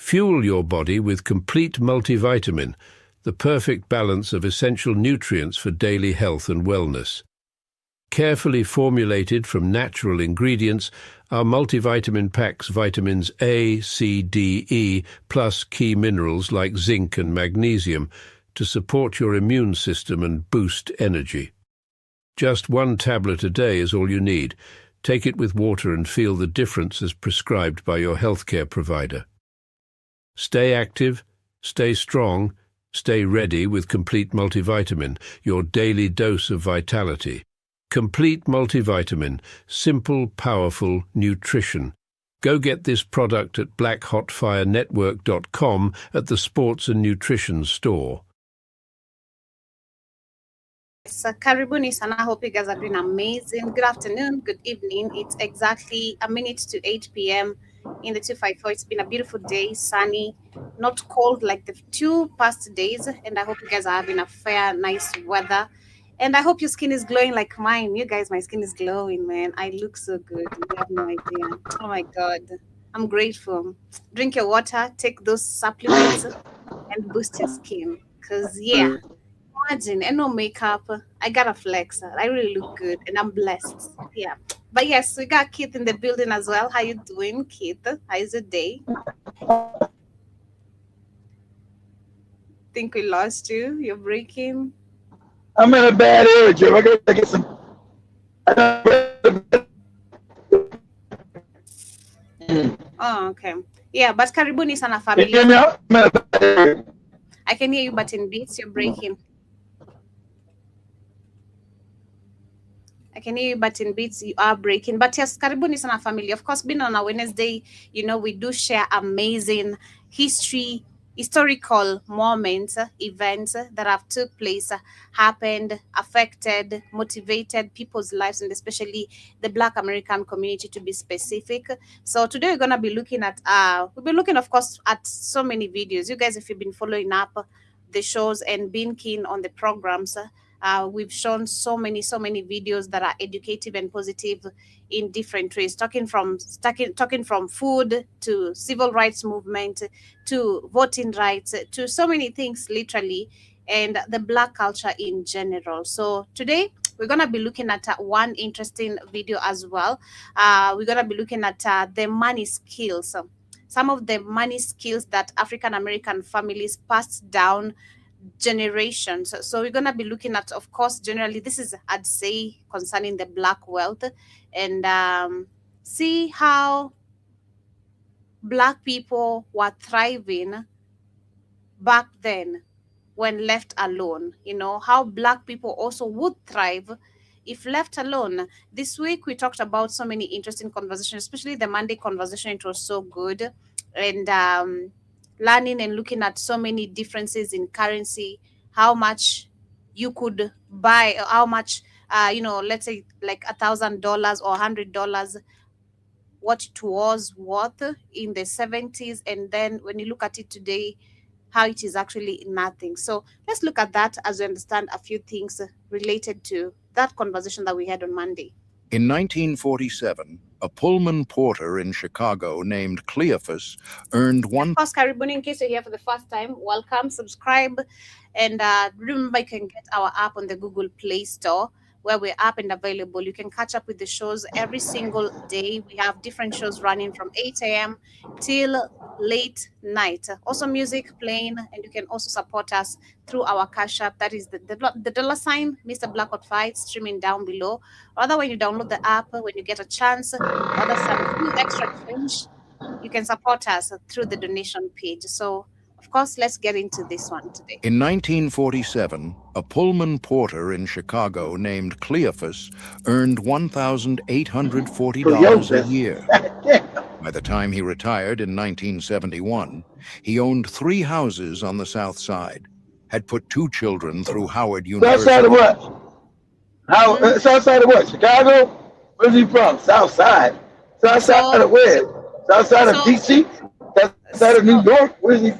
Fuel your body with complete multivitamin, the perfect balance of essential nutrients for daily health and wellness. Carefully formulated from natural ingredients, our multivitamin packs vitamins A, C, D, E, plus key minerals like zinc and magnesium to support your immune system and boost energy. Just 1 tablet a day is all you need. Take it with water and feel the difference as prescribed by your healthcare provider. Stay active, stay strong, stay ready with Complete Multivitamin, your daily dose of vitality. Complete Multivitamin, simple, powerful nutrition. Go get this product at blackhotfirenetwork.com at the Sports and Nutrition store. So, karibuni sana. I hope you guys are doing amazing. Good afternoon, good evening. It's exactly a minute to 8 p.m. in the 254. It's been a beautiful day, sunny, not cold like the 2 past days. And I hope you guys are having a fair, nice weather. And I hope your skin is glowing like mine. You guys, my skin is glowing, man. I look so good. You have no idea. Oh my God. I'm grateful. Drink your water, take those supplements, and boost your skin. Because, yeah, imagine, and no makeup. I got a flex. I really look good, and I'm blessed. Yeah. But yes, we got Keith in the building as well. How you doing, Keith? How is the day? Think we lost you. You're breaking. I'm in a bad area, Joe. I gotta get some. Oh, okay. Yeah, but karibuni sana family. Can you hear me out? I'm in a bad area. I can hear you, but in beats, you're breaking. I can hear you, but in beats, you are breaking. But yes, karibuni sana family. Of course, being on a Wednesday, you know, we do share amazing historical moments, events that have took place, happened, affected, motivated people's lives, and especially the Black American community, to be specific. So today we're gonna be looking at we'll be looking, of course, at so many videos. You guys, if you've been following up the shows and being keen on the programs, we've shown so many videos that are educative and positive in different ways, talking from food to civil rights movement to voting rights to so many things, literally, and the Black culture in general. So today we're going to be looking at one interesting video as well. We're going to be looking at the money skills, some of the money skills that African American families passed down generations. So we're going to be looking at, of course, generally, this is, I'd say, concerning the Black wealth, and see how Black people were thriving back then when left alone. You know, how Black people also would thrive if left alone. This week we talked about so many interesting conversations, especially the Monday conversation. It was so good. And learning and looking at so many differences in currency, how much you could buy, how much, let's say like $1,000 or $100, what it was worth in the 70s. And then when you look at it today, how it is actually nothing. So let's look at that as we understand a few things related to that conversation that we had on Monday. In 1947, a Pullman porter in Chicago named Cleophas earned one. Of course, Karibuni, in case you're here for the first time, welcome, subscribe, and remember you can get our app on the Google Play Store, where we're up and available. You can catch up with the shows every single day. We have different shows running from 8 a.m. till late night. Also music playing, and you can also support us through our Cash App. That is the $, Mr. Blackout It's streaming down below. Or other, when you download the app, when you get a chance, or there's some few extra change, you can support us through the donation page. So of course, let's get into this one today. In 1947, a Pullman porter in Chicago named Cleophas earned $1,840 a year. By the time he retired in 1971, he owned 3 houses on the South Side, had put 2 children through Howard University. South side of what? South side of what? Chicago? Where's he from? South side. South side of where? South side of DC? South side of New York? Where's he?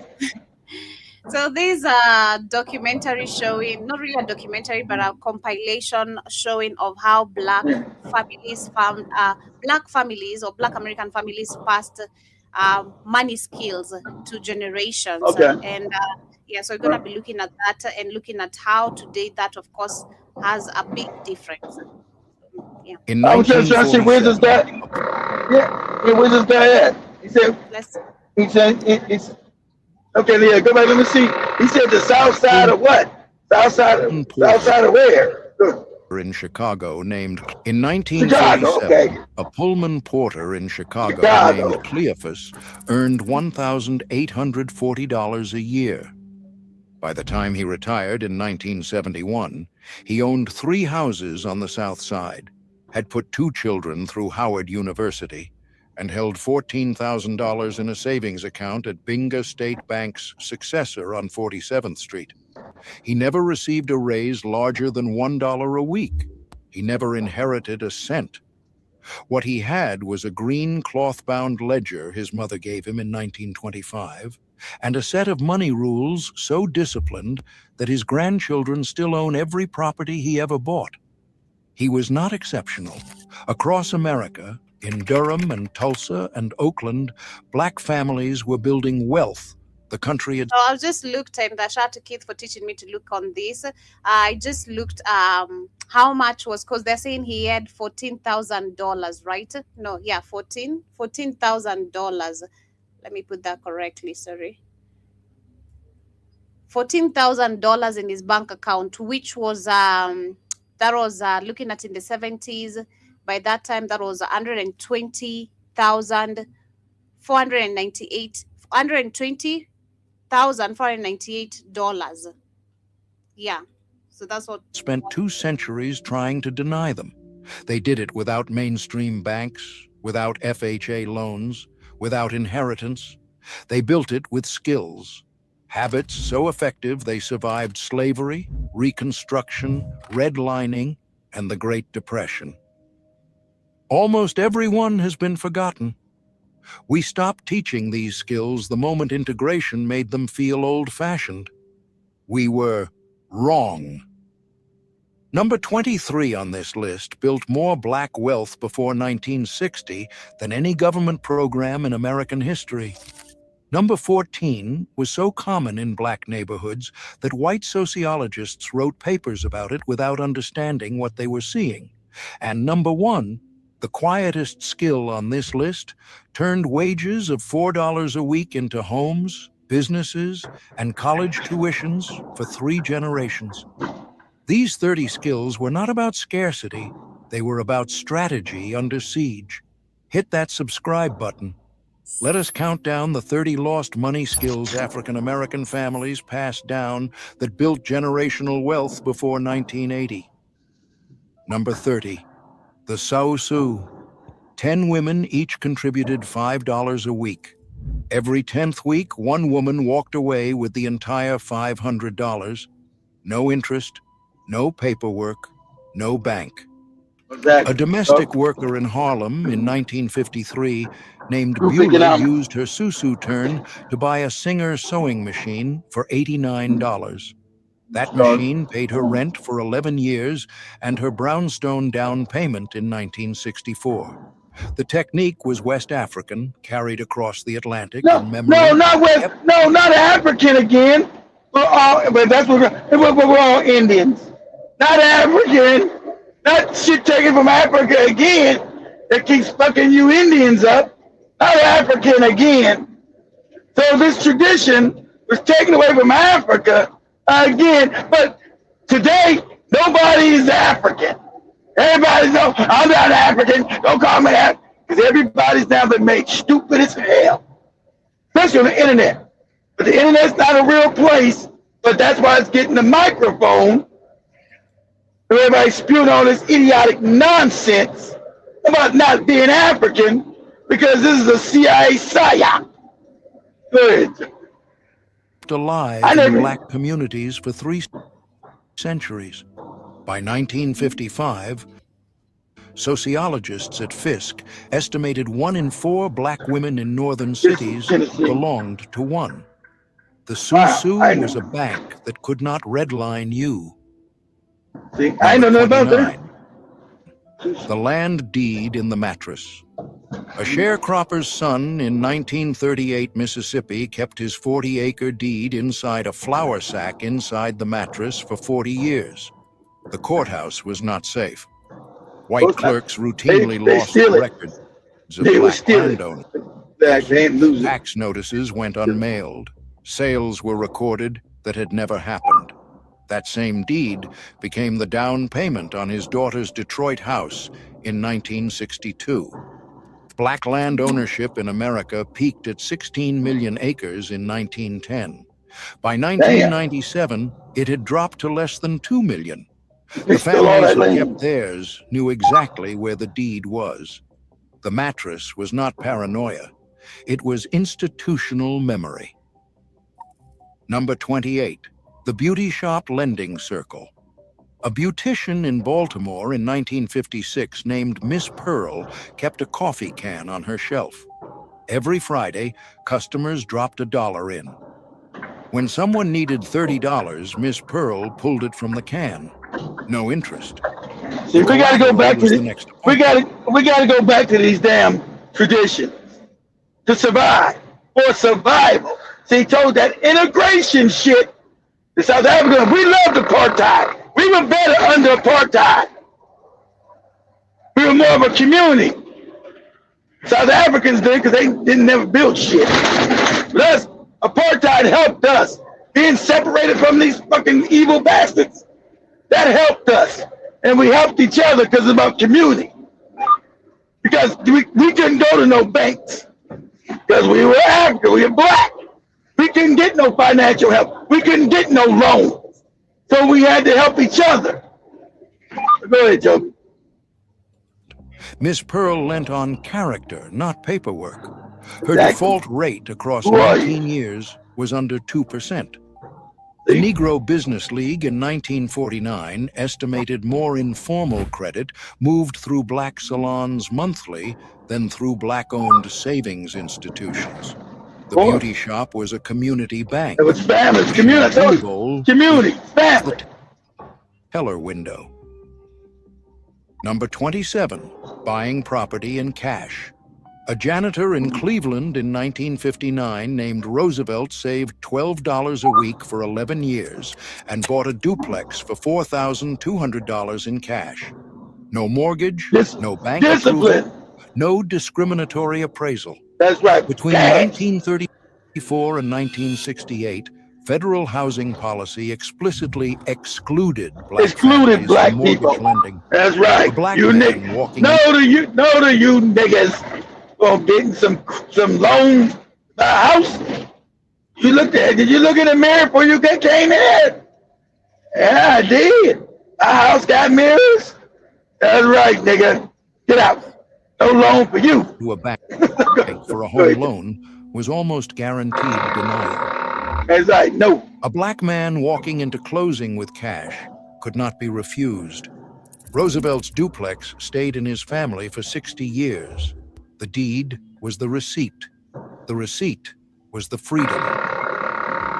So there's a documentary showing, not really a documentary, but a compilation showing of how Black families found, Black families or Black American families passed money skills to generations. Okay. And yeah, so we're going to be looking at that and looking at how today that, of course, has a big difference. Yeah. In I was just trying to see where's this 1947, guy. Yeah, where's this guy at? He said. Let's. He said. It's okay. Yeah, go back. Let me see. He said the south side of what? South side of where? in Chicago named in Chicago, 1947, okay. a Pullman porter in Chicago Chicago. named Cleophas earned $1,840 a year. By the time he retired in 1971, he owned 3 houses on the South Side, had put 2 children through Howard University, and held $14,000 in a savings account at Binga State Bank's successor on 47th Street. He never received a raise larger than $1 a week. He never inherited a cent. What he had was a green cloth-bound ledger his mother gave him in 1925, and a set of money rules so disciplined that his grandchildren still own every property he ever bought. He was not exceptional. Across America, in Durham and Tulsa and Oakland, Black families were building wealth the country had. So I just looked, and shout out to Keith for teaching me to look on this. I just looked how much was, because they're saying he had $14,000, right? No, yeah, $14,000. Let me put that correctly, sorry. $14,000 in his bank account, which was that was looking at in the 70s. By that time, that was $120,498. Yeah, so that's what. Spent 2 centuries trying to deny them. They did it without mainstream banks, without FHA loans, without inheritance. They built it with skills, habits so effective they survived slavery, Reconstruction, redlining, and the Great Depression. Almost everyone has been forgotten. We stopped teaching these skills the moment integration made them feel old-fashioned. We were wrong. Number 23 on this list built more black wealth before 1960 than any government program in American history. Number 14 was so common in black neighborhoods that white sociologists wrote papers about it without understanding what they were seeing. And number 1, the quietest skill on this list, turned wages of $4 a week into homes, businesses, and college tuitions for 3 generations. These 30 skills were not about scarcity, they were about strategy under siege. Hit that subscribe button. Let us count down the 30 lost money skills African American families passed down that built generational wealth before 1980. Number 30. The Sausu. 10 women each contributed $5 a week. Every 10th week, 1 woman walked away with the entire $500. No interest, no paperwork, no bank. Exactly. A domestic worker in Harlem in 1953 named Beulah used her Susu turn to buy a Singer sewing machine for $89. That machine paid her rent for 11 years and her brownstone down payment in 1964. The technique was West African, carried across the Atlantic in memory. Not African again. But that's what we're all Indians. Not African. Not shit taken from Africa again that keeps fucking you Indians up. Not African again. So this tradition was taken away from Africa again, but today nobody is African. Everybody's no, I'm not African. Don't call me that, because everybody's now been made stupid as hell, especially on the internet. But the internet's not a real place. But that's why it's getting the microphone. Everybody's spewing all this idiotic nonsense about not being African, because this is a CIA psyop. Good. Alive in black communities for 3 centuries. By 1955, sociologists at Fisk estimated 1 in 4 black women in northern cities belonged to one. The Susu was a bank that could not redline you. See, I know nothing about that. The land deed in the mattress. A sharecropper's son in 1938 Mississippi kept his 40-acre deed inside a flour sack inside the mattress for 40 years. The courthouse was not safe. White clerks routinely lost records of black landowners. Tax notices went unmailed. Sales were recorded that had never happened. That same deed became the down payment on his daughter's Detroit house in 1962. Black land ownership in America peaked at 16 million acres in 1910. By 1997, it had dropped to less than 2 million. The families who kept theirs knew exactly where the deed was. The mattress was not paranoia. It was institutional memory. Number 28, the beauty shop lending circle. A beautician in Baltimore in 1956 named Miss Pearl kept a coffee can on her shelf. Every Friday, customers dropped $1 in. When someone needed $30, Miss Pearl pulled it from the can. No interest. See, we got to go back to we got to go back to these damn traditions to survive, for survival. See, he told that integration shit. The South Africans, we loved apartheid. We were better under apartheid. We were more of a community. South Africans did because they didn't never build shit. But us, apartheid helped us. Being separated from these fucking evil bastards, that helped us. And we helped each other because it's about community. Because we couldn't go to no banks. Because we were African, we were black. We couldn't get no financial help. We couldn't get no loans. So we had to help each other. Go ahead, Joe. Miss Pearl lent on character, not paperwork. Her default rate across 19 years was under 2%. The Negro Business League in 1949 estimated more informal credit moved through black salons monthly than through black-owned savings institutions. The beauty shop was a community bank. It was family, community, family. Teller window. Number 27, buying property in cash. A janitor in Cleveland in 1959 named Roosevelt saved $12 a week for 11 years and bought a duplex for $4,200 in cash. No mortgage, no bank approval, no discriminatory appraisal. That's right. Between 1934 and 1968, federal housing policy explicitly excluded black people. Lending. That's right. You niggas. No to you niggas for getting some loans for a house. Did you look in the mirror before you came in? Yeah, I did. Our house got mirrors. That's right, nigga. Get out. No loan for you. To a bank for a home loan was almost guaranteed denial. That's right, no. A black man walking into closing with cash could not be refused. Roosevelt's duplex stayed in his family for 60 years. The deed was the receipt. The receipt was the freedom.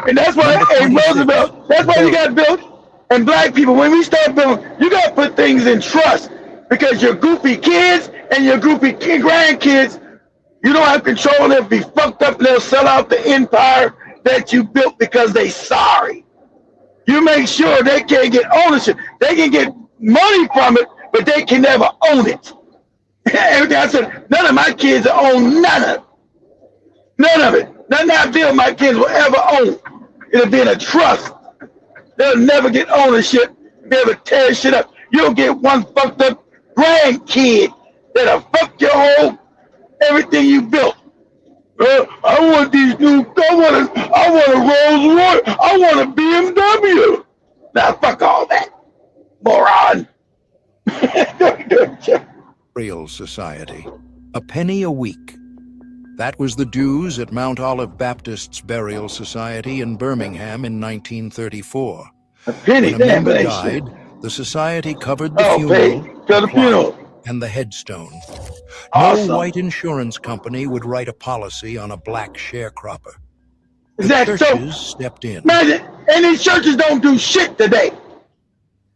And that's why, Roosevelt, that's why you got built. And black people, when we start building, you got to put things in trust. Because your goofy kids and your goofy grandkids, you don't have control. They'll be fucked up and they'll sell out the empire that you built because they sorry. You make sure they can't get ownership. They can get money from it, but they can never own it. Everything I said, none of my kids will own none of it. None of it. Nothing I build my kids will ever own. It'll be in a trust. They'll never get ownership, be able to tear shit up. You'll get one fucked up grandkid that'll fuck your whole everything you built. I want these new. I want a Rolls Royce. I want a BMW. Now fuck all that, moron. Burial Society, a penny a week. That was the dues at Mount Olive Baptist's Burial Society in Birmingham in 1934. A penny, when a member died, the society covered the funeral, and the headstone. Awesome. No white insurance company would write a policy on a black sharecropper. The churches stepped in. Imagine, and these churches don't do shit today.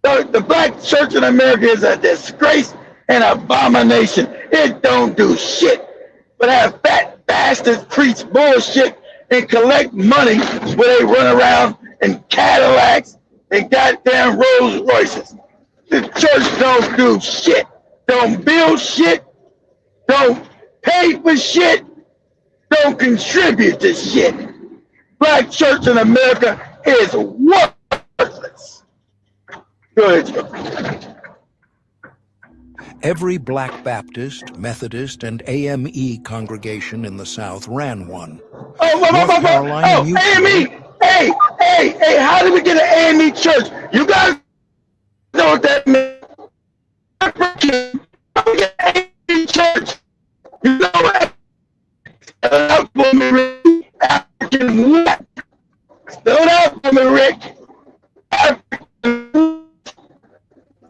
The black church in America is a disgrace and abomination. It don't do shit. but have fat bastards preach bullshit and collect money where they run around in Cadillacs and goddamn Rolls Royces. The church don't do shit, don't build shit, don't pay for shit, don't contribute to shit. Black church in America is worthless. Go ahead, Joe. Every Black Baptist, Methodist, and AME congregation in the South ran one. AME! Hey, how did we get an AME church? You guys know what that means. How did we get an AME church? You know what? African what? Spell it out for me, Rick. African.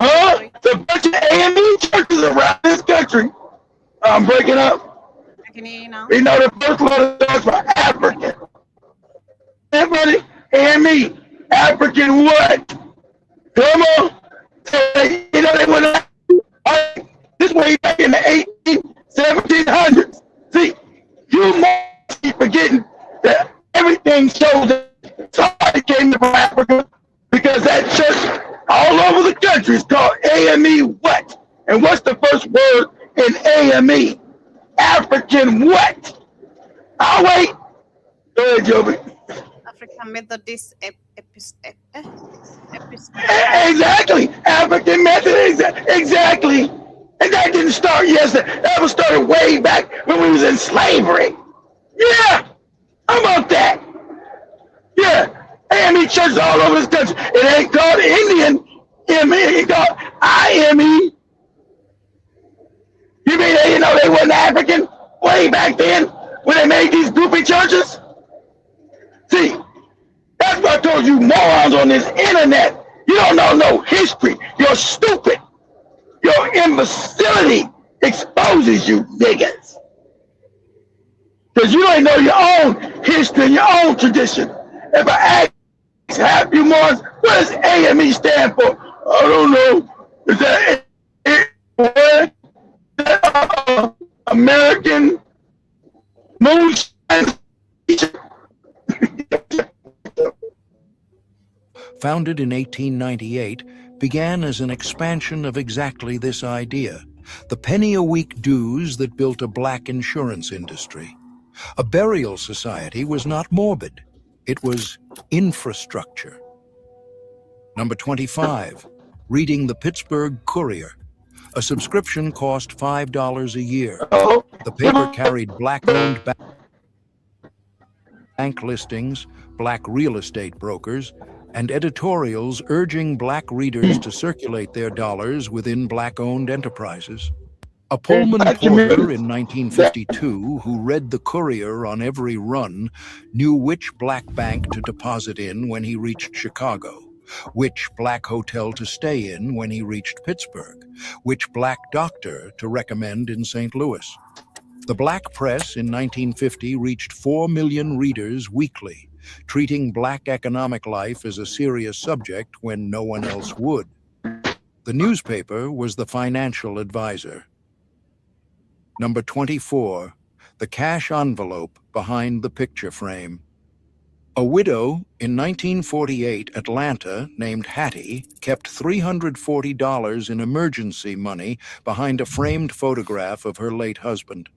Huh? There's a bunch of AME churches around this country. I'm breaking up. I can hear you now. We know the first letter stands for African. Everybody, AME, African what? Come on. You know they went this way back in the 1700s. See, you must be forgetting that everything shows that somebody came from Africa because that church all over the country is called AME what? And what's the first word in AME? African what? I'll wait. Go ahead, Joby. African Methodist Exactly. African Methodist. Exactly. And that didn't start yesterday. That was started way back when we was in slavery. Yeah. How about that? Yeah. AME churches all over this country. It ain't called Indian. It ain't called IME. You mean they didn't know they wasn't African way back then when they made these goofy churches? See, that's what I told you morons on this internet. You don't know no history. You're stupid. Your imbecility exposes you niggas. Because you don't know your own history and your own tradition. If I ask half you morons, what does AME stand for? I don't know. Is that American Moonshine? Founded in 1898, began as an expansion of exactly this idea, the penny-a-week dues that built a black insurance industry. A burial society was not morbid. It was infrastructure. Number 25, reading the Pittsburgh Courier. A subscription cost $5 a year. The paper carried black-owned bank listings, black real estate brokers, and editorials urging black readers to circulate their dollars within black-owned enterprises. A Pullman porter in 1952 who read the Courier on every run knew which black bank to deposit in when he reached Chicago, which black hotel to stay in when he reached Pittsburgh, which black doctor to recommend in St. Louis. The black press in 1950 reached 4 million readers weekly, treating black economic life as a serious subject when no one else would. The newspaper was the financial advisor. Number 24, the cash envelope behind the picture frame. A widow in 1948 Atlanta named Hattie kept $340 in emergency money behind a framed photograph of her late husband.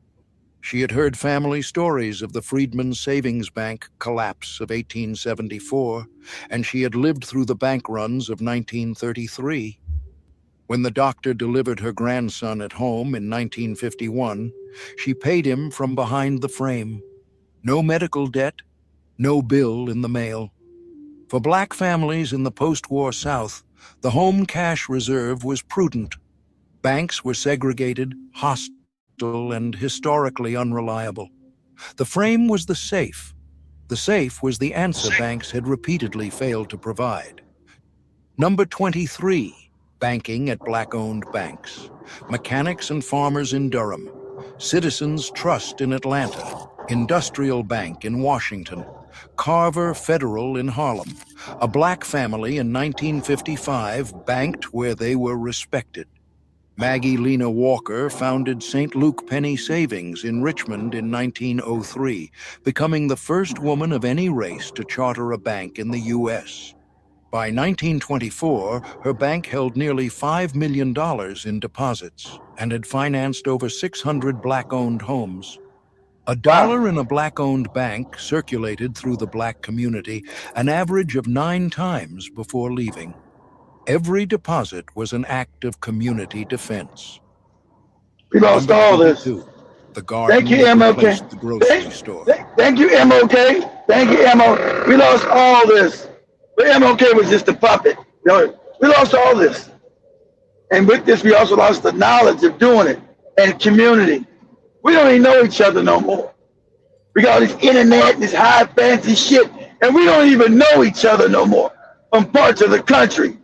She had heard family stories of the Freedmen's Savings Bank collapse of 1874, and she had lived through the bank runs of 1933. When the doctor delivered her grandson at home in 1951, she paid him from behind the frame. No medical debt, no bill in the mail. For black families in the post-war South, the home cash reserve was prudent. Banks were segregated, hostile, and historically unreliable. The frame was the safe. The safe was the answer banks had repeatedly failed to provide. Number 23, banking at black-owned banks. Mechanics and Farmers in Durham. Citizens Trust in Atlanta. Industrial Bank in Washington. Carver Federal in Harlem. A black family in 1955 banked where they were respected. Maggie Lena Walker founded St. Luke Penny Savings in Richmond in 1903, becoming the first woman of any race to charter a bank in the U.S. By 1924, her bank held nearly $5 million in deposits and had financed over 600 black-owned homes. A dollar in a black-owned bank circulated through the black community an average of 9 times before leaving. Every deposit was an act of community defense. We lost Number all this. 22, the Thank garden you, that MLK. replaced the grocery store. Thank you, MLK. Thank you, MLK. We lost all this. But MLK was just a puppet. You know, we lost all this. And with this, we also lost the knowledge of doing it and community. We don't even know each other no more. We got all this internet, this high fancy shit, and we don't even know each other no more from parts of the country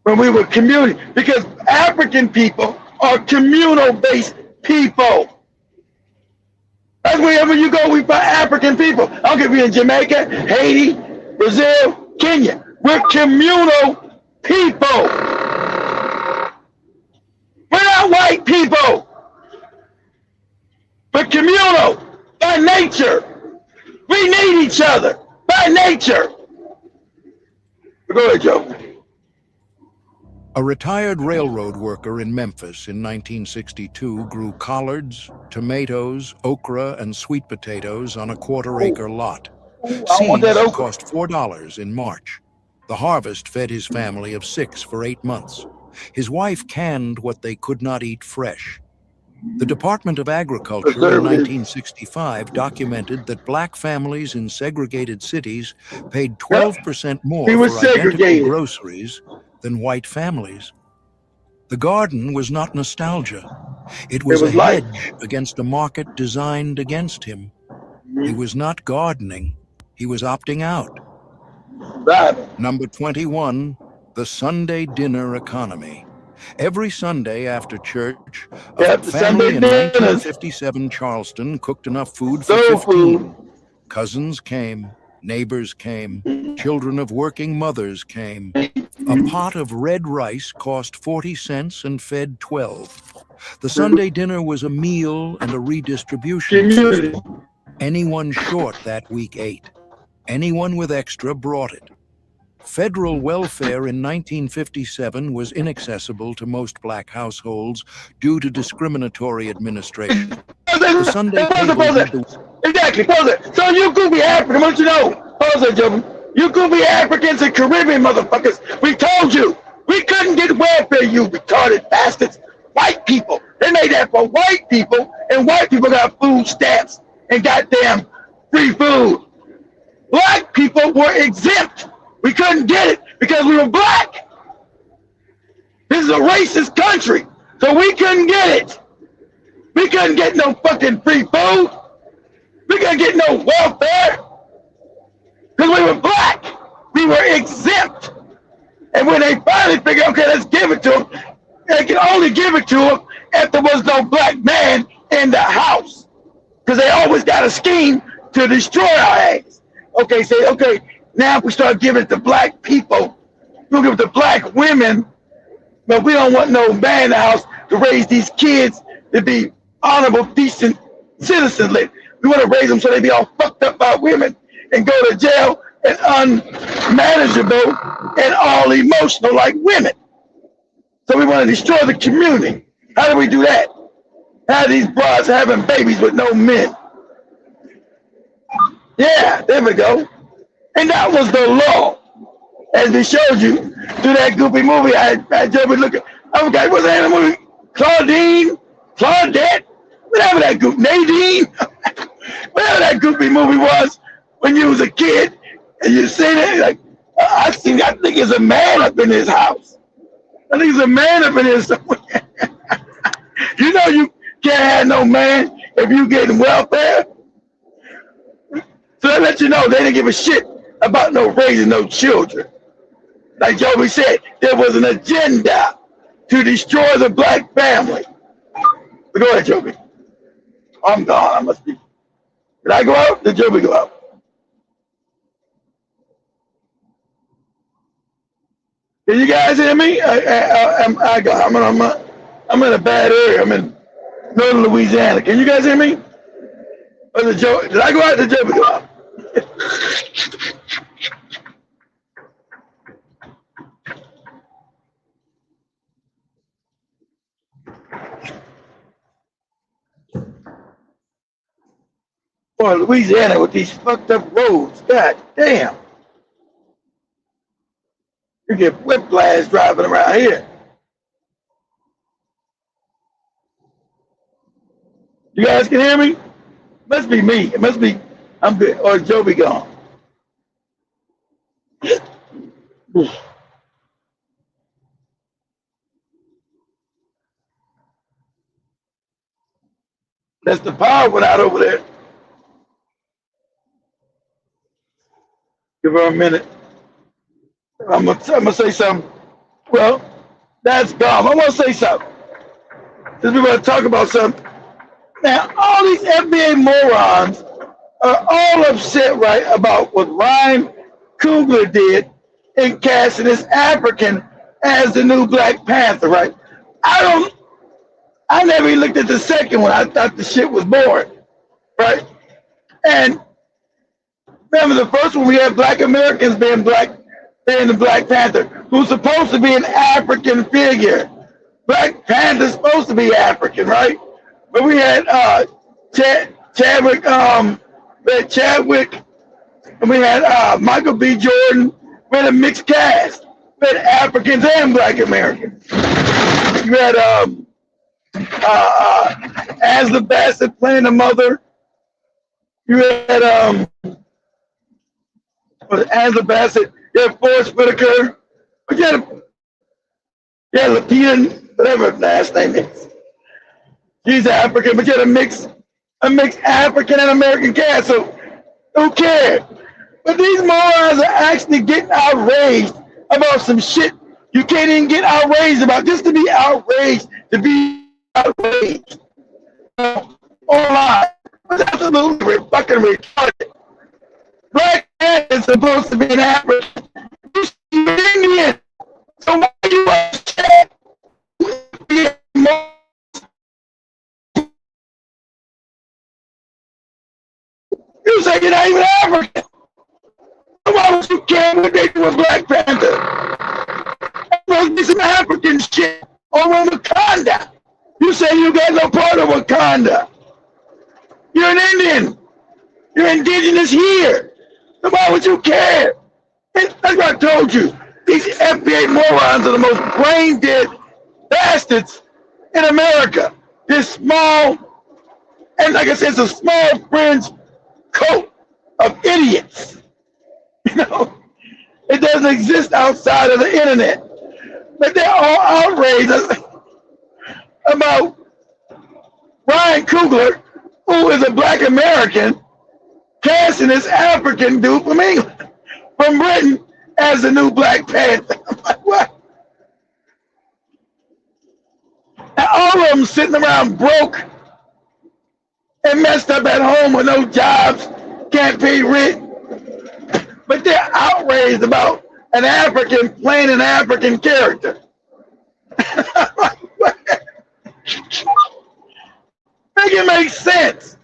when we were community. Because African people are communal-based people. That's wherever you go, we find African people. I don't care if you're in Jamaica, Haiti, Brazil, Kenya. We're communal people. We're not white people. We're communal by nature. We need each other by nature. Go ahead, Joe. A retired railroad worker in Memphis in 1962 grew collards, tomatoes, okra, and sweet potatoes on a quarter-acre lot. I want that Seeds okra. cost $4 in March. The harvest fed his family of 6 for 8 months. His wife canned what they could not eat fresh. The Department of Agriculture in 1965 documented that black families in segregated cities paid 12% more He was for identical segregated. groceries than white families. The garden was not nostalgia. It was was a life. hedge against a market designed against him. He was not gardening. He was opting out. Right. Number 21, the Sunday dinner economy. Every Sunday after church, a Yep, the family Sunday in dinners. 1957 Charleston cooked enough food for Soul 15. food. Cousins came, neighbors came, children of working mothers came. A pot of red rice cost 40 cents and fed 12. The Sunday dinner was a meal and a redistribution Community. system. Anyone short that week ate. Anyone with extra brought it. Federal welfare in 1957 was inaccessible to most black households due to discriminatory administration. The Sunday table had the Exactly. Pause it. So you could be African, don't you know? Pause it, Joe. You could be Africans and Caribbean motherfuckers. We told you. We couldn't get welfare, you retarded bastards. White people. They made that for white people, and white people got food stamps and goddamn free food. Black people were exempt. We couldn't get it because we were black. This is a racist country, so we couldn't get it. We couldn't get no fucking free food. We couldn't get no welfare because we were black. We were exempt. And when they finally figured, okay, let's give it to them, they can only give it to them if there was no black man in the house, because they always got a scheme to destroy our ass. Okay, say, okay, now if we start giving it to black people, we'll give it to black women, but we don't want no man in the house to raise these kids to be honorable, decent citizens. We want to raise them so they be all fucked up by women and go to jail and unmanageable and all emotional like women. So we want to destroy the community. How do we do that? How are these broads having babies with no men? Yeah, there we go. And that was the law. As we showed you through that goofy movie, I just been looking. I forgot what's the name of the movie? Claudette, whatever that goofy, Nadine, whatever that goofy movie was when you was a kid and you seen it. Like, I think there's a man up in his house. I think there's a man up in here somewhere. You know you can't have no man if you getting welfare. So that lets you know they didn't give a shit about no raising no children. Like Joby said, there was an agenda to destroy the black family. But go ahead, Joby. I'm gone. I must be. Did I go out? Did Joby go out? Can you guys hear me? I'm in a bad area. I'm in northern Louisiana. Can you guys hear me? Or the Joe? Did I go out? Did Joe go out? Boy, Louisiana with these fucked up roads. God damn. You get whiplash driving around here. You guys can hear me? Must be me. It must be I'm good. Or Joe be gone. That's the power went out over there. Give her a minute. I'm gonna say something. Well, that's dumb. I want to say something. Since we're going to talk about something. Now, all these FBA morons are all upset, right, about what Ryan Coogler did in casting this African as the new Black Panther, right? I never even looked at the second one. I thought the shit was boring, right? And remember the first one, we had Black Americans being the Black Panther, who's supposed to be an African figure. Black Panther's supposed to be African, right? But we had Chadwick, and we had Michael B. Jordan. We had a mixed cast. We had Africans and Black Americans. You had Angela Bassett playing the mother. You had Angela Bassett. You had Forrest Whitaker. You had Lapita, whatever her last name is. She's African, but you had a mixed African and American cast, so who cares? But these morons are actually getting outraged about some shit you can't even get outraged about. Just to be outraged, to be outraged. Online. It's absolutely fucking retarded. Black man is supposed to be an African. You're Indian. So why do you upset? You say you're not even African. Why would you care what they do with Black Panther? There must be some African shit over in Wakanda. You say you got no part of Wakanda. You're an Indian. You're indigenous here. So why would you care? And that's what I told you. These FBA morons are the most brain-dead bastards in America. This small, and like I said, it's a small fringe coat of idiots. You know, it doesn't exist outside of the internet. But they're all outraged about Ryan Coogler, who is a Black American, casting this African dude from England, from Britain, as the new Black Panther. I'm like, what? And all of them sitting around broke and messed up at home with no jobs, can't pay rent. But they're outraged about an African playing an African character. Make it make sense.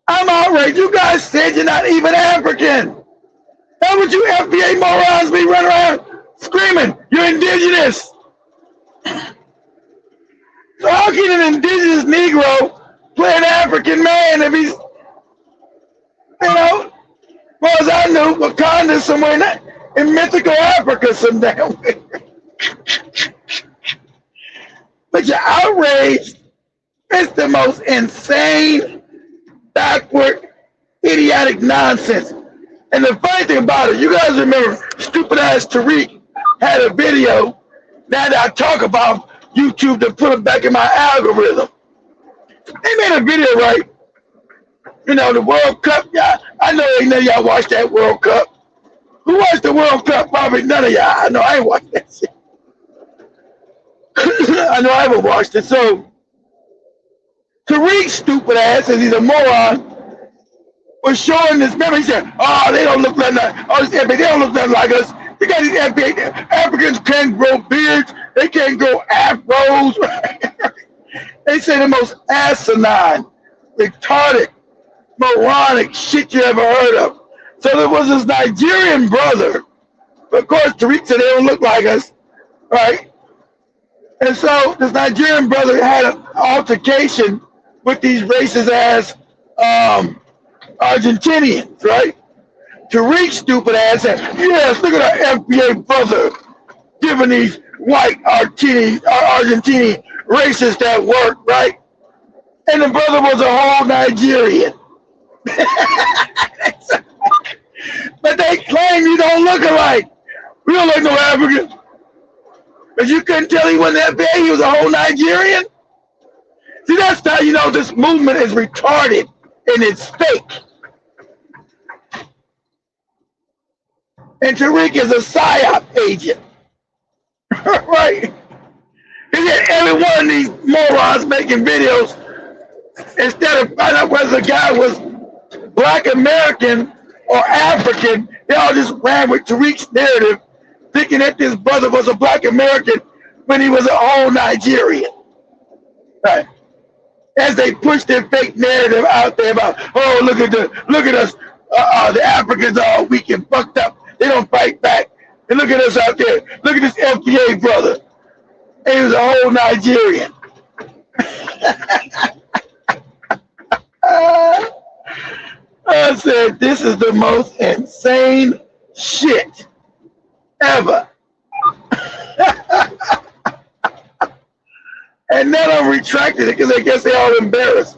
I'm outraged. You guys said you're not even African. How would you FBA morons be running around screaming, you're indigenous? So how can an indigenous Negro play an African man if he's, you know, as far as I know, Wakanda somewhere in mythical Africa some damn way. But you're outraged. It's the most insane, backward, idiotic nonsense. And the funny thing about it, you guys remember stupid ass Tariq had a video that I talk about YouTube to put it back in my algorithm. They made a video, right? You know, the World Cup. Yeah, I know ain't none of y'all watched that World Cup. Who watched the World Cup? Probably none of y'all. I know I ain't watched that shit. I know I haven't watched it. So Tariq's stupid ass, and he's a moron, was showing this. Remember, he said, "Oh, they don't look like that. Oh, they don't look nothing like us. You got these FBA. Africans can't grow beards. They can't grow afros. They say the most asinine, retarded, moronic shit you ever heard of. So there was this Nigerian brother. Of course, Tariq said they don't look like us, right? And so this Nigerian brother had an altercation with these racist ass Argentinians, right? Tariq's stupid ass said, yes, look at our FBA brother giving these white Argentinian racists that work, right? And the brother was a whole Nigerian. But they claim you don't look alike. We don't look no African. But you couldn't tell he wasn't FBA, he was a whole Nigerian? See, that's how you know this movement is retarded and it's fake. And Tariq is a PSYOP agent, right? And every one of these morons making videos, instead of finding out whether the guy was Black American or African, they all just ran with Tariq's narrative, thinking that this brother was a Black American when he was a whole Nigerian, right? As they push their fake narrative out there about, oh, look at us, the Africans are all weak and fucked up. They don't fight back. And look at us out there. Look at this FBA brother. And he was a whole Nigerian. I said, this is the most insane shit ever. And none of them retracted it because I guess they all embarrassed.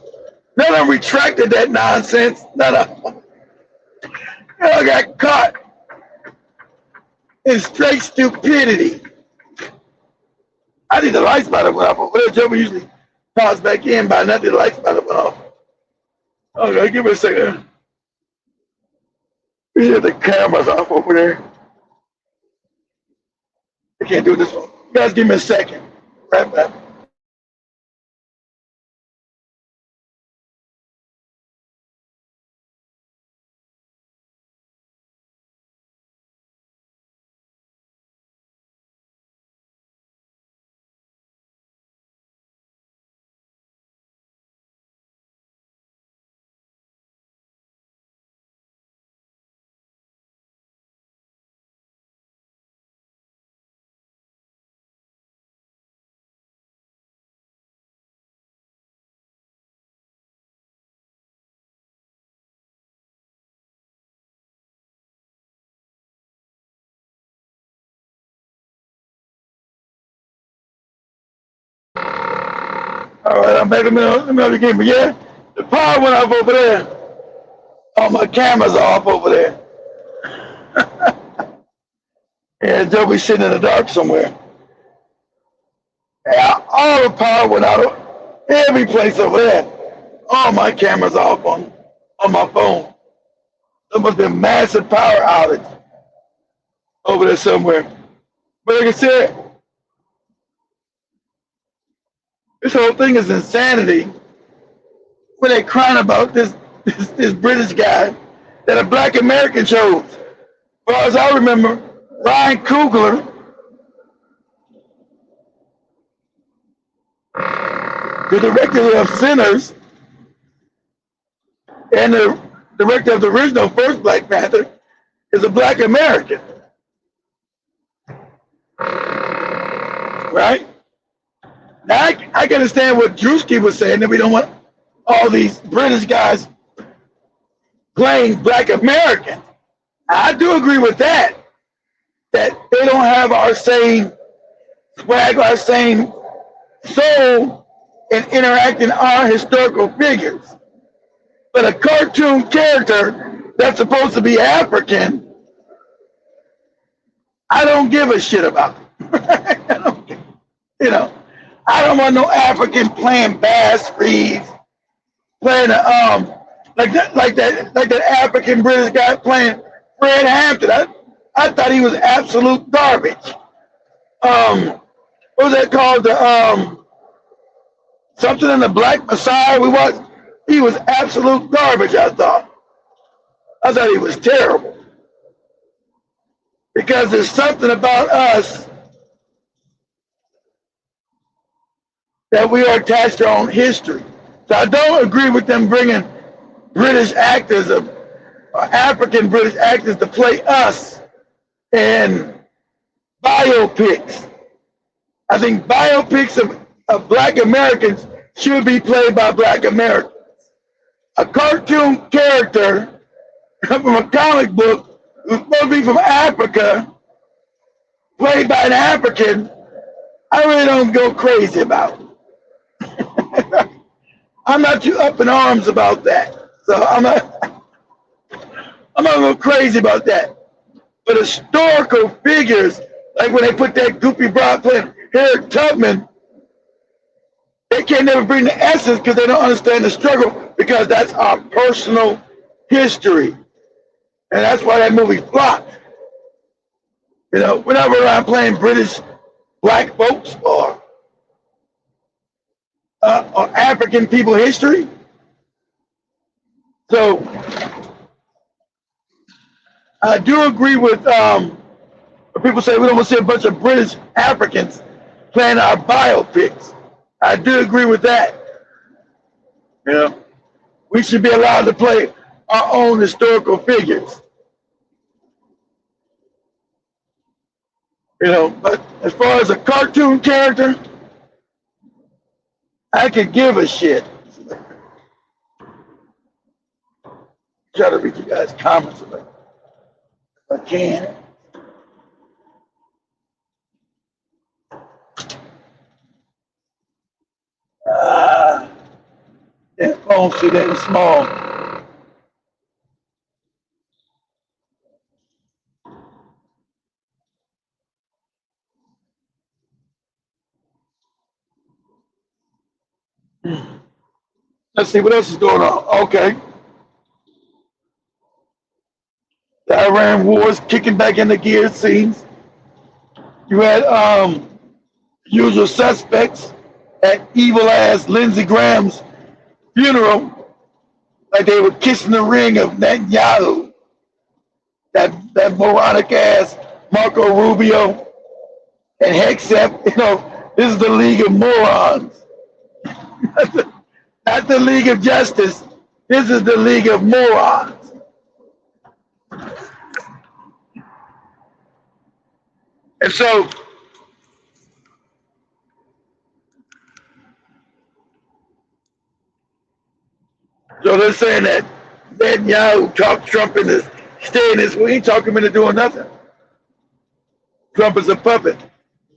None of them retracted that nonsense. None of them. They all got caught in straight stupidity. I think the lights might have went off over there. Joe usually pops back in by nothing. The lights might have went off. Okay, give me a second. We have the cameras off over there. I can't do this one. You guys give me a second. Right back. All right, I'm back in the middle of the game. But yeah, the power went off over there. All my cameras are off over there. Yeah, Joey's sitting in the dark somewhere. Yeah, all the power went out every place over there. All my cameras are off on my phone. There must be a massive power outage over there somewhere. But like I said, this whole thing is insanity. When they crying about this British guy that a Black American chose. As far as I remember, Ryan Coogler, the director of Sinners and the director of the original first Black Panther, is a Black American. Right? Now, I can understand what Drewski was saying, that we don't want all these British guys playing Black Americans. I do agree with that they don't have our same swag, our same soul in interacting our historical figures. But a cartoon character that's supposed to be African, I don't give a shit about. I don't want no African playing bass reeds, playing like that African British guy playing Fred Hampton. I thought he was absolute garbage. What was that called? The something in the Black Messiah. He was absolute garbage. I thought he was terrible. because there's something about us that we are attached to our own history. So I don't agree with them bringing British actors or African British actors to play us in biopics. I think biopics of Black Americans should be played by Black Americans. A cartoon character from a comic book who's supposed to be from Africa, played by an African, I really don't go crazy about. I'm not too up in arms about that. So I'm not go crazy about that. But historical figures, like when they put that goopy broad playing Harriet Tubman, they can't never bring the essence because they don't understand the struggle, because that's our personal history. And that's why that movie flopped. You know, we're not around playing British Black folks or African people history. So I do agree with people say we don't want to see a bunch of British Africans playing our biopics. I do agree with that. You know, we should be allowed to play our own historical figures. You know, but as far as a cartoon character, I could give a shit. Try to read you guys' comments if I can. That phone's too damn small. Let's see what else is going on. Okay. The Iran war is kicking back into gear, it seems. You had usual suspects at evil ass Lindsey Graham's funeral, like they were kissing the ring of Netanyahu. That moronic ass Marco Rubio and Hexep, you know, this is the League of Morons. Not the League of Justice. This is the League of Morons. And so they're saying that Netanyahu talked Trump into staying his way, talk him into doing nothing. Trump is a puppet,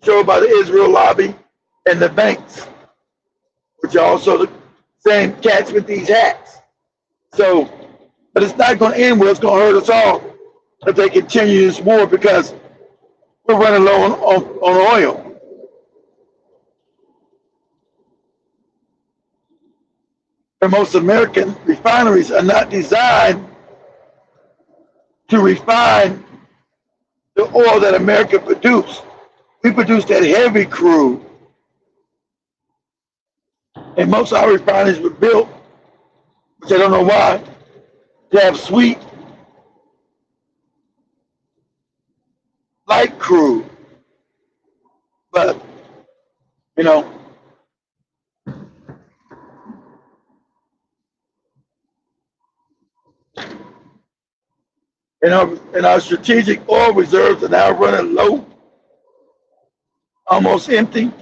shown by the Israel lobby and the banks, which are also the same cats with these hats. So, but it's not going to end well. It's going to hurt us all if they continue this war, because we're running low on oil. And most American refineries are not designed to refine the oil that America produces. We produce that heavy crude. And most of our refineries were built, which I don't know why, to have sweet, light crude. But, you know, and our strategic oil reserves are now running low, almost empty.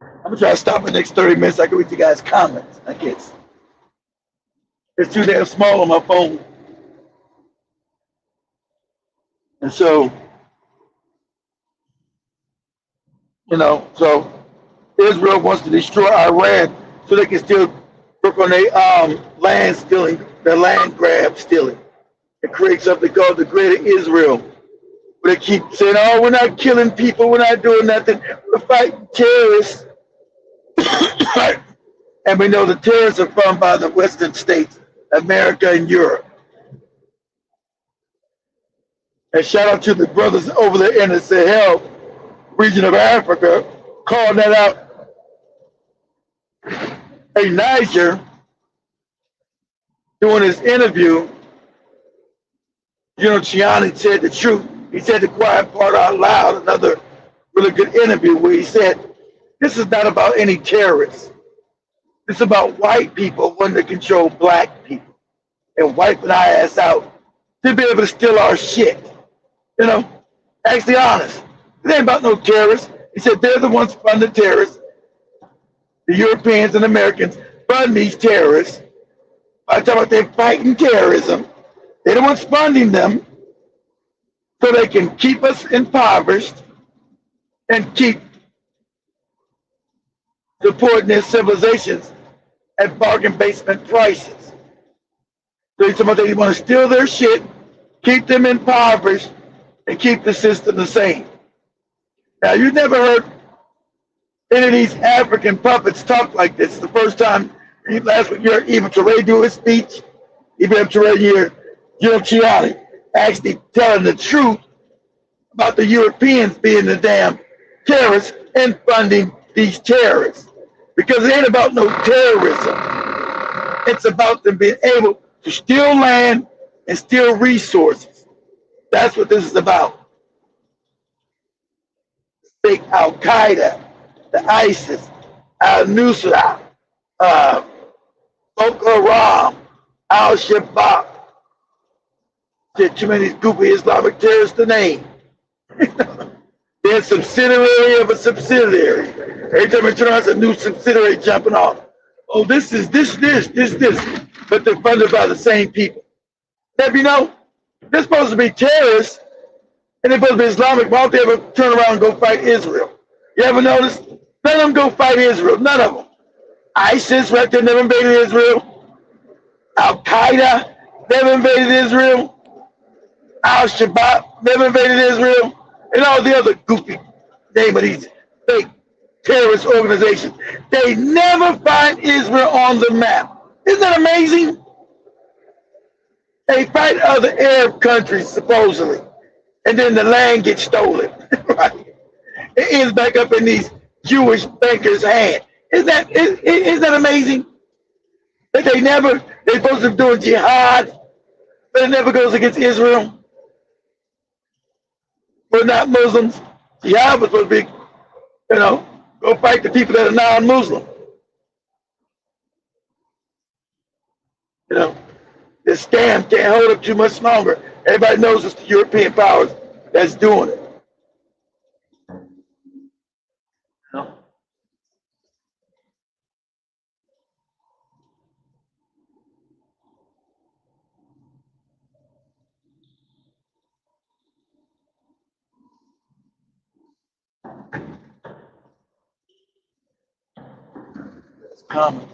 I'm gonna try to stop in the next 30 minutes. I can read you guys' comments. I guess it's too damn small on my phone. And so, you know, so Israel wants to destroy Iran so they can still work on their land stealing, their land grab stealing, and create something called the Greater Israel. But they keep saying, oh, we're not killing people, we're not doing nothing, we're fighting terrorists. And we know the terrorists are funded by the Western states, America and Europe. And shout out to the brothers over there in the Sahel region of Africa, calling that out. Hey, Niger, doing his interview, Gianni said the truth. He said the quiet part out loud. Another really good interview where he said, "This is not about any terrorists. It's about white people wanting to control black people and wiping our ass out to be able to steal our shit." You know, actually honest. It ain't about no terrorists. He said they're the ones funding terrorists. The Europeans and Americans fund these terrorists. I talk about they're fighting terrorism. They're the ones funding them so they can keep us impoverished and keep supporting their civilizations at bargain basement prices. So he's talking about they want to steal their shit, keep them impoverished, and keep the system the same. Now, you've never heard any of these African puppets talk like this. The first time last week you heard Eva Touré do his speech, Eva Touré here, Giuliani actually telling the truth about the Europeans being the damn terrorists and funding these terrorists. Because it ain't about no terrorism. It's about them being able to steal land and steal resources. That's what this is about. Take Al Qaeda, the ISIS, Al Nusra, Boko Haram, Al Shabaab. Too many goofy Islamic terrorists to name. They're a subsidiary of a subsidiary. Every time I turn around, it's a new subsidiary jumping off. Oh, this. But they're funded by the same people. Now, you know, they're supposed to be terrorists and they're supposed to be Islamic. Why don't they ever turn around and go fight Israel? You ever notice? None of them go fight Israel. None of them. ISIS, right there, never invaded Israel. Al Qaeda never invaded Israel. Al Shabaab never invaded Israel. And all the other goofy name of these fake terrorist organizations. They never find Israel on the map. Isn't that amazing? They fight other Arab countries, supposedly. And then the land gets stolen. Right? It ends back up in these Jewish bankers' hands. Isn't that amazing? That they're supposed to be doing jihad, but it never goes against Israel. We're not Muslims. Jihad was supposed to be, go fight the people that are non-Muslim. This scam can't hold up too much longer. Everybody knows it's the European powers that's doing it. Comments.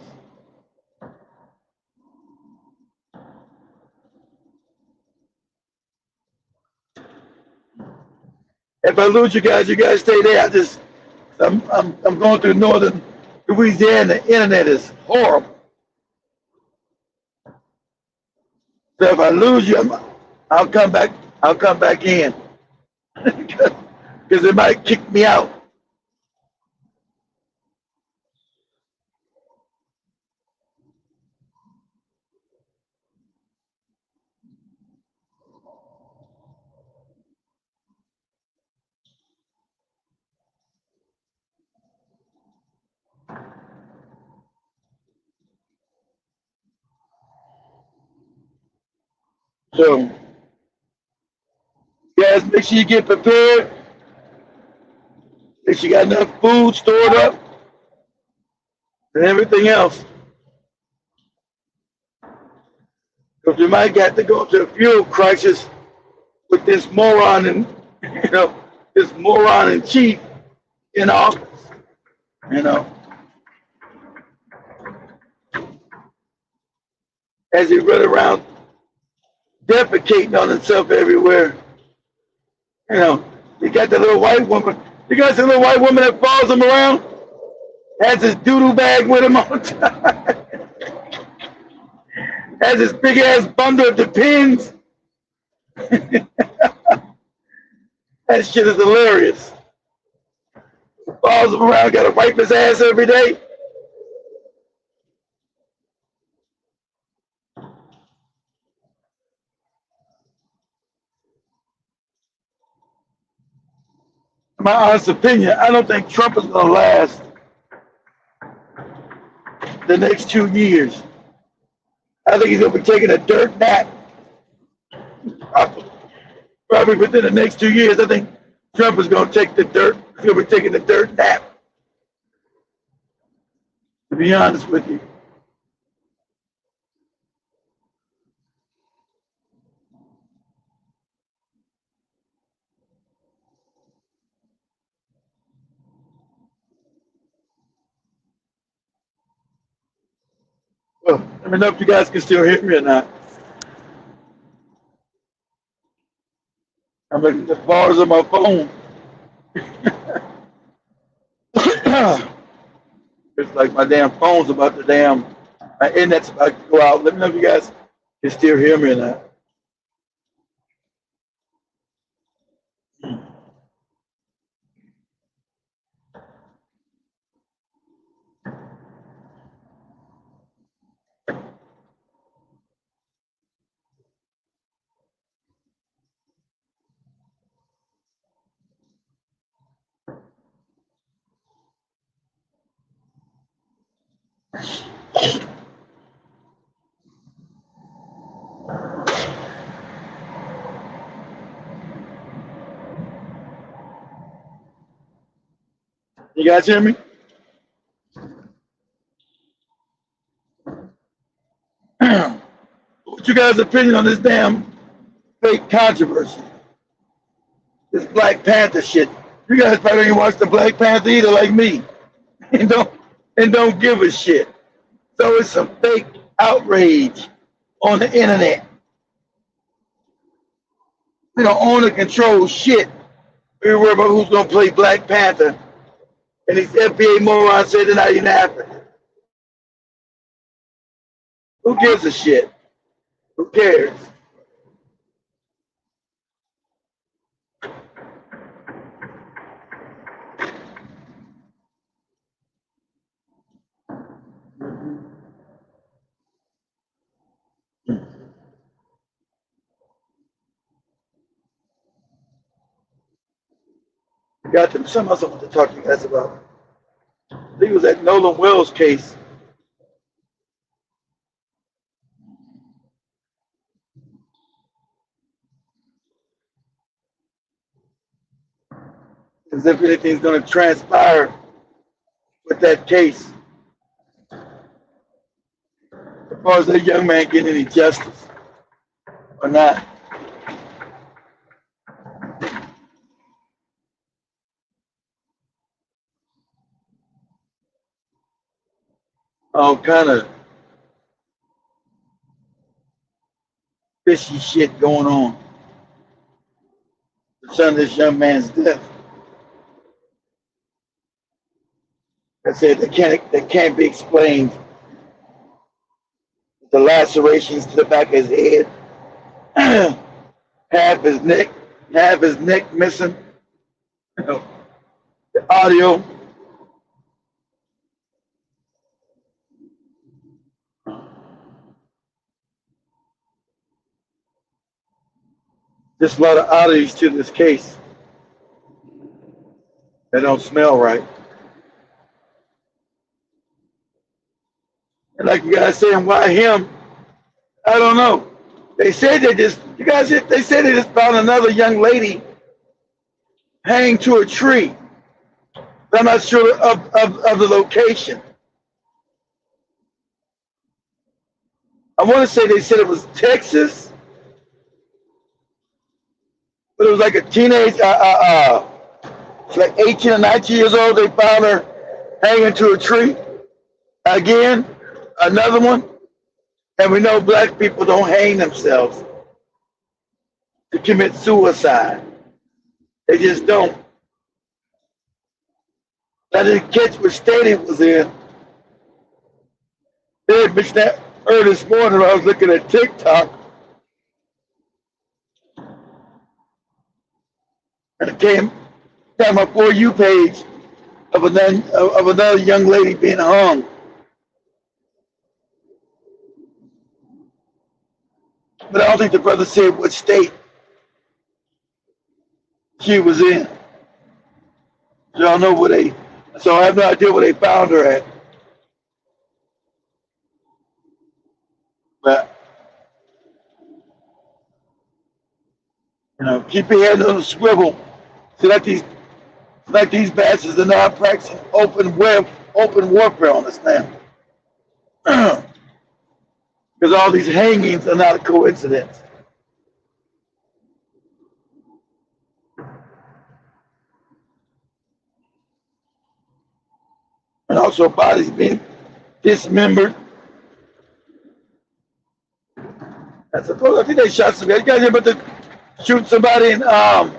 If I lose you guys stay there. I'm going through northern Louisiana. The internet is horrible. So if I lose you, I'll come back. I'll come back in because it might kick me out. So, guys, make sure you get prepared. Make sure you got enough food stored up and everything else. Because we might get to go to a fuel crisis with this moron and this moron in chief in office. As he run around defecating on himself everywhere. You got the little white woman. You got the little white woman that follows him around, has his doodle bag with him all the time, has this big ass bundle of Depends. That shit is hilarious. Follows him around, got to wipe his ass every day. my honest opinion, I don't think Trump is going to last the next 2 years. I think he's going to be taking a dirt nap. Probably within the next 2 years, I think Trump is going to take the dirt. He's going to be taking the dirt nap. To be honest with you. Well, let me know if you guys can still hear me or not. I'm looking at the bars on my phone. It's like my damn phone's about to my internet's about to go out. Let me know if you guys can still hear me or not. You guys hear me? What's you guys' opinion on this damn fake controversy? This Black Panther shit. You guys probably ain't watched the Black Panther either, like me, and don't give a shit. So it's some fake outrage on the internet. We don't own and control shit. We worry about who's gonna play Black Panther, and these FBA morons say they're not even African. Who gives a shit? Who cares? Got them. Something else I want to talk to you guys about. I think it was that Nolan Wells case. As if anything's going to transpire with that case. As far as that young man getting any justice or not. All kind of fishy shit going on concerning this young man's death. I said that can't be explained. The lacerations to the back of his head, half his neck missing. You know, the audio. There's a lot of oddities to this case that don't smell right. And like you guys saying, why him? I don't know. They said they just found another young lady hanging to a tree. I'm not sure of the location. I want to say they said it was Texas, but it was like a teenage, it's like 18 or 19 years old. They found her hanging to a tree. Again, another one. And we know black people don't hang themselves to commit suicide. They just don't. I didn't catch what state it was in. They had mentioned that early this morning when I was looking at TikTok. And it came down my For You page of another young lady being hung. But I don't think the brother said what state she was in. So I don't know where they. So I have no idea where they found her at. But keep your head on the swivel. See, like these bastards are now practicing open warfare on us now. Because all these hangings are not a coincidence. And also bodies being dismembered. I think they shot somebody. You guys hear about the shoot somebody in a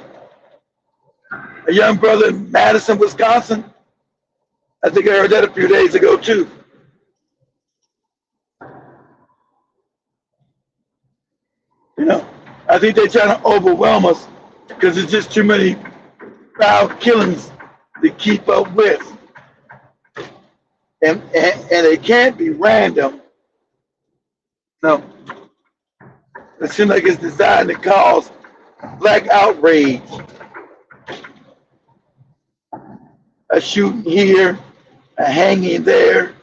young brother in Madison, Wisconsin? I think I heard that a few days ago too. I think they're trying to overwhelm us because there's just too many foul killings to keep up with. And they can't be random. No. It seems like it's designed to cause black outrage. A shooting here, a hanging there.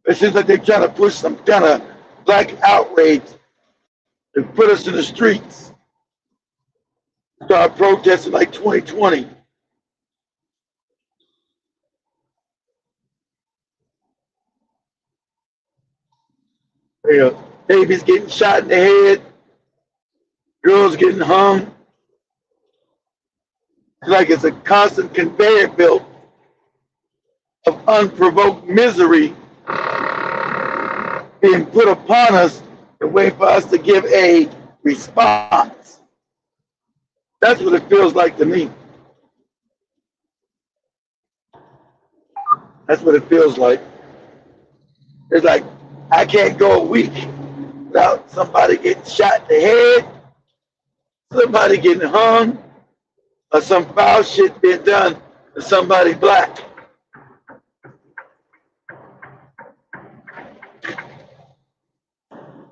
It seems like they're trying to push some kind of black outrage to put us in the streets. Start protesting like 2020. Babies getting shot in the head, girls getting hung. It's like it's a constant conveyor belt of unprovoked misery being put upon us and wait for us to give a response. That's what it feels like to me. That's what it feels like. It's like I can't go a week without somebody getting shot in the head, somebody getting hung, or some foul shit being done to somebody black.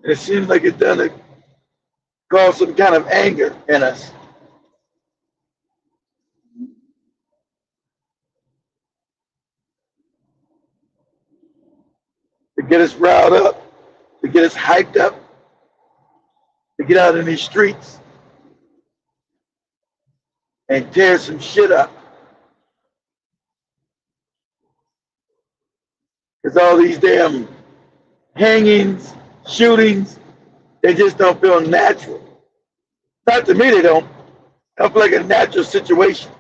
It seems like it's done to cause some kind of anger in us. To get us riled up, to get us hyped up, to get out in these streets and tear some shit up. Because all these damn hangings, shootings, they just don't feel natural. Not to me, they don't. I feel like a natural situation.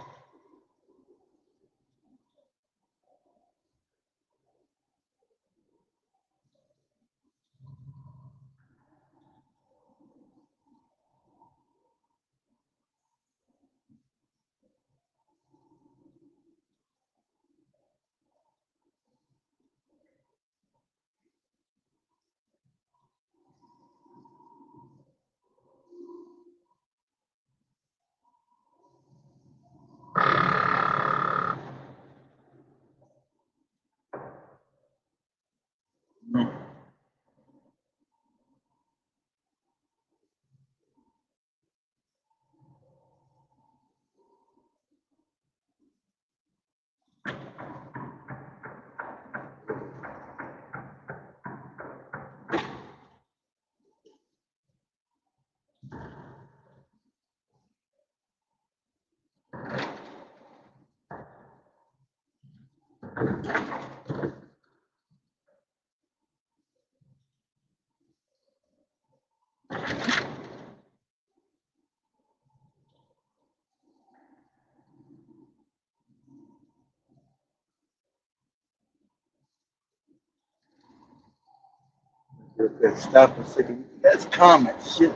Stop and say, that's comments, shit.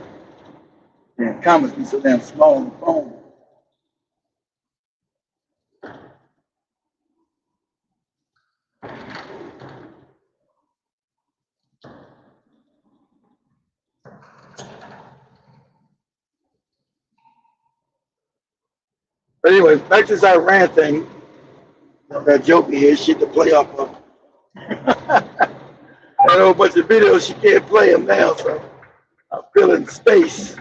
Damn, comments be so damn small on the phone. But anyway, back to this Iran thing. That joke here, shit to play off of. I know a bunch of videos, she can't play them now, so I'm feeling space.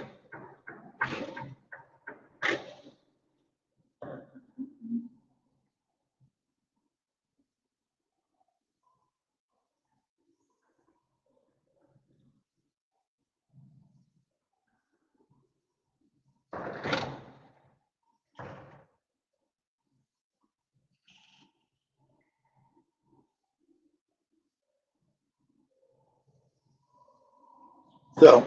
So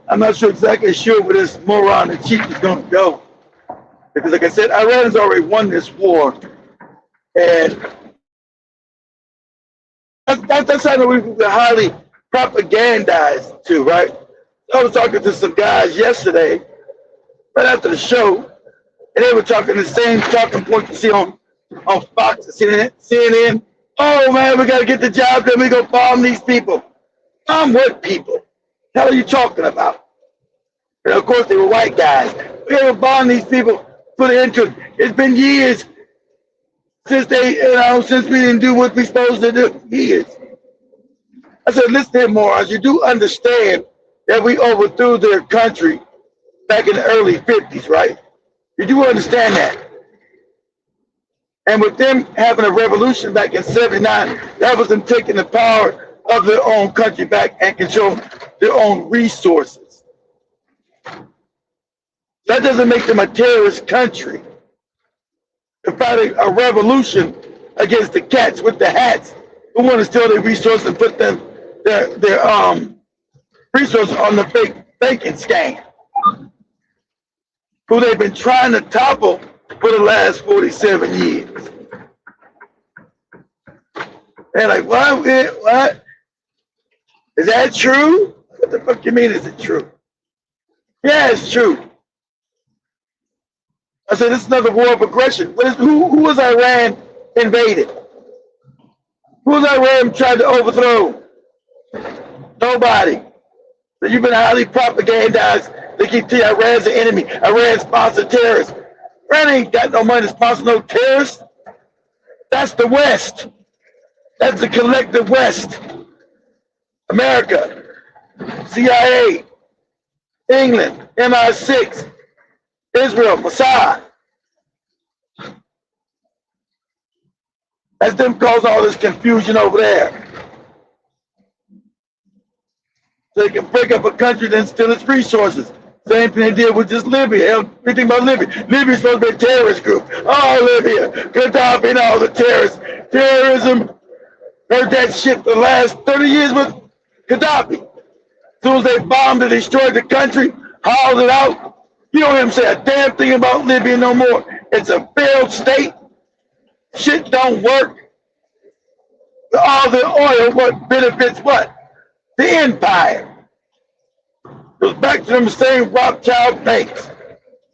I'm not exactly sure where this moron in chief is going to go. Because like I said, Iran has already won this war. And that's how we've been highly propagandized too, right? I was talking to some guys yesterday, right after the show, and they were talking the same talking point you see on Fox and CNN. Oh man, we got to get the job done. We go bomb these people. Bomb what people? The hell are you talking about? And of course, they were white guys. We ever bomb these people, put it into it. It's been years since since we didn't do what we're supposed to do. Years. I said, listen here, morons, you do understand that we overthrew their country back in the early 50s, right? You do understand that. And with them having a revolution back in 79, that was them taking the power of their own country back and controlling their own resources. That doesn't make them a terrorist country. They're fighting a revolution against the cats with the hats who want to steal their resources and put their resources on the fake banking scam, who they've been trying to topple for the last 47 years. They're like, what? Is that true? What the fuck you mean, is it true? Yeah, it's true. I said, this is another war of aggression. Who was Iran invaded? Who was Iran trying to overthrow? Nobody. So you've been highly propagandized. They keep telling you Iran's the enemy. Iran sponsored terrorists. Iran ain't got no money to sponsor no terrorists. That's the West. That's the collective West. America, CIA, England, MI6, Israel, Mossad. That's them causing all this confusion over there. So they can break up a country and steal its resources. Same thing they did with just Libya. We think about Libya. Libya's supposed to be a terrorist group. Oh, Libya, Gaddafi and all the terrorists. Terrorism. Heard that shit for the last 30 years with Gaddafi. As soon as they bombed and destroyed the country, hauled it out, you don't even say a damn thing about Libya no more. It's a failed state. Shit don't work. All the oil, what benefits what? The empire. Goes back to them same Rothschild banks.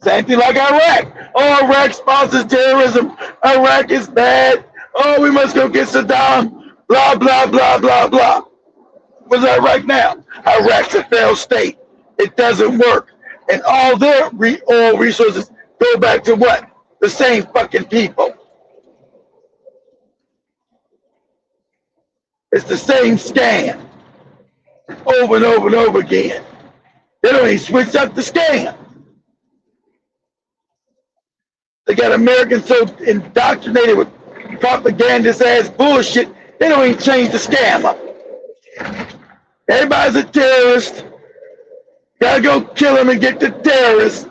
Same thing like Iraq. Oh, Iraq sponsors terrorism. Iraq is bad. Oh, we must go get Saddam. Blah, blah, blah, blah, blah. What's Iraq now? Iraq's a failed state. It doesn't work. And all their oil resources go back to what? The same fucking people. It's the same scam. Over and over and over again. They don't even switch up the scam. They got Americans so indoctrinated with propagandist ass bullshit, they don't even change the scam up. Everybody's a terrorist. Gotta go kill them and get the terrorists.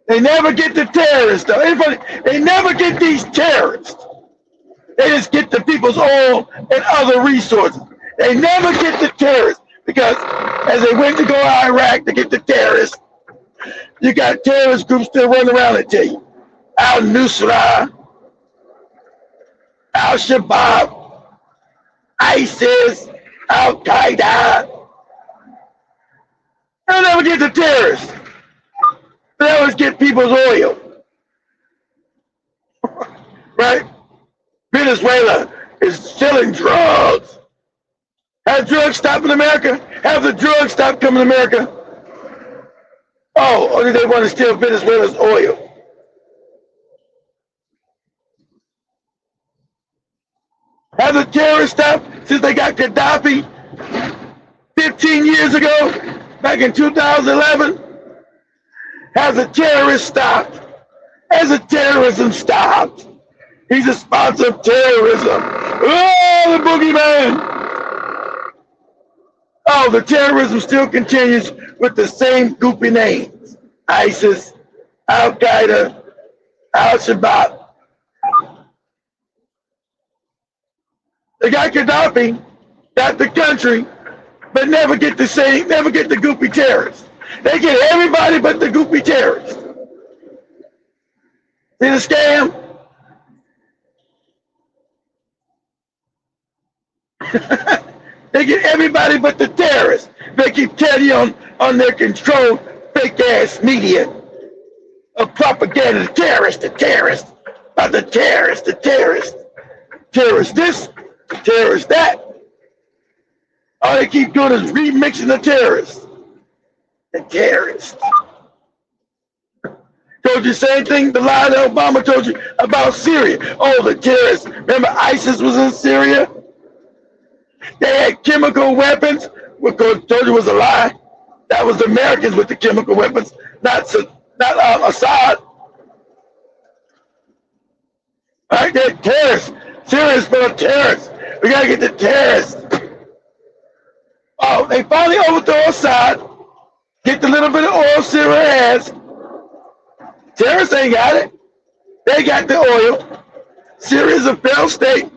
They never get the terrorists though. They never get these terrorists. They just get the people's oil and other resources. They never get the terrorists because as they went to go to Iraq to get the terrorists, you got terrorist groups still running around and tell you. Al-Nusra, Al-Shabaab, ISIS, Al-Qaeda. They'll never get the terrorists. They always get people's oil. Right? Venezuela is selling drugs. Have drugs stopped in America? Have the drugs stopped coming to America? Oh, only they want to steal Venezuela's oil. Have the terrorists stopped since they got Gaddafi 15 years ago, back in 2011? Has the terrorist stopped? Has the terrorism stopped? He's a sponsor of terrorism. Oh, the boogeyman. Oh, the terrorism still continues with the same goopy names. ISIS, Al-Qaeda, Al-Shabaab. They got Gaddafi, got the country, but never get the goopy terrorists. They get everybody but the goopy terrorists. See the scam? They get everybody but the terrorists. They keep telling you on their controlled fake ass media of propaganda, the terrorist, about the terrorist, terrorist this, terrorist that. All they keep doing is remixing the terrorists. The terrorists. Told you the same thing the lie that Obama told you about Syria. Oh, the terrorists. Remember ISIS was in Syria? They had chemical weapons, which told you was a lie. That was the Americans with the chemical weapons, not Assad. All right, they're terrorists. Syria is full of terrorists. We gotta get the terrorists. Oh, they finally overthrow Assad, get the little bit of oil Syria has. Terrorists ain't got it. They got the oil. Syria's a failed state.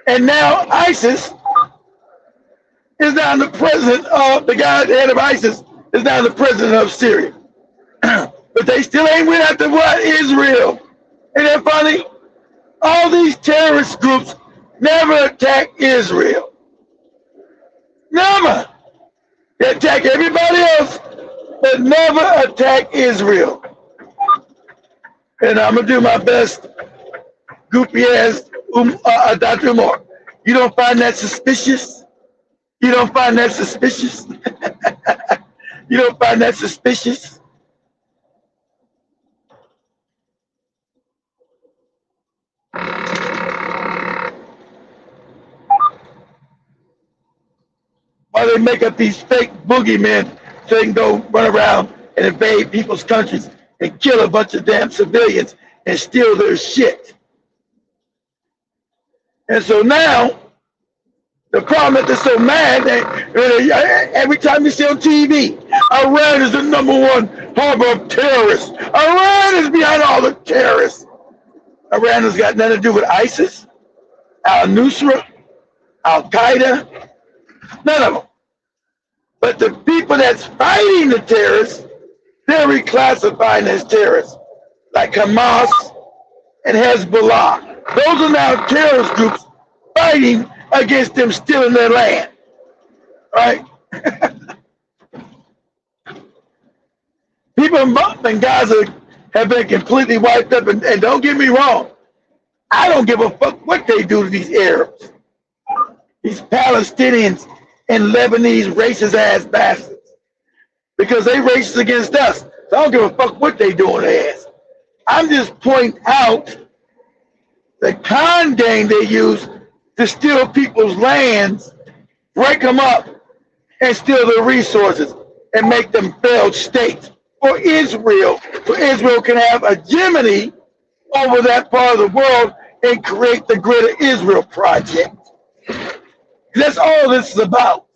And now ISIS is now the president of, the guy at the head of ISIS is now the president of Syria. But they still ain't went after what? Israel. And then finally, all these terrorist groups never attack Israel. Never. They attack everybody else, but never attack Israel. And I'm going to do my best, goopy ass Dr. Umar. You don't find that suspicious? You don't find that suspicious? You don't find that suspicious? Why they make up these fake boogeymen so they can go run around and invade people's countries and kill a bunch of damn civilians and steal their shit. And so now, the problem is they're so mad that every time you see on TV, Iran is the #1 harbor of terrorists. Iran is behind all the terrorists. Iran has got nothing to do with ISIS, Al-Nusra, Al-Qaeda, none of them. But the people that's fighting the terrorists, they're reclassifying as terrorists, like Hamas and Hezbollah. Those are now terrorist groups fighting against them stealing their land, right? People in Gaza have been completely wiped up, and don't get me wrong, I don't give a fuck what they do to these Arabs, these Palestinians and Lebanese racist ass bastards, because they racist against us. So I don't give a fuck what they do on their ass. I'm just pointing out the con game they use to steal people's lands, break them up, and steal their resources, and make them failed states for Israel, so Israel can have a hegemony over that part of the world and create the Greater Israel Project. That's all this is about.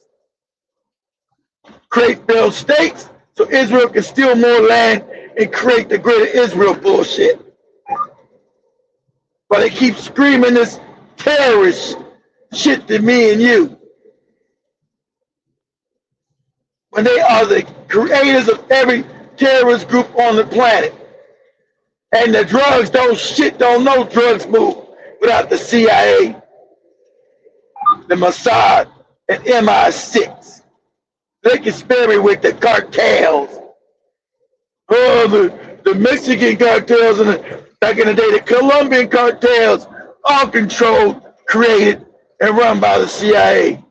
Create failed states so Israel can steal more land and create the Greater Israel bullshit. But they keep screaming this terrorist shit to me and you, when they are the creators of every terrorist group on the planet. And the drugs, don't know drugs move without the CIA, the Mossad, and MI6. They can spare me with the cartels. Oh, the Mexican cartels and back in the day, the Colombian cartels, all controlled, created, and run by the CIA.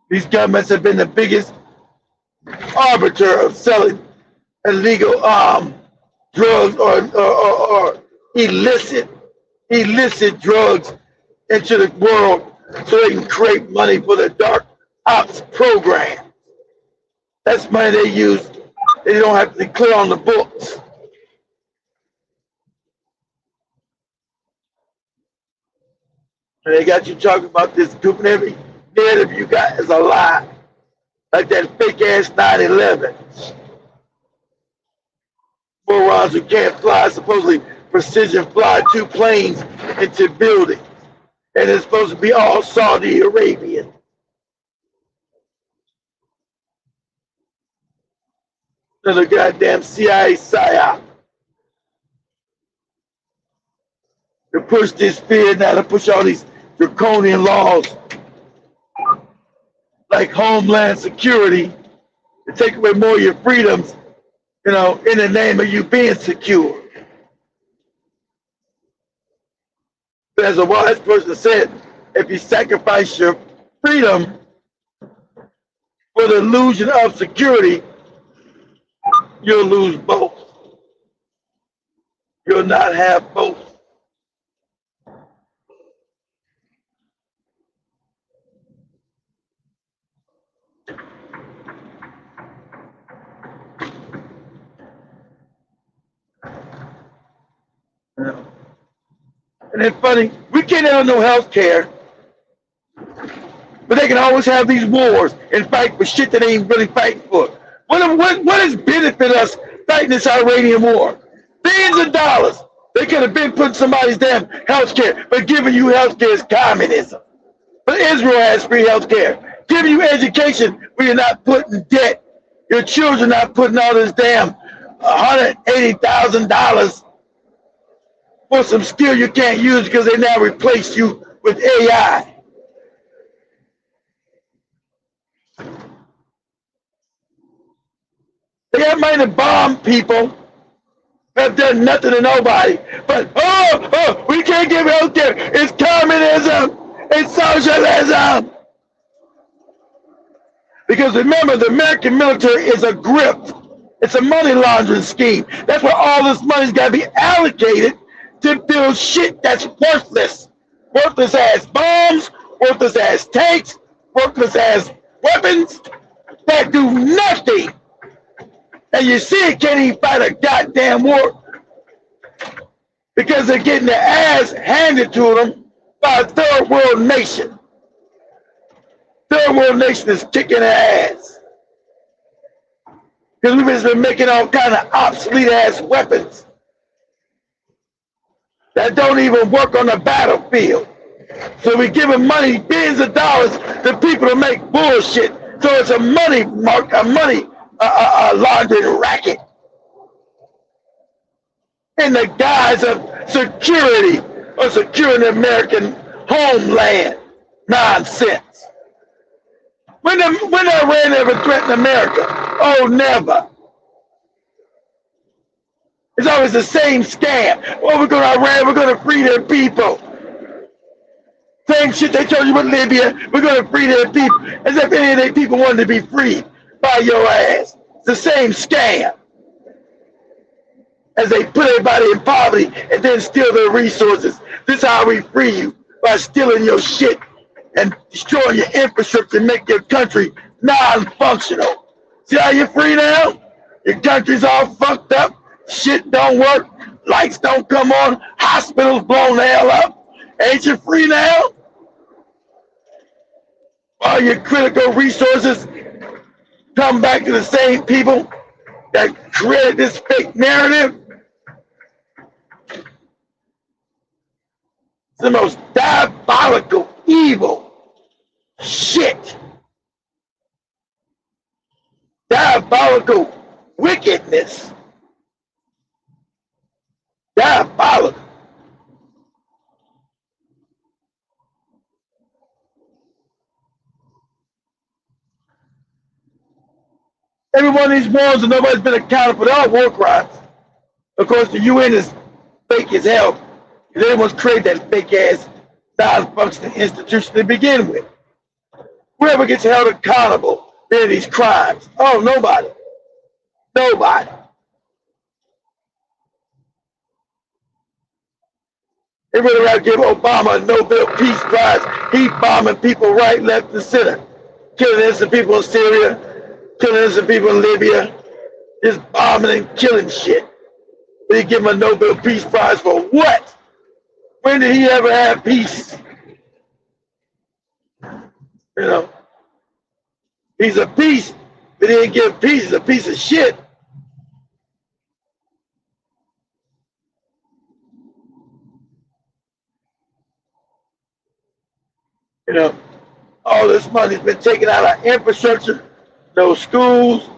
These governments have been the biggest arbiter of selling illegal drugs or illicit drugs into the world so they can create money for the dark ops program. That's money they use. They don't have to clear on the books. And they got you talking about this group, and every narrative you got is a lie. Like that fake ass 9/11. Morons who can't fly, supposedly precision fly 2 planes into buildings. and it's supposed to be all Saudi Arabian. Another goddamn CIA psyop to push this fear now, to push all these draconian laws like Homeland Security to take away more of your freedoms, in the name of you being secure. But as a wise person said, if you sacrifice your freedom for the illusion of security, you'll lose both. You'll not have both. And it's funny, we can't have no health care, but they can always have these wars and fight for shit that they ain't really fighting for. What has benefited us fighting this Iranian war? Billions of dollars. They could have been putting somebody's damn health care, but giving you health care is communism. But Israel has free health care. Giving you education where you're not putting debt. Your children not putting all this damn $180,000 for some skill you can't use because they now replace you with AI. They got money to bomb people, have done nothing to nobody. But, we can't give health care. It's communism. It's socialism. Because remember, the American military is a grift. It's a money laundering scheme. That's where all this money's got to be allocated to build shit that's worthless. Worthless as bombs, worthless as tanks, worthless as weapons that do nothing. And you see it can't even fight a goddamn war because they're getting their ass handed to them by a third world nation. Third world nation is kicking their ass. Because we've been making all kind of obsolete ass weapons that don't even work on the battlefield. So we're giving money, billions of dollars to people to make bullshit. So it's a money laundering racket in the guise of security or securing the American homeland. Nonsense. When Iran ever threatened America? Oh, never. It's always the same scam. Oh, we're going to Iran, we're going to free their people. Same shit they told you with Libya, we're going to free their people. As if any of their people wanted to be freed by your ass. It's the same scam. As they put everybody in poverty and then steal their resources. This is how we free you, by stealing your shit and destroying your infrastructure and make your country non-functional. See how you're free now? Your country's all fucked up. Shit don't work. Lights don't come on. Hospitals blown the hell up. Ain't you free now? All your critical resources come back to the same people that created this fake narrative. It's the most diabolical, evil shit. Diabolical wickedness. Diabolical. Every one of these wars and nobody's been accountable for, they're all war crimes. Of course, the UN is fake as hell. They was created that fake ass non-functioning institution to begin with. Whoever gets held accountable for these crimes? Oh, nobody. Nobody. They would rather give Obama a Nobel Peace Prize. He bombing people right, left, and center. Killing innocent people in Syria, killing innocent people in Libya, just bombing and killing shit. They give him a Nobel Peace Prize for what? When did he ever have peace? You know, he's a piece, but he didn't give peace. He's a piece of shit. know, all this money's been taken out of infrastructure, no schools,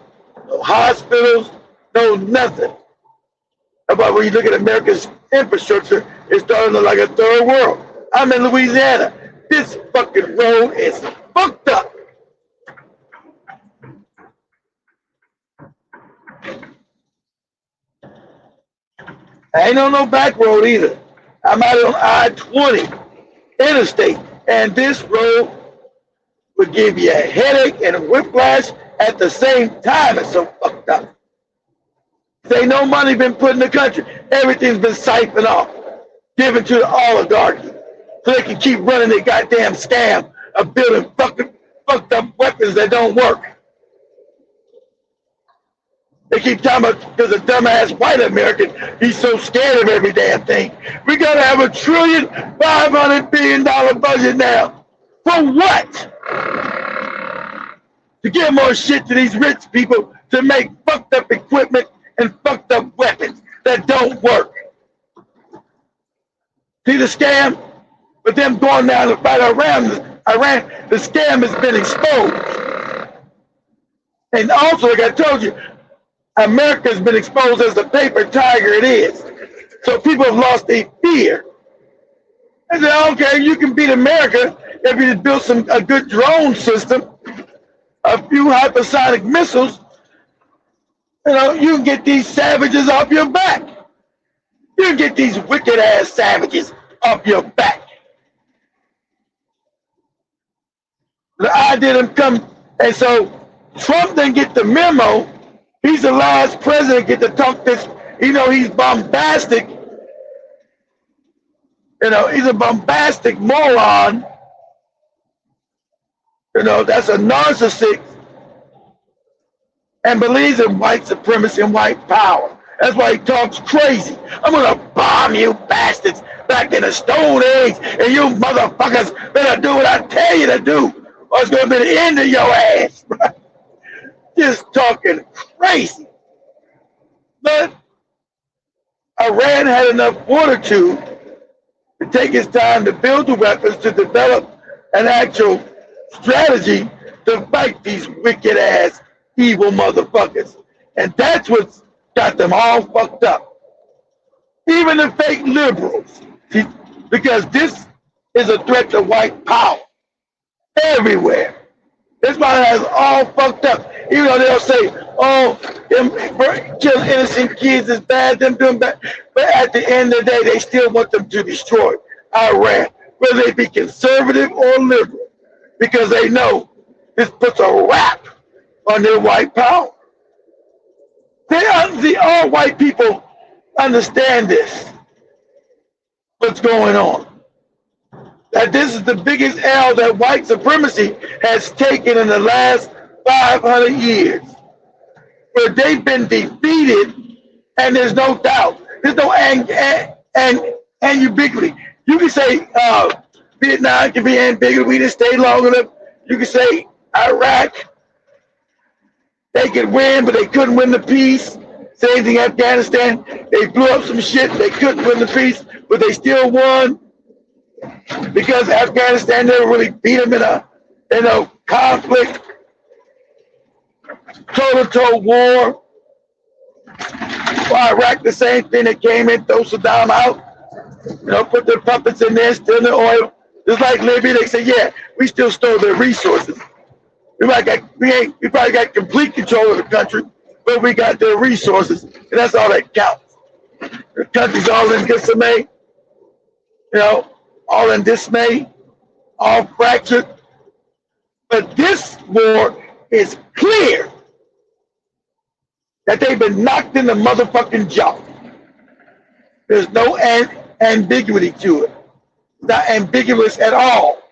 no hospitals, no nothing. About when you look at America's infrastructure, it's starting to look like a third world. I'm in Louisiana. This fucking road is fucked up. I ain't on no back road either. I'm out on I-20 interstate, and this road would give you a headache and a whiplash at the same time. It's so fucked up. There ain't no money been put in the country. Everything's been siphoned off, given to the oligarchy, so they can keep running their goddamn scam of building fucking fucked up weapons that don't work. They keep talking about because a dumbass white American, he's so scared of every damn thing. We gotta have $1.5 trillion budget now. For what? To give more shit to these rich people to make fucked up equipment and fucked up weapons that don't work. See the scam? With them going down to fight Iran, the scam has been exposed. And also, like I told you, America has been exposed as the paper tiger it is. So people have lost their fear. I said, okay, you can beat America if you just build a good drone system, a few hypersonic missiles. You know, you can get these savages off your back. You can get these wicked ass savages off your back. The idea them come, and so Trump didn't get the memo. He's the last president get to talk this, you know, he's bombastic. You know, he's a bombastic moron. You know, that's a narcissist and believes in white supremacy and white power. That's why he talks crazy. I'm gonna bomb you bastards back in the Stone Age, and you motherfuckers better do what I tell you to do, or it's gonna be the end of your ass. Just talking crazy. But Iran had enough fortitude to take its time to build the weapons, to develop an actual strategy to fight these wicked ass evil motherfuckers. And that's what's got them all fucked up. Even the fake liberals. See, because this is a threat to white power everywhere. That's why it has all fucked up. Even though they'll say, oh, them killing innocent kids is bad, them doing bad. But at the end of the day, they still want them to destroy Iran, whether they be conservative or liberal, because they know this puts a wrap on their white power. All white people understand this, what's going on. That this is the biggest L that white supremacy has taken in the last 500 years, where they've been defeated, and there's no doubt. There's no ambiguity. You can say Vietnam can be ambiguous. We didn't stay long enough. You can say Iraq, they could win, but they couldn't win the peace. Same thing Afghanistan. They blew up some shit. They couldn't win the peace, but they still won. Because Afghanistan never really beat them in a conflict, toe-to-toe war. Well, Iraq, the same thing. They came in, throw Saddam out, you know, put their puppets in there, steal their oil. Just like Libya, they say, yeah, we still stole their resources. We probably got complete control of the country, but we got their resources, and that's all that counts. The country's all in disarray, you know, all in dismay, all fractured. But this war is clear that they've been knocked in the motherfucking jaw. There's no ambiguity to it. It's not ambiguous at all.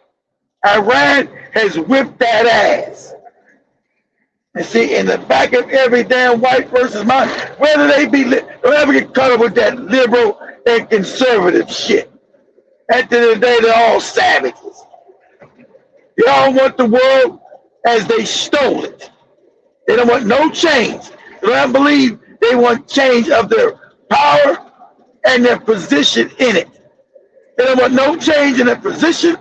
Iran has whipped that ass. And see, in the back of every damn white person's mind, whether they be, don't ever get caught up with that liberal and conservative shit. At the end of the day, they're all savages. They all want the world as they stole it. They don't want no change. They don't believe they want change of their power and their position in it. They don't want no change in their position.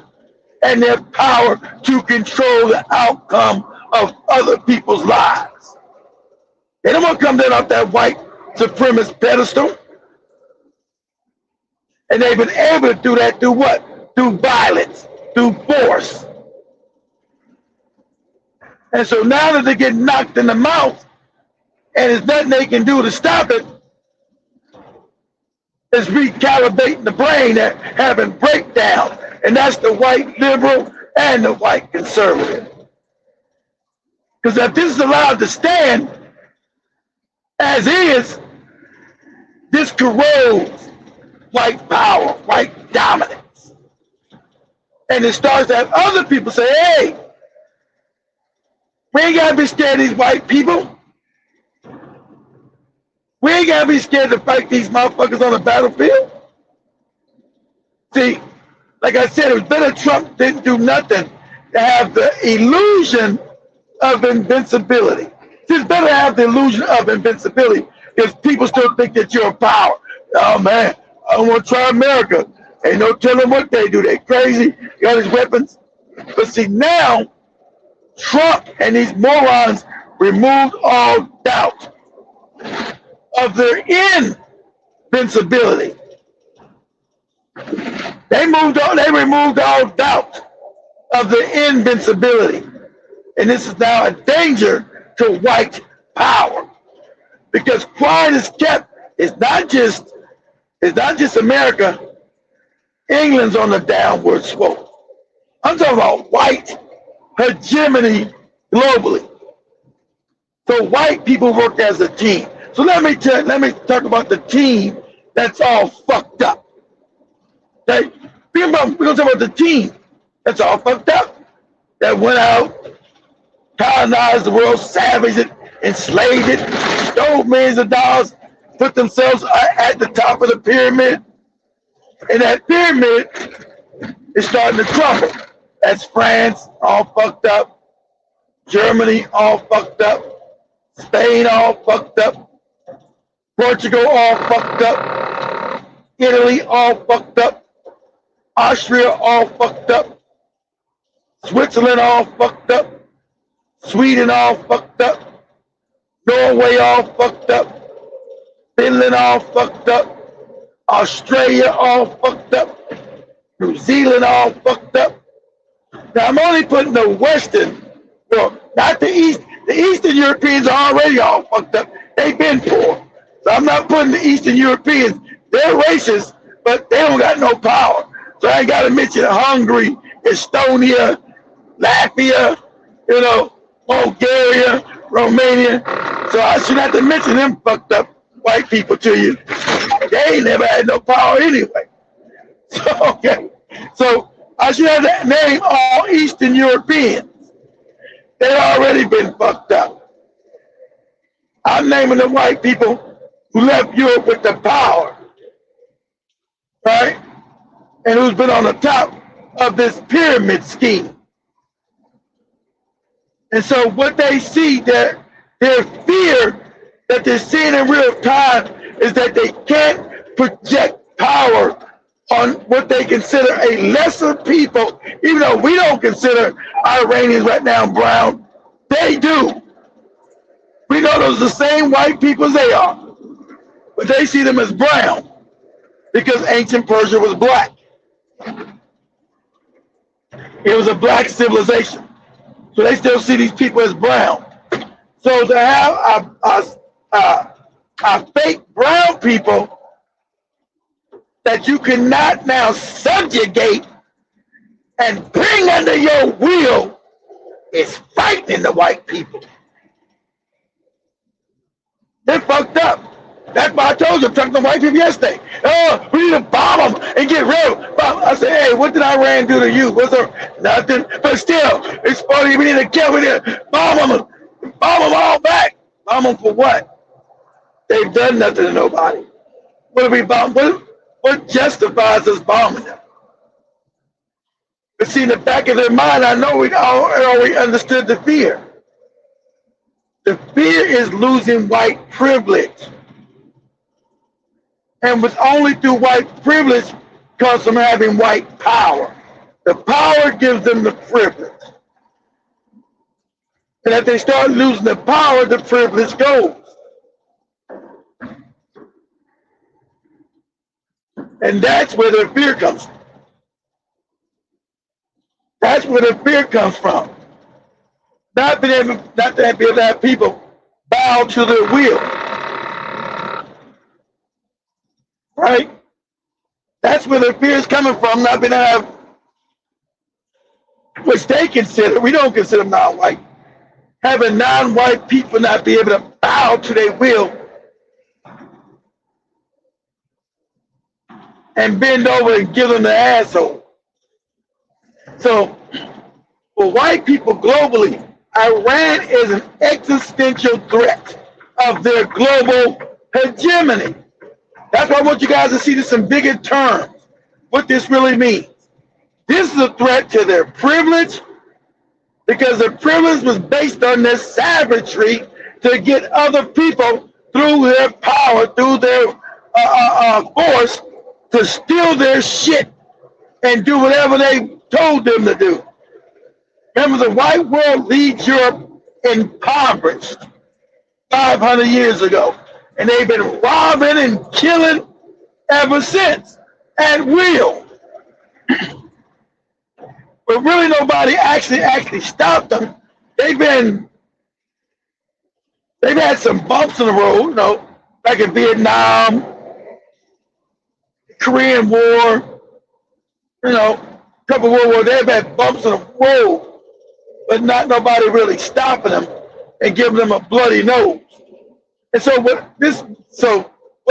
and their power to control the outcome of other people's lives. They don't want to come down off that white supremacist pedestal. And they've been able to do that through what? Through violence, through force. And so now that they get knocked in the mouth, and there's nothing they can do to stop it, is recalibrating the brain and having breakdown. And that's the white liberal and the white conservative. Because if this is allowed to stand as is, this corrodes white power, white dominance. And it starts to have other people say, hey, we ain't got to be scared of these white people. We ain't got to be scared to fight these motherfuckers on the battlefield. See, like I said, it was better Trump didn't do nothing to have the illusion of invincibility. It's better to have the illusion of invincibility because people still think that you're a power. Oh, man, I don't want to try America. Ain't no telling what they do. They crazy. Got his weapons. But see, now, Trump and these morons removed all doubt of their invincibility. They removed all doubt of their invincibility. And this is now a danger to white power. Because quiet is kept. It's not just America. England's on the downward slope. I'm talking about white hegemony globally. So white people work as a team. So let me talk about the team that's all fucked up. Okay? We're going to talk about the team that's all fucked up. That went out, colonized the world, savaged it, enslaved it, stole millions of dollars, put themselves at the top of the pyramid. And that pyramid is starting to crumble. That's France, all fucked up. Germany, all fucked up. Spain, all fucked up. Portugal, all fucked up. Italy, all fucked up. Austria, all fucked up. Switzerland, all fucked up. Sweden, all fucked up. Norway, all fucked up. Finland, all fucked up. Australia, all fucked up. New Zealand, all fucked up. Now, I'm only putting the Western, well, not the East. The Eastern Europeans are already all fucked up. They've been poor. So I'm not putting the Eastern Europeans. They're racist, but they don't got no power. So I ain't got to mention Hungary, Estonia, Latvia, Bulgaria, Romania. So I should have to mention them fucked up white people to you. They ain't never had no power anyway. So, okay. So I should have to name all Eastern Europeans. They've already been fucked up. I'm naming the white people who left Europe with the power, right? And who's been on the top of this pyramid scheme. And so what they see, their fear that they're seeing in real time is that they can't project power on what they consider a lesser people, even though we don't consider Iranians right now brown. They do. We know those are the same white people as they are, but they see them as brown because ancient Persia was black. It was a black civilization. So they still see these people as brown. So to have a fake brown people that you cannot now subjugate and bring under your will is frightening the white people. They're fucked up. That's why I told you, I'm talking to white people yesterday. Oh, we need to bomb them and get rid of them. I said, hey, what did Iran do to you? What's there? Nothing. But still, it's funny. We need to kill them. Bomb them. Bomb them all back. Bomb them for what? They've done nothing to nobody. What do we bomb? What justifies us bombing them? But see, in the back of their mind, I know we already understood the fear. The fear is losing white privilege. And with only through white privilege comes from having white power. The power gives them the privilege. And if they start losing the power, the privilege goes. And that's where the fear comes from. That's where the fear comes from. Not to be able to have people bow to their will. Right? That's where the fear is coming from, not being able to have, which they consider, we don't consider them non-white, having non-white people not be able to bow to their will and bend over and give them the asshole. So, for white people globally, Iran is an existential threat of their global hegemony. That's why I want you guys to see this in bigger terms, what this really means. This is a threat to their privilege, because their privilege was based on their savagery to get other people through their power, through their force, to steal their shit and do whatever they told them to do. Remember, the white world leads Europe impoverished 500 years ago. And they've been robbing and killing ever since, at will. But really nobody actually stopped them. They've had some bumps in the road, you know, like in Vietnam, Korean War, you know, a couple of World Wars. They've had bumps in the road, but not nobody really stopping them and giving them a bloody nose. And so what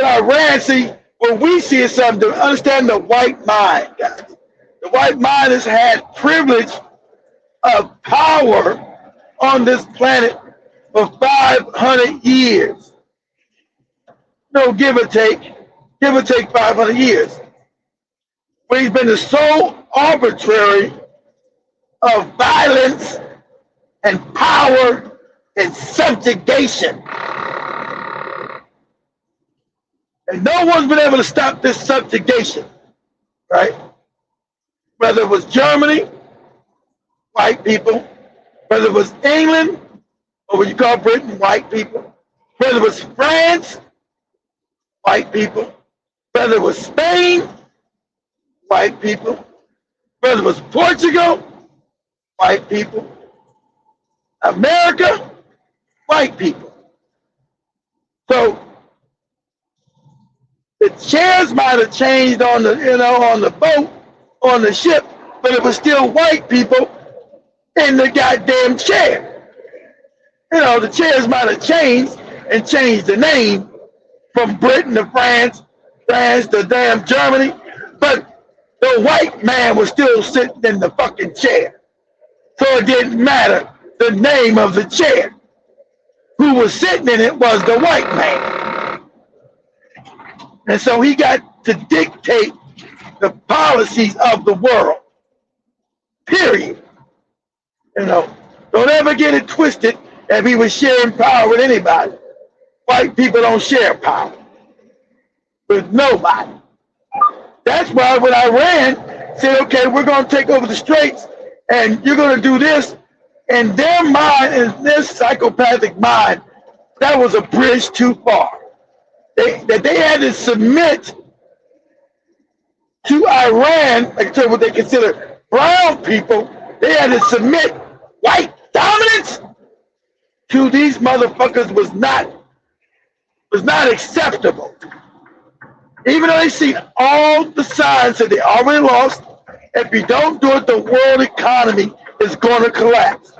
Iran see, what we see is something to understand the white mind, guys. The white mind has had privilege of power on this planet for 500 years. No, give or take 500 years. But he's been the sole arbitrary of violence and power and subjugation. And no one's been able to stop this subjugation, right? Whether it was Germany, white people, whether it was England, or what you call Britain, white people, whether it was France, white people, whether it was Spain, white people, whether it was Portugal, white people, America, white people. So the chairs might have changed on the boat, on the ship, but it was still white people in the goddamn chair. You know, the chairs might have changed and changed the name from Britain to France to damn Germany, but the white man was still sitting in the fucking chair. So it didn't matter the name of the chair. Who was sitting in it was the white man. And so he got to dictate the policies of the world. Period. You know, don't ever get it twisted if he was sharing power with anybody. White people don't share power with nobody. That's why when Iran said, okay, we're going to take over the Straits and you're going to do this, in their mind, in their psychopathic mind, that was a bridge too far. They had to submit to Iran, like what they consider brown people. They had to submit white dominance to these motherfuckers was not acceptable. Even though they see all the signs that they already lost, if you don't do it, the world economy is going to collapse.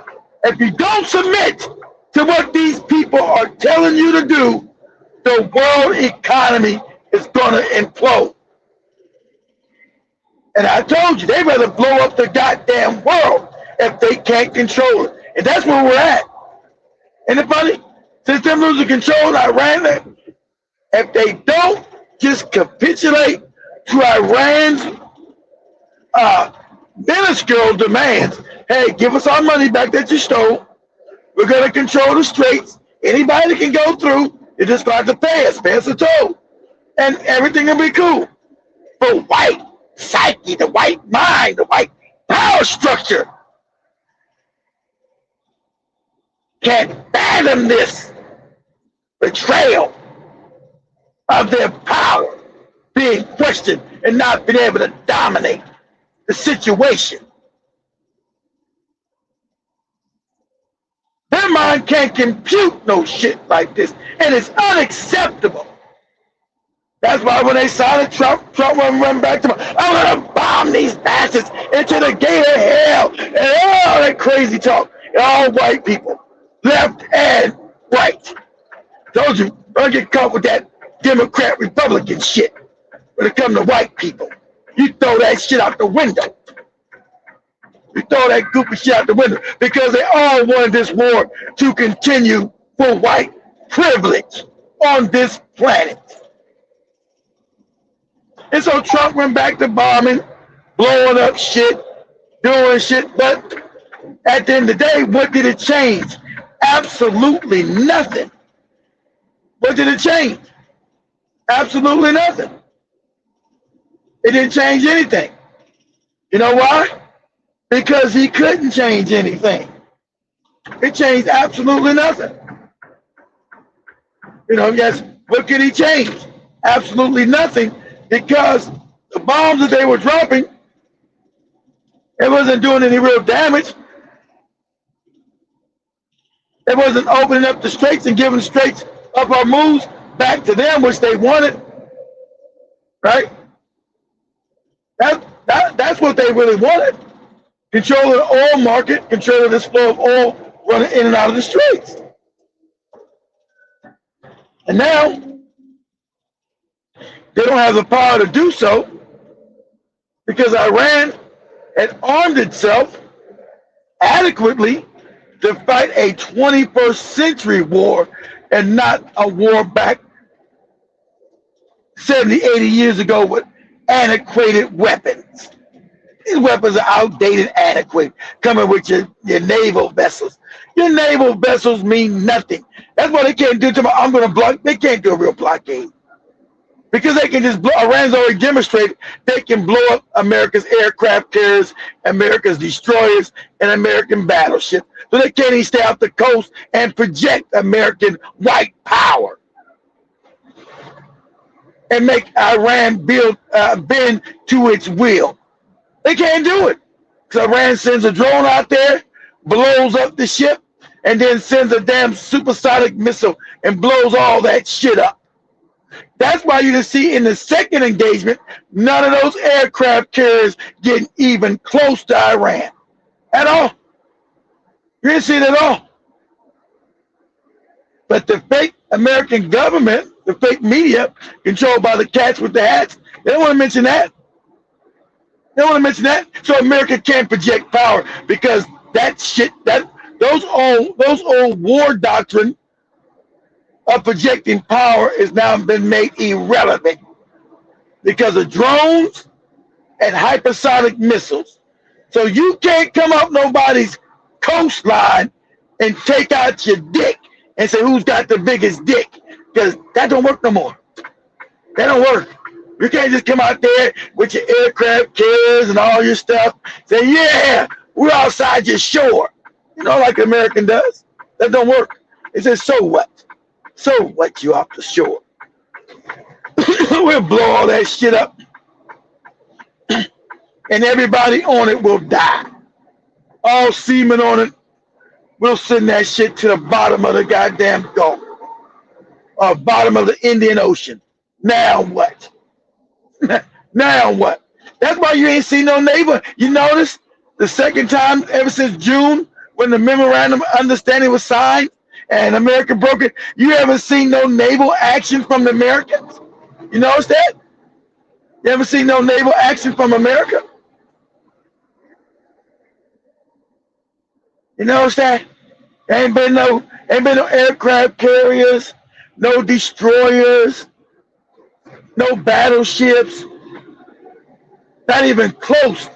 If you don't submit to what these people are telling you to do, the world economy is going to implode. And I told you, they rather blow up the goddamn world if they can't control it. And that's where we're at. And it's funny, since they're losing control of Iran, if they don't just capitulate to Iran's minuscule demands, hey, give us our money back that you stole. We're going to control the Straits. Anybody that can go through, you just going to have to pay us a toll. And everything will be cool. But white psyche, the white mind, the white power structure can't fathom this betrayal of their power being questioned and not being able to dominate the situation. Their mind can't compute no shit like this, and it's unacceptable. That's why when they signed Trump won't run back to I'm gonna bomb these bastards into the gate of hell, and all that crazy talk. All white people, left and right. Told you, don't get caught with that Democrat Republican shit when it comes to white people. You throw that shit out the window. You throw that goofy shit out the window because they all wanted this war to continue for white privilege on this planet. And so Trump went back to bombing, blowing up shit, doing shit. But at the end of the day, what did it change? Absolutely nothing. What did it change? Absolutely nothing. It didn't change anything. You know why? Because he couldn't change anything. It changed absolutely nothing. You know, yes, what could he change? Absolutely nothing, because the bombs that they were dropping, it wasn't doing any real damage. It wasn't opening up the straits and giving straits up our moves back to them, which they wanted. Right? That's what they really wanted. Control of the oil market, control of this flow of oil running in and out of the straits. And now, they don't have the power to do so because Iran had armed itself adequately to fight a 21st century war and not a war back 70, 80 years ago with antiquated weapons. These weapons are outdated, antiquated, coming with your naval vessels. Your naval vessels mean nothing. That's why they can't do tomorrow. I'm going to block. They can't do a real blockade. Because they can just blow. Iran's already demonstrated they can blow up America's aircraft carriers, America's destroyers, and American battleships. So they can't even stay off the coast and project American white power and make Iran bend to its will. They can't do it. Because Iran sends a drone out there, blows up the ship, and then sends a damn supersonic missile and blows all that shit up. That's why you can see in the second engagement, none of those aircraft carriers getting even close to Iran at all. You didn't see it at all. But the fake American government, the fake media, controlled by the cats with the hats, they don't want to mention that. They don't want to mention that. So America can't project power because that shit, those old war doctrine of projecting power has now been made irrelevant because of drones and hypersonic missiles. So you can't come up nobody's coastline and take out your dick and say who's got the biggest dick, because that don't work no more. That don't work. You can't just come out there with your aircraft carriers and all your stuff, say, yeah, we're outside your shore. You know, like American does. That don't work. It says, so what? So what, you off the shore? We'll blow all that shit up. And everybody on it will die. All seamen on it. We'll send that shit to the bottom of the goddamn Gulf. Or bottom of the Indian Ocean. Now what? Now what? That's why you ain't seen no naval. You notice the second time ever since June when the memorandum of understanding was signed and America broke it, you haven't seen no naval action from the Americans? You notice that? You haven't seen no naval action from America? You notice that? Ain't been no aircraft carriers, no destroyers, no battleships, not even close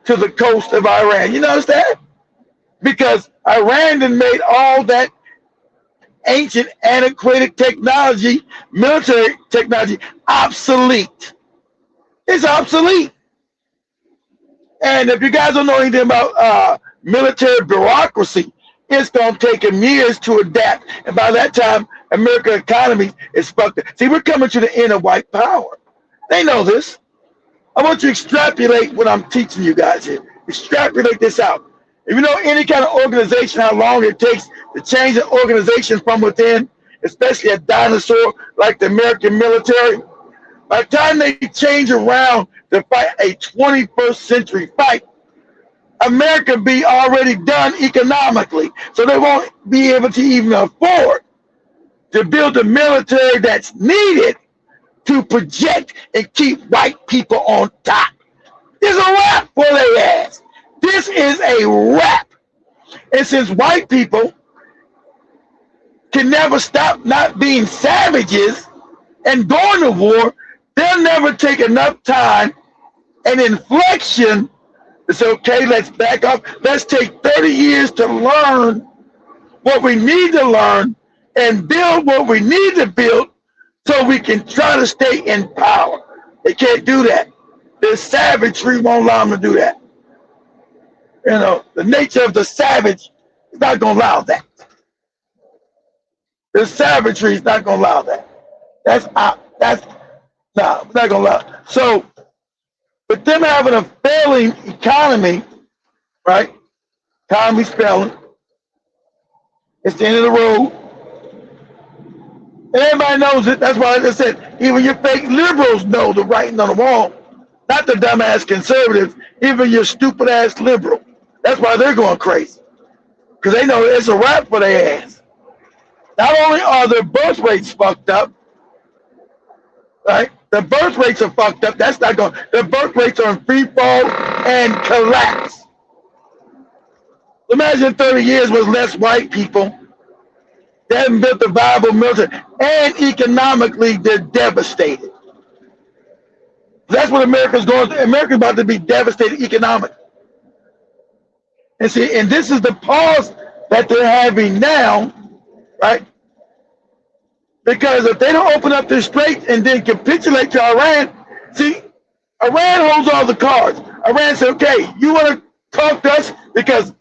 to the coast of Iran. You notice that? Because Iran done made all that ancient, antiquated technology, military technology, obsolete. It's obsolete. And if you guys don't know anything about military bureaucracy, it's going to take them years to adapt. And by that time, American economy is fucked up. See, we're coming to the end of white power. They know this. I want you to extrapolate what I'm teaching you guys here. Extrapolate this out. If you know any kind of organization, how long it takes to change an organization from within, especially a dinosaur like the American military, by the time they change around to fight a 21st century fight, America be already done economically. So they won't be able to even afford to build the military that's needed to project and keep white people on top. This is a wrap for their ass. This is a wrap. And since white people can never stop not being savages and going to war, they'll never take enough time and inflection to say, okay, let's back up. Let's take 30 years to learn what we need to learn and build what we need to build so we can try to stay in power. They can't do that. The savagery won't allow them to do that. You know, the nature of the savage is not going to allow that. The savagery is not going to allow that. We're not going to allow it. So, with them having a failing economy, right? Economy's failing. It's the end of the road. And everybody knows it. That's why I just said, even your fake liberals know the writing on the wall. Not the dumbass conservatives, even your stupid ass liberal. That's why they're going crazy. Because they know it's a wrap for their ass. Not only are their birth rates fucked up, right? The birth rates are fucked up. That's not going. The birth rates are in free fall and collapse. Imagine 30 years with less white people. They haven't built a viable military, and economically they're devastated. That's what America's going through. America's about to be devastated economically. And see, and this is the pause that they're having now, right? Because if they don't open up their straits and then capitulate to Iran, see, Iran holds all the cards. Iran said, okay, you want to talk to us? Because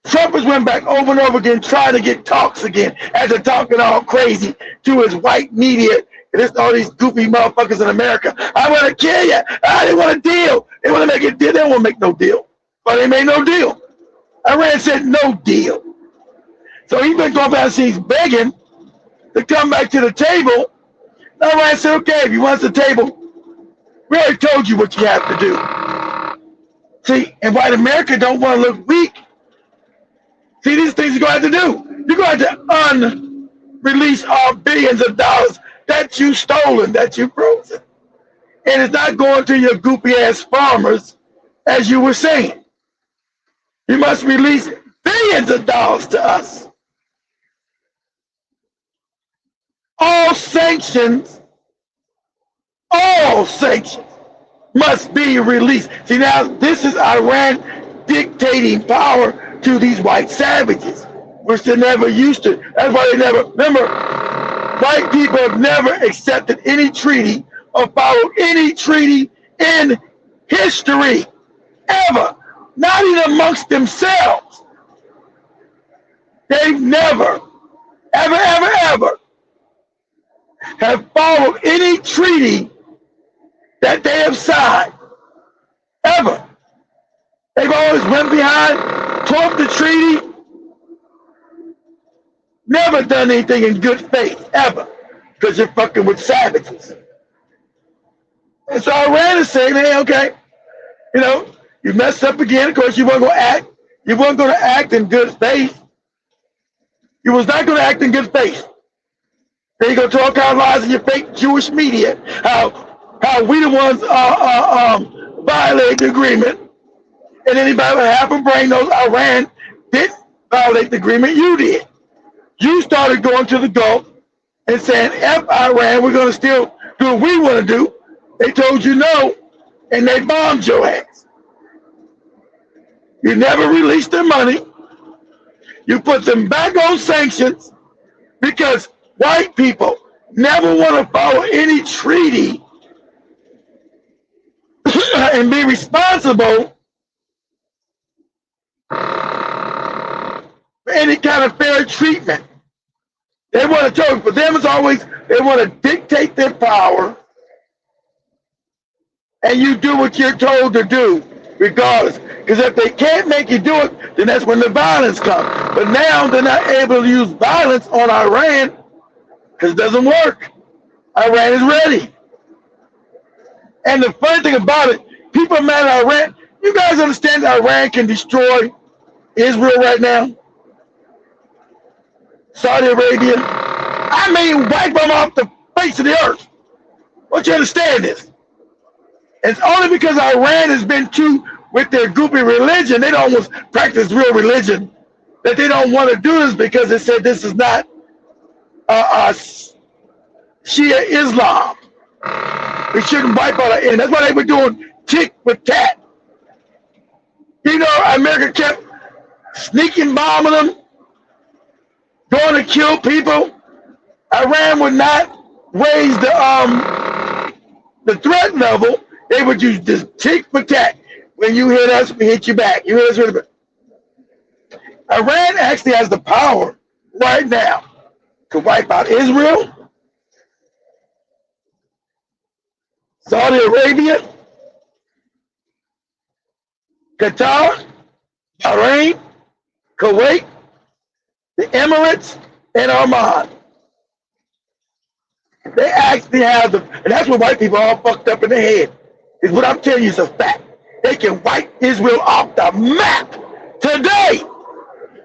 Trump has went back over and over again trying to get talks again after talking all crazy to his white media. And all these goofy motherfuckers in America. I want to kill you. They want a deal. They want to make a deal. They don't want to make no deal. But they made no deal. Iran said no deal. So he's been going back and he's begging to come back to the table. Now Iran said, okay, if you want the table, we already told you what you have to do. See, and white America don't want to look weak. See, these things you're going to have to do. You're going to have to unrelease all billions of dollars that you stolen, that you frozen. And it's not going to your goopy ass farmers, as you were saying. You must release billions of dollars to us. All sanctions must be released. See, now this is Iran dictating power to these white savages, which they never used to. That's why they never, remember, white people have never accepted any treaty or followed any treaty in history, ever. Not even amongst themselves. They've never, ever have followed any treaty that they have signed, ever. They've always went behind, tore the treaty, never done anything in good faith, ever, because you're fucking with savages. And so Iran is saying, hey, okay, you know, you messed up again. Of course, you weren't going to act. You weren't going to act in good faith. You was not going to act in good faith. Then you're going to talk out lies in your fake Jewish media. How we the ones violate the agreement. And anybody with half a brain knows Iran didn't violate the agreement. You did. You started going to the Gulf and saying, F Iran, we're going to still do what we want to do. They told you no, and they bombed your ass. You never released their money. You put them back on sanctions because white people never want to follow any treaty and be responsible for any kind of fair treatment. They want to for them it's always, they want to dictate their power, and you do what you're told to do, regardless. Because if they can't make you do it, then that's when the violence comes. But now they're not able to use violence on Iran because it doesn't work. Iran is ready. And the funny thing about it, people are mad at Iran. You guys understand that Iran can destroy Israel right now? Saudi Arabia? I mean, wipe them off the face of the earth. Don't you understand this? It's only because Iran has been too, with their groupie religion, they don't want to practice real religion, that they don't want to do this because they said this is not Shia Islam. We shouldn't wipe out our end. That's why they were doing tick for tat. You know, America kept sneaking bombing them, going to kill people. Iran would not raise the threat level. They would use this tick for tat. When you hit us, we hit you back. You hit us, we hit you back. Iran actually has the power right now to wipe out Israel, Saudi Arabia, Qatar, Bahrain, Kuwait, the Emirates, and Oman. They actually have and that's what white people are all fucked up in the head. Is what I'm telling you is a fact. They can wipe Israel off the map today.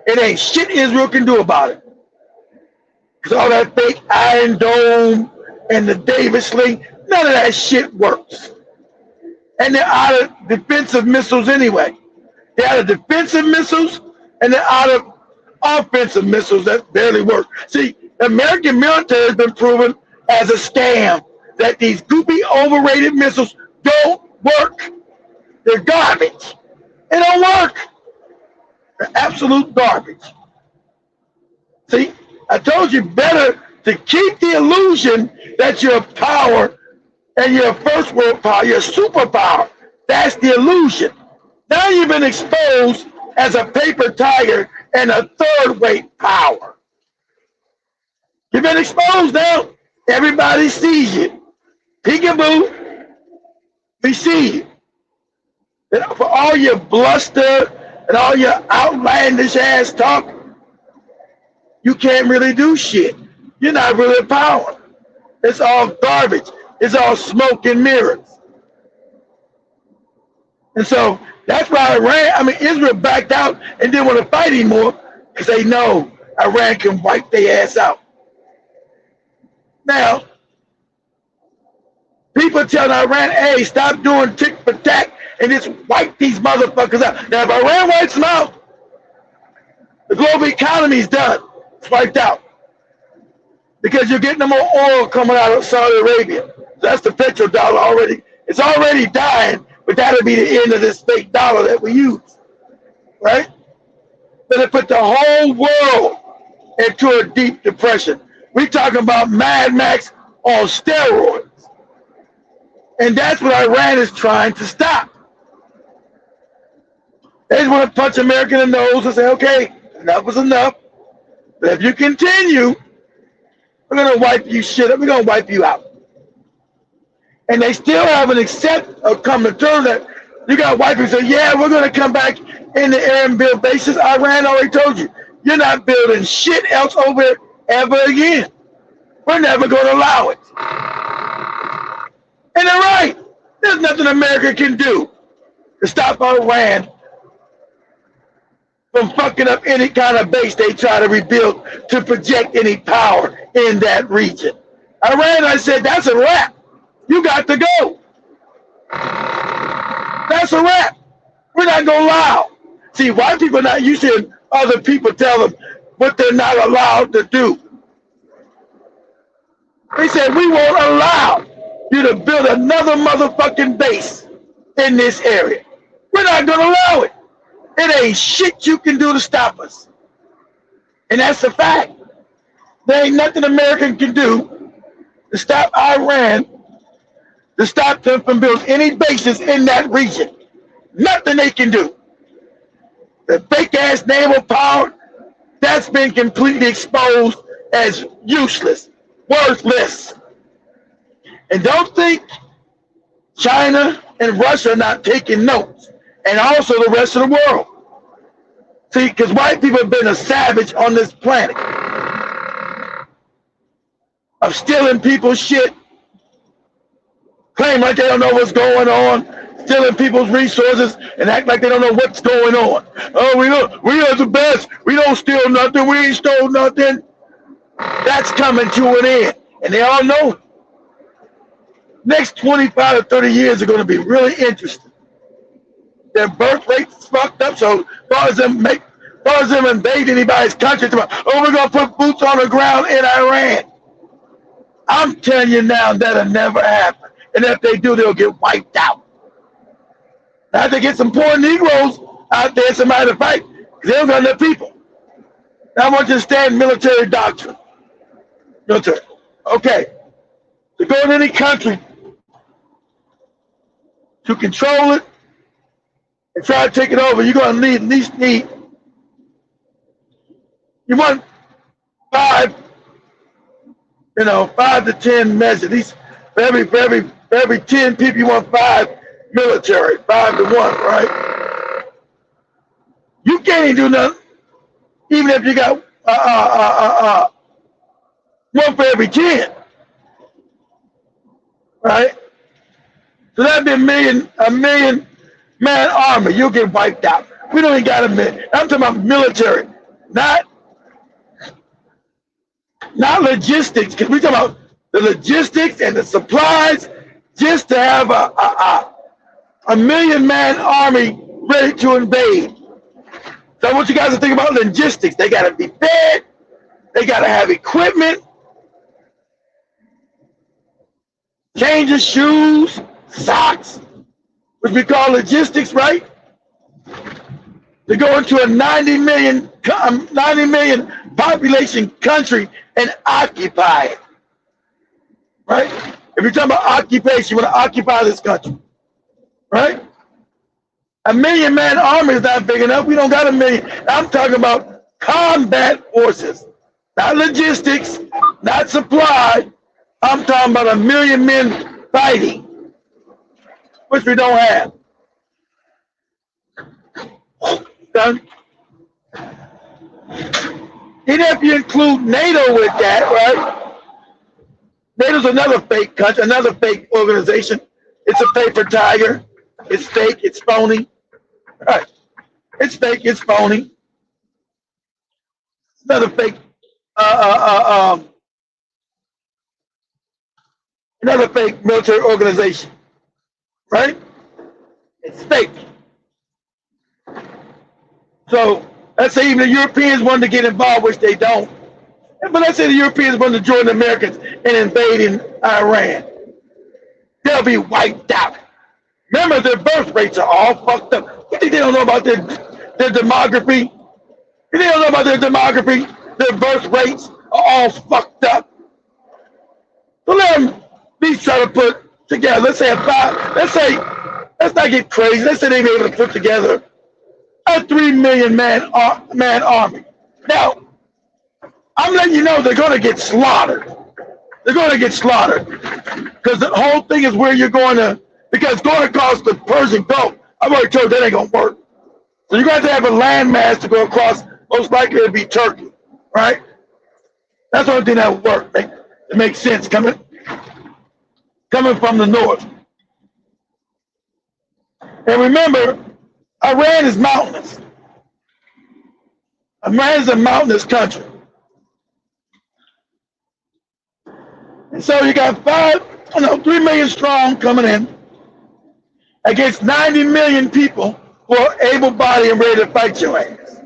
It ain't shit Israel can do about it. Because all that fake Iron Dome and the Davis Sling, none of that shit works. And they're out of defensive missiles anyway. They're out of defensive missiles and they're out of offensive missiles that barely work. See, the American military has been proven as a scam that these goopy, overrated missiles don't work. They're garbage. They don't work. They're absolute garbage. See, I told you better to keep the illusion that you're power and you're first world power, you're superpower. That's the illusion. Now you've been exposed as a paper tiger and a third-rate power. You've been exposed now. Everybody sees you. Peekaboo, we see you. And for all your bluster and all your outlandish ass talk, you can't really do shit. You're not really power. It's all garbage. It's all smoke and mirrors. And so that's why Israel backed out and didn't want to fight anymore because they know Iran can wipe their ass out. Now, people telling Iran, hey, stop doing tick for tack and just wipe these motherfuckers out. Now, if Iran wipes them out, the global economy is done. It's wiped out. Because you're getting no more oil coming out of Saudi Arabia. That's the petrodollar already. It's already dying, but that'll be the end of this fake dollar that we use. Right? But it put the whole world into a deep depression. We're talking about Mad Max on steroids. And that's what Iran is trying to stop. They just want to punch America in the nose and say, okay, enough is enough. But if you continue, we're going to wipe you shit up. We're going to wipe you out. And they still haven't come to terms that you got white people say, yeah, we're going to come back in the air and build bases. Iran already told you, you're not building shit else over it ever again. We're never going to allow it. And they're right. There's nothing America can do to stop Iran from fucking up any kind of base they try to rebuild to project any power in that region. Iran, I said, that's a wrap. You got to go. That's a wrap. We're not going to allow. See, white people are not used to other people tell them what they're not allowed to do. They said, we won't allow you to build another motherfucking base in this area. We're not going to allow it. It ain't shit you can do to stop us. And that's the fact. There ain't nothing America can do to stop Iran, to stop them from building any bases in that region. Nothing they can do. The fake-ass naval power, That's been completely exposed as useless, worthless. And don't think China and Russia are not taking notes, and also the rest of the world. See, because white people have been a savage on this planet of stealing people's shit, claim like they don't know what's going on, stealing people's resources, and act like they don't know what's going on. Oh, we are the best. We don't steal nothing. We ain't stole nothing. That's coming to an end, and they all know it. Next 25 to 30 years are going to be really interesting. Their birth rate's fucked up, so as far as them invade anybody's country, oh, we're going to put boots on the ground in Iran. I'm telling you now, that'll never happen. And if they do, they'll get wiped out. Now, if they get some poor Negroes out there, somebody to fight, they don't got enough people. Now, I want you to stand military doctrine. Military. Okay. To go in any country, to control it and try to take it over, you're going to at least need, you want 5 to 10 measures. At least for every 10 people, you want 5 military, 5 to 1, right? You can't even do nothing, even if you got 1 for every 10, right? So that'd be a million man army. You'll get wiped out. We don't even got a million. I'm talking about military, not logistics, because we're talking about the logistics and the supplies just to have a million man army ready to invade. So I want you guys to think about logistics. They got to be fed. They got to have equipment, changes, shoes, socks, which we call logistics, right? To go into a 90 million population country and occupy it, right? If you're talking about occupation, you want to occupy this country, right? A million man army is not big enough. We don't got a million. I'm talking about combat forces, not logistics, not supply. I'm talking about a million men fighting, which we don't have. Done. Even if you include NATO with that, right? NATO's another fake country, another fake organization. It's a paper tiger. It's fake. It's phony. Right? It's fake. It's phony. It's another fake. Another fake military organization. Right? It's fake. So let's say even the Europeans wanted to get involved, which they don't. But let's say the Europeans wanted to join the Americans in invading Iran. They'll be wiped out. Remember, their birth rates are all fucked up. You think they don't know about their demography? You think they don't know about their demography? Their birth rates are all fucked up. So let them at least try to put together. Let's say let's not get crazy. Let's say they be able to put together a 3 million man army. Now, I'm letting you know they're going to get slaughtered. They're going to get slaughtered. Because the whole thing is where you're going to, because going across the Persian Gulf, I've already told you that ain't going to work. So you're going to have a landmass to go across, most likely it'll be Turkey, right? That's the only thing that would work. It makes sense coming from the north. And remember, Iran is mountainous. Iran is a mountainous country. And so you got 3 million strong coming in against 90 million people who are able-bodied and ready to fight your ass.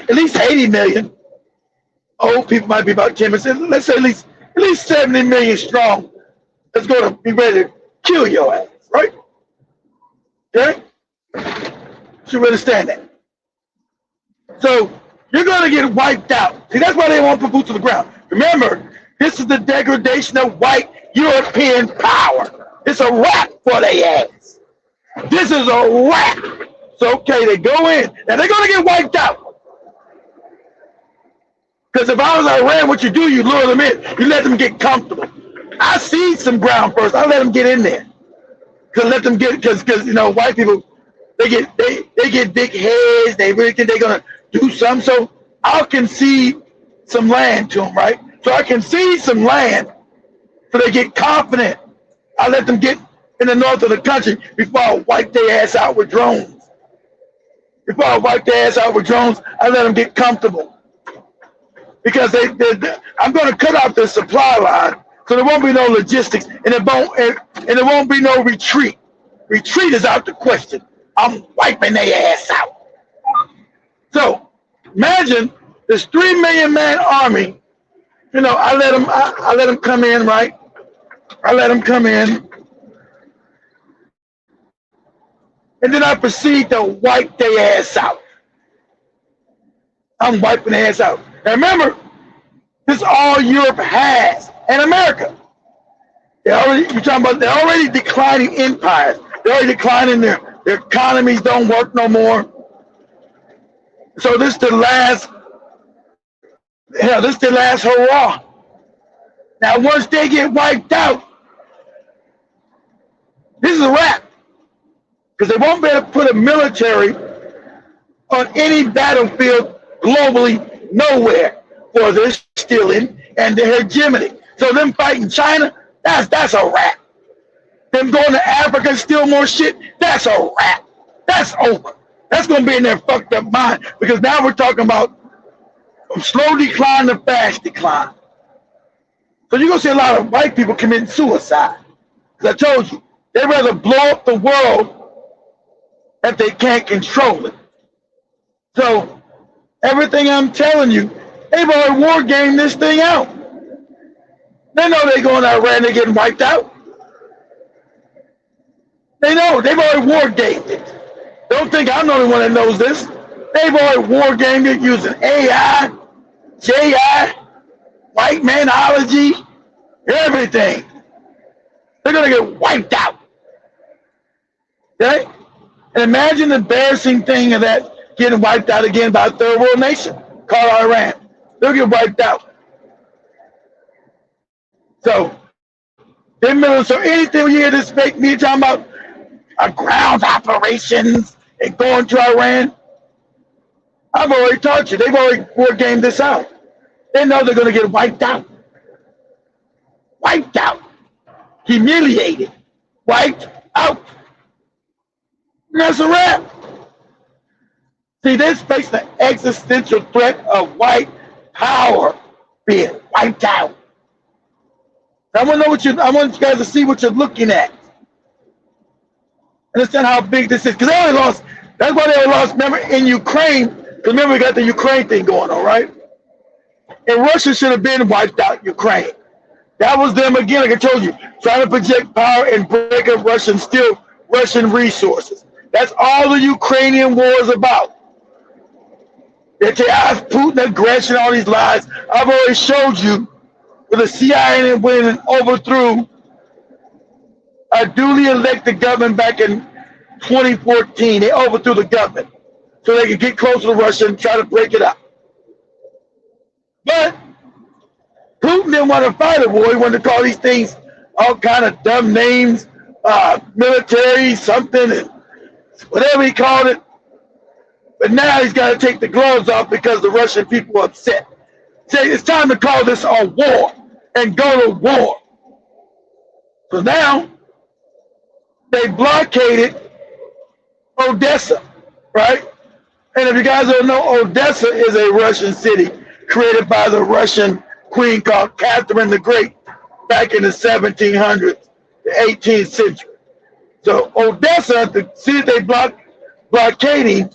At least 80 million. Old people might be about 10%. Let's say at least 70 million strong that's going to be ready to kill your ass, right? Okay? You understand that? So you're going to get wiped out. See, that's why they won't put boots on the ground. Remember, this is the degradation of white European power. It's a wrap for their ass. This is a wrap. So, okay, they go in. Now, they're going to get wiped out. Because if I was Iran, what you do, you lure them in. You let them get comfortable. I see some ground first. I let them get in there. Let them get, because you know, white people, they get big heads. They really think they're gonna do something. So I'll concede some land to them, right? So I concede some land, so they get confident. I let them get in the north of the country before I wipe their ass out with drones. Before I wipe their ass out with drones, I let them get comfortable. Because I'm going to cut off the supply line, so there won't be no logistics, and it won't be no retreat. Retreat is out the question. I'm wiping their ass out. So imagine this 3 million man army. You know, I let them come in, right? I let them come in, and then I proceed to wipe their ass out. I'm wiping their ass out. Now remember, this is all Europe has, and America. They're already declining empires. They're already declining, their economies don't work no more. So this is the last hurrah. Now once they get wiped out, this is a wrap. Because they won't be able to put a military on any battlefield globally, nowhere, for their stealing and their hegemony. So them fighting China, that's a wrap. Them going to Africa and steal more shit, that's a wrap. That's over. That's going to be in their fucked up mind, because now we're talking about from slow decline to fast decline. So you're going to see a lot of white people committing suicide. Because I told you, they'd rather blow up the world if they can't control it. So everything I'm telling you, they've already war gamed this thing out. They know they're going to Iran, they're getting wiped out. They know, they've already war gamed it. Don't think I'm the only one that knows this. They've already war gamed it using AI, JI, white manology, everything. They're going to get wiped out. Okay? And imagine the embarrassing thing of that getting wiped out again by a third world nation called Iran. They'll get wiped out. So anything we hear this fake media talking about ground operations and going to Iran, I've already taught you. They've already war gamed this out. They know they're going to get wiped out. Wiped out. Humiliated. Wiped out. And that's a wrap. See, they face the existential threat of white power being wiped out. I want you guys to see what you're looking at. Understand how big this is. Because they only lost, that's why they only lost, remember, in Ukraine. Because remember, we got the Ukraine thing going on, right? And Russia should have been wiped out, Ukraine. That was them again, like I told you, trying to project power and break up Russian resources. That's all the Ukrainian war is about. They say, Putin aggression, all these lies. I've already showed you where the CIA went and overthrew a duly elected government back in 2014. They overthrew the government so they could get closer to Russia and try to break it up. But Putin didn't want to fight a war. He wanted to call these things all kind of dumb names, military, something, and whatever he called it. But now he's got to take the gloves off because the Russian people are upset. Say it's time to call this a war and go to war. So now they blockaded Odessa, right? And if you guys don't know, Odessa is a Russian city created by the Russian queen called Catherine the Great back in the 1700s, the 18th century. So Odessa, the city they blockading,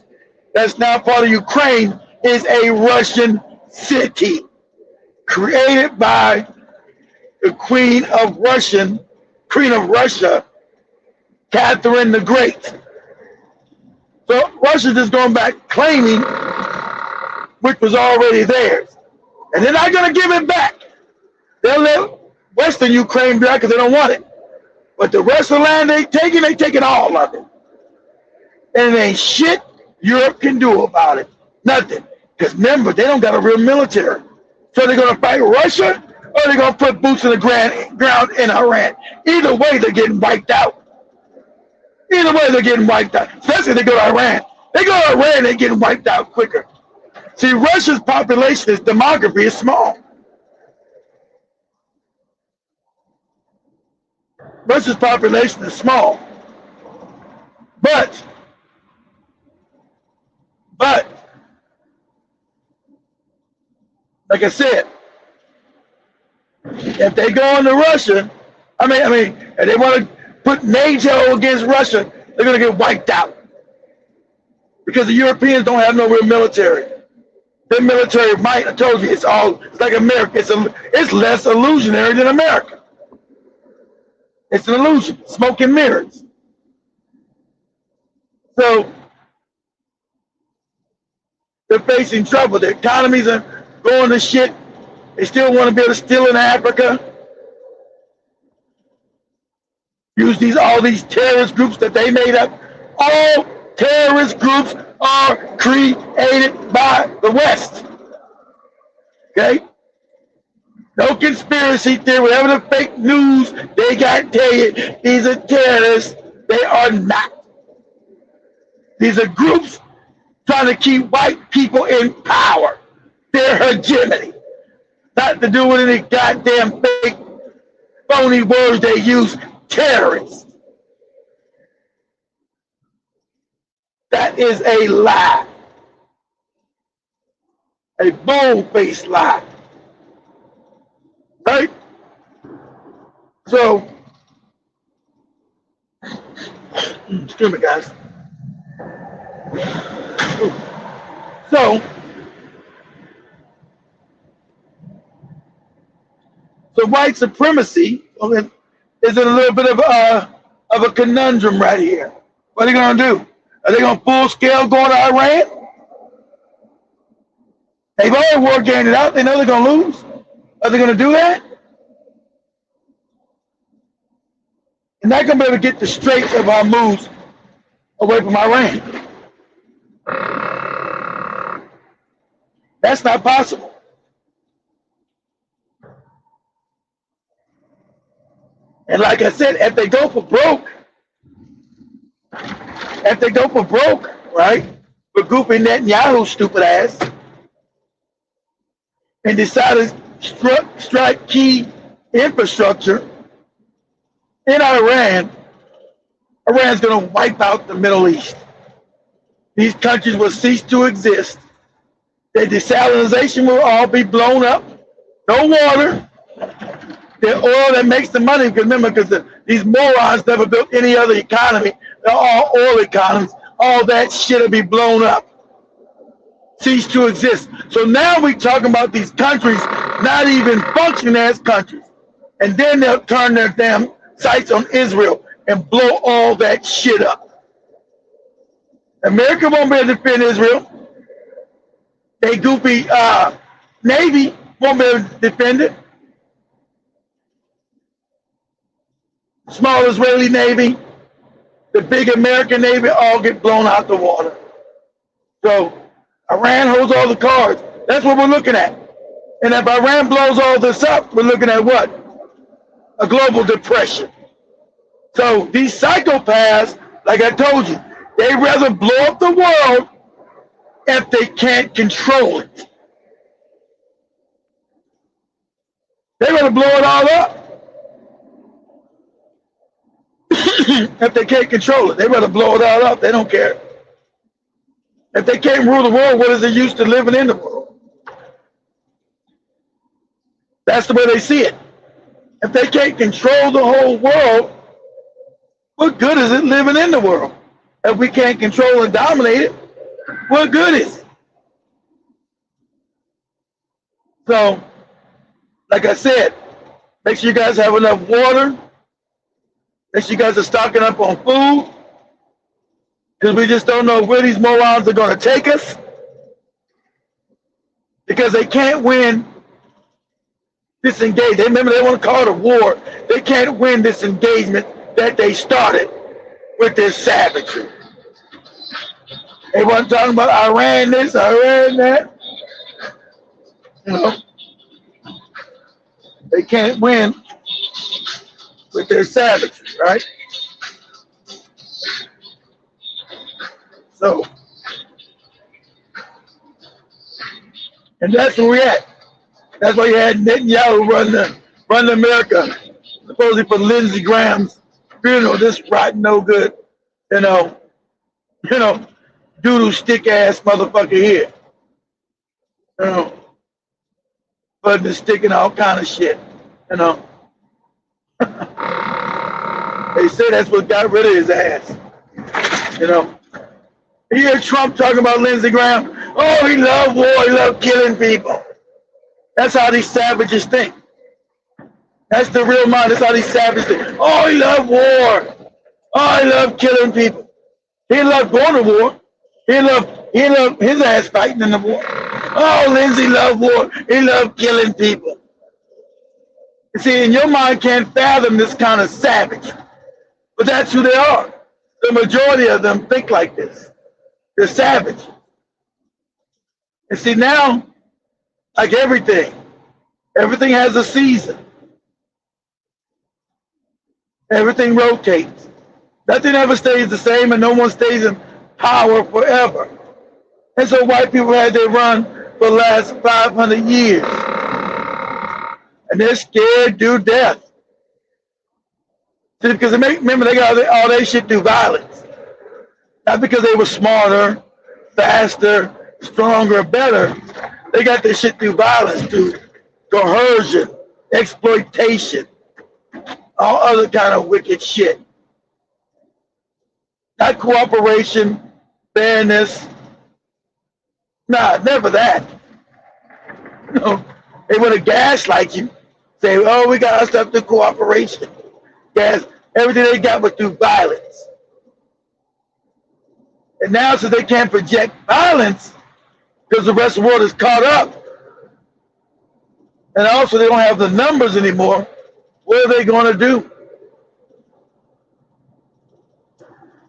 that's now part of Ukraine, is a Russian city created by the Queen of Russia, Catherine the Great. So Russia's just going back claiming which was already theirs. And they're not going to give it back. They'll let Western Ukraine back because they don't want it. But the rest of the land they taking all of it. And it ain't shit Europe can do about it. Nothing. Because remember, they don't got a real military. So they're going to fight Russia, or they're going to put boots in the ground in Iran. Either way, they're getting wiped out. Either way, they're getting wiped out. Especially if they go to Iran. They go to Iran, they're getting wiped out quicker. See, Russia's population, its demography is small. Russia's population is small. But, like I said, if they go into Russia, if they want to put NATO against Russia, they're going to get wiped out. Because the Europeans don't have no real military. Their military might, I told you, it's like America. It's less illusionary than America. It's an illusion, smoke and mirrors. So they're facing trouble. Their economies are going to shit. They still want to be able to steal in Africa. Use all these terrorist groups that they made up. All terrorist groups are created by the West. Okay? No conspiracy theory, whatever the fake news they got to tell you, these are terrorists. They are not. These are groups trying to keep white people in power. Their hegemony. Not to do with any goddamn fake, phony words they use. Terrorists. That is a lie. A bold-faced lie. Right? So, excuse me, guys. So white supremacy is in a little bit of a conundrum right here. What are they going to do? Are they going to full scale go to Iran? They've already war gained it out. They know they're going to lose. Are they going to do that? And they're going to be able to get the Straits of Hormuz away from Iran. That's not possible. And like I said, if they go for broke, right, for goofy Netanyahu's stupid ass, and decided to strike key infrastructure in Iran, Iran's going to wipe out the Middle East. These countries will cease to exist. Their desalination will all be blown up. No water. The oil that makes the money, remember, because these morons never built any other economy. They're all oil economies. All that shit will be blown up. Cease to exist. So now we're talking about these countries not even functioning as countries. And then they'll turn their damn sights on Israel and blow all that shit up. America won't be able to defend Israel. They goofy Navy won't be able to defend it. Small Israeli Navy, the big American Navy all get blown out the water. So Iran holds all the cards. That's what we're looking at. And if Iran blows all this up, we're looking at what? A global depression. So these psychopaths, like I told you, they'd rather blow up the world if they can't control it. They're going to blow it all up. If they can't control it, they'd rather blow it all up. They don't care. If they can't rule the world, what is the use to living in the world? That's the way they see it. If they can't control the whole world, what good is it living in the world? If we can't control and dominate it, what good is it? So, like I said, make sure you guys have enough water. Make sure you guys are stocking up on food. Because we just don't know where these morons are going to take us. Because they can't win this engagement. Remember, they want to call it a war. They can't win this engagement that they started with this savagery. They weren't talking about Iran this, Iran that. You know, They can't win with their savagery, right? So, and that's where we at. That's why you had Netanyahu run America, supposedly for Lindsey Graham's funeral. This rotten, no good, you know, doodle stick ass motherfucker here, you know, putting the stick in all kind of shit, you know. They say that's what got rid of his ass, you know. You hear Trump talking about Lindsey Graham? Oh, he loved war, he loved killing people. That's how these savages think. That's the real mind. That's how these savages think. Oh, he loved war. Oh, he loved killing people. He loved going to war. He loved his ass fighting in the war. Oh, Lindsey loved war. He loved killing people. You see, in your mind can't fathom this kind of savage. But that's who they are. The majority of them think like this. They're savage. And see, now, like everything has a season. Everything rotates. Nothing ever stays the same, and no one stays in power forever. And so white people had their run for the last 500 years. And they're scared to death. See, because remember, they got all their shit through violence. Not because they were smarter, faster, stronger, better. They got this shit through violence, through coercion, exploitation, all other kind of wicked shit. Not cooperation, fairness. Nah, never that. No, they want to gaslight you. Say, oh, we got our stuff through cooperation. Gas, everything they got was through violence. And now, since they can't project violence, because the rest of the world is caught up, and also they don't have the numbers anymore, what are they going to do?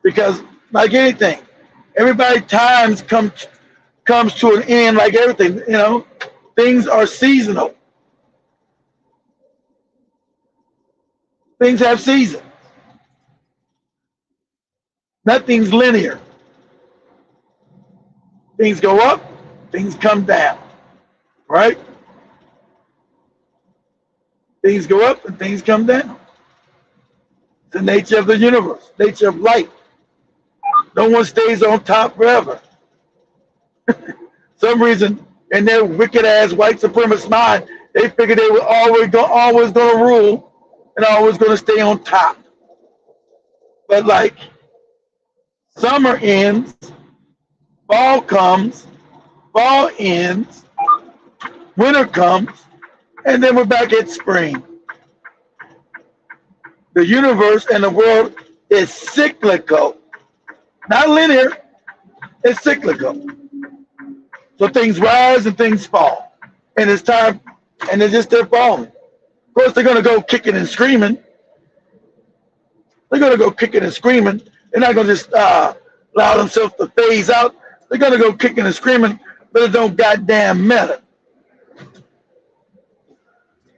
Because, like anything, everybody's times comes to an end like everything, you know. Things are seasonal. Things have seasons. Nothing's linear. Things go up, things come down, right? Things go up and things come down. It's the nature of the universe, nature of life. No one stays on top forever. Some reason in their wicked ass white supremacist mind, they figured they were always going to rule and always going to stay on top. But like summer ends, fall comes, fall ends, winter comes, and then we're back at spring. The universe and the world is cyclical. Not linear, it's cyclical. So things rise and things fall. And it's time, and they're falling. Of course, they're going to go kicking and screaming. They're going to go kicking and screaming. They're not going to just allow themselves to phase out. They're going to go kicking and screaming, but it don't goddamn matter.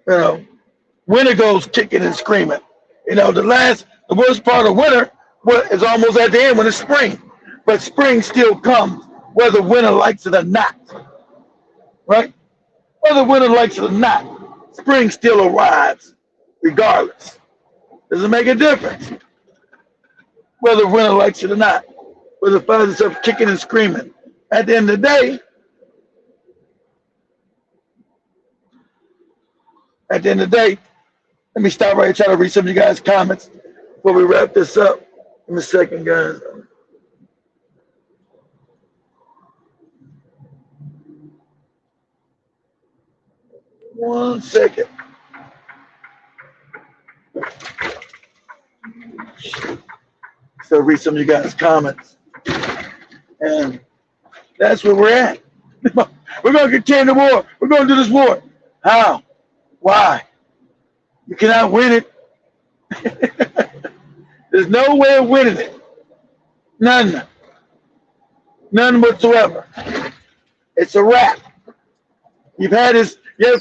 You know, winter goes kicking and screaming. You know, the worst part of winter is almost at the end when it's spring. But spring still comes, whether winter likes it or not. Right? Whether winter likes it or not, spring still arrives, regardless. Doesn't make a difference. Whether winter likes it or not. Whether it finds itself kicking and screaming. At the end of the day, let me stop right here and try to read some of you guys' comments before we wrap this up. In a second, guys. One second. So read some of you guys' comments. And that's where we're at. We're going to continue the war. We're going to do this war. How? Why? You cannot win it. There's no way of winning it. None. None whatsoever. It's a wrap. You've had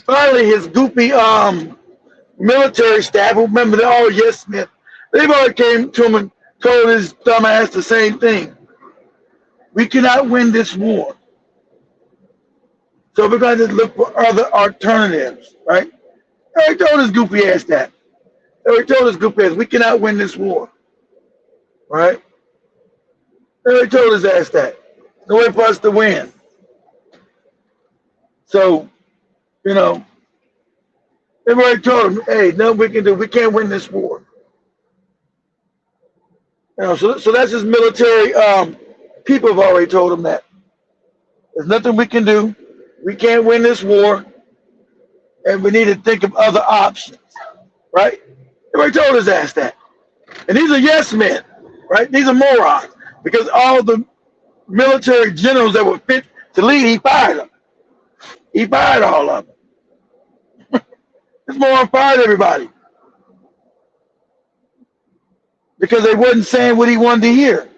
finally his goofy military staff who remember they're all yes men. They've already came to him and told his dumbass the same thing. We cannot win this war. So we're going to look for other alternatives, right? They already told his goofy ass that. They already told his goofy ass, we cannot win this war, right? They already told his ass that. No way for us to win. So, you know, they've already told him, hey, no, we can do. We can't win this war. You know, so that's his military. People have already told him that. There's nothing we can do. We can't win this war, and we need to think of other options, right? They already told his ass that. And these are yes men, right? These are morons, because all the military generals that were fit to lead, he fired them. He fired all of them. This moron fired everybody because they wasn't saying what he wanted to hear.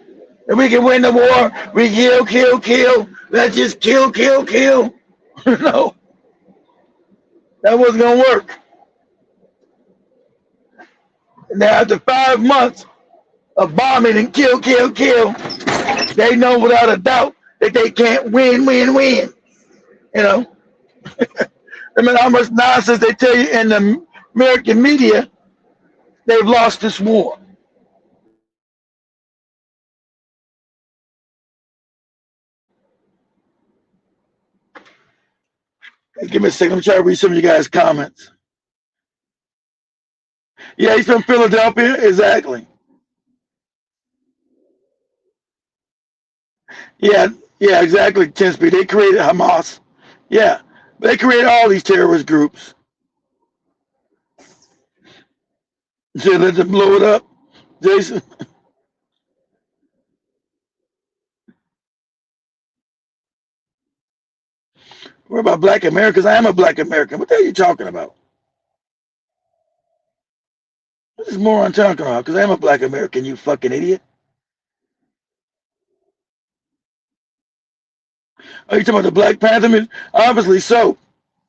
And we can win the war. We kill, kill, kill. Let's just kill, kill, kill. No, that wasn't gonna work. Now, after 5 months of bombing and kill, kill, kill, they know without a doubt that they can't win, win, win. You know, I mean, how much nonsense they tell you in the American media. They've lost this war. Hey, give me a second. I'm trying to read some of you guys' comments. Yeah, he's from Philadelphia. Exactly. Yeah, exactly, Tinsby. They created Hamas. Yeah, they created all these terrorist groups. So let them blow it up, Jason. What about Black Americans? I am a Black American. What the hell are you talking about? What is moron talking about? Because I am a Black American, you fucking idiot. Are you talking about the Black Panther? Obviously so.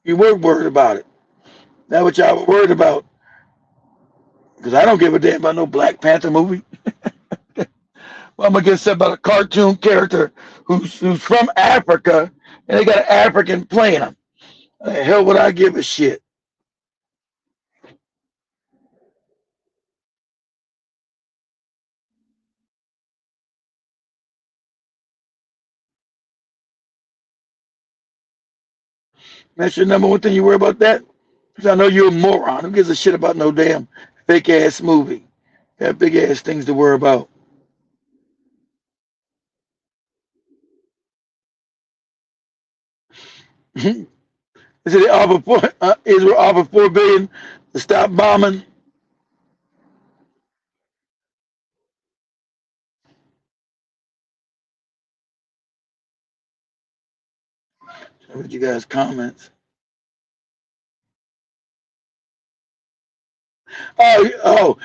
You were worried about it. That's what y'all were worried about. Because I don't give a damn about no Black Panther movie. Well, I'm going to get upset about a cartoon character who's from Africa, and they got an African playing him. The hell would I give a shit? That's your number one thing you worry about that? Because I know you're a moron. Who gives a shit about no damn fake ass movie? Got big ass things to worry about. Is it Israel offered $4 billion to stop bombing? Read you guys' comments. Oh!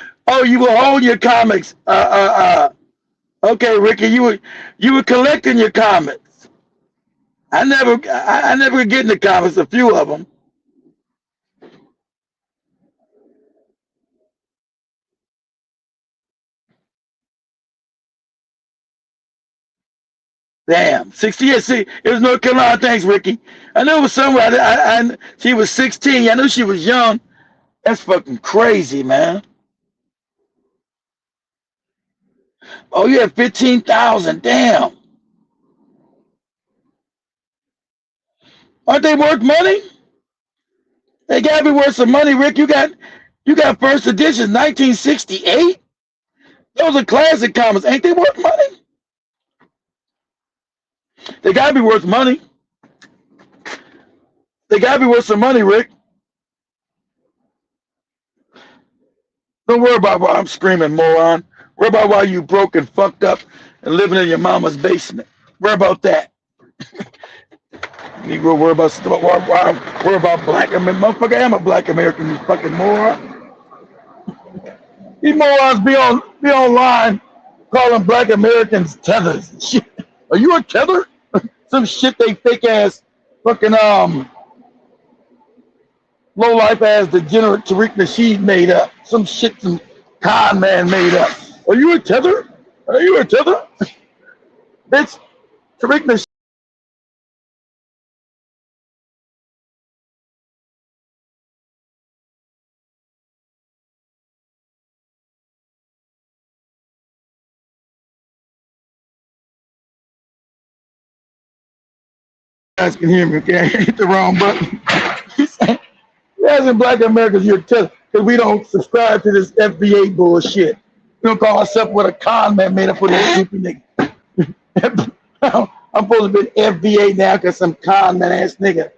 You were holding your comics. Okay, Ricky, you were collecting your comments. I never get in the comments. A few of them. Damn, 60 years. See, it was North Carolina. Thanks, Ricky. I know it was somewhere. She was 16. I knew she was young. That's fucking crazy, man. Oh, you have 15,000. Damn. Aren't they worth money? They gotta be worth some money, Rick. You got first edition, 1968. Those are classic comics. Ain't they worth money? They gotta be worth money. They gotta be worth some money, Rick. Don't worry about why I'm screaming, moron. Worry about why you broke and fucked up and living in your mama's basement. Worry about that. Negro, worry about Black American. Motherfucker, I'm a Black American, you fucking moron. These morons be online calling Black Americans tethers and shit. Are you a tether? Some shit they fake ass fucking low life ass degenerate Tariq Nasheed made up. Some shit some con man made up. Are you a tether? Are you a tether? Bitch, Tariq Nasheed guys can hear me, okay? I hit the wrong button. As in black Americans, you're telling because we don't subscribe to this FBA bullshit. We don't call ourselves what a con man made up for this stupid nigga. I'm supposed to be FBA now because some con man ass nigga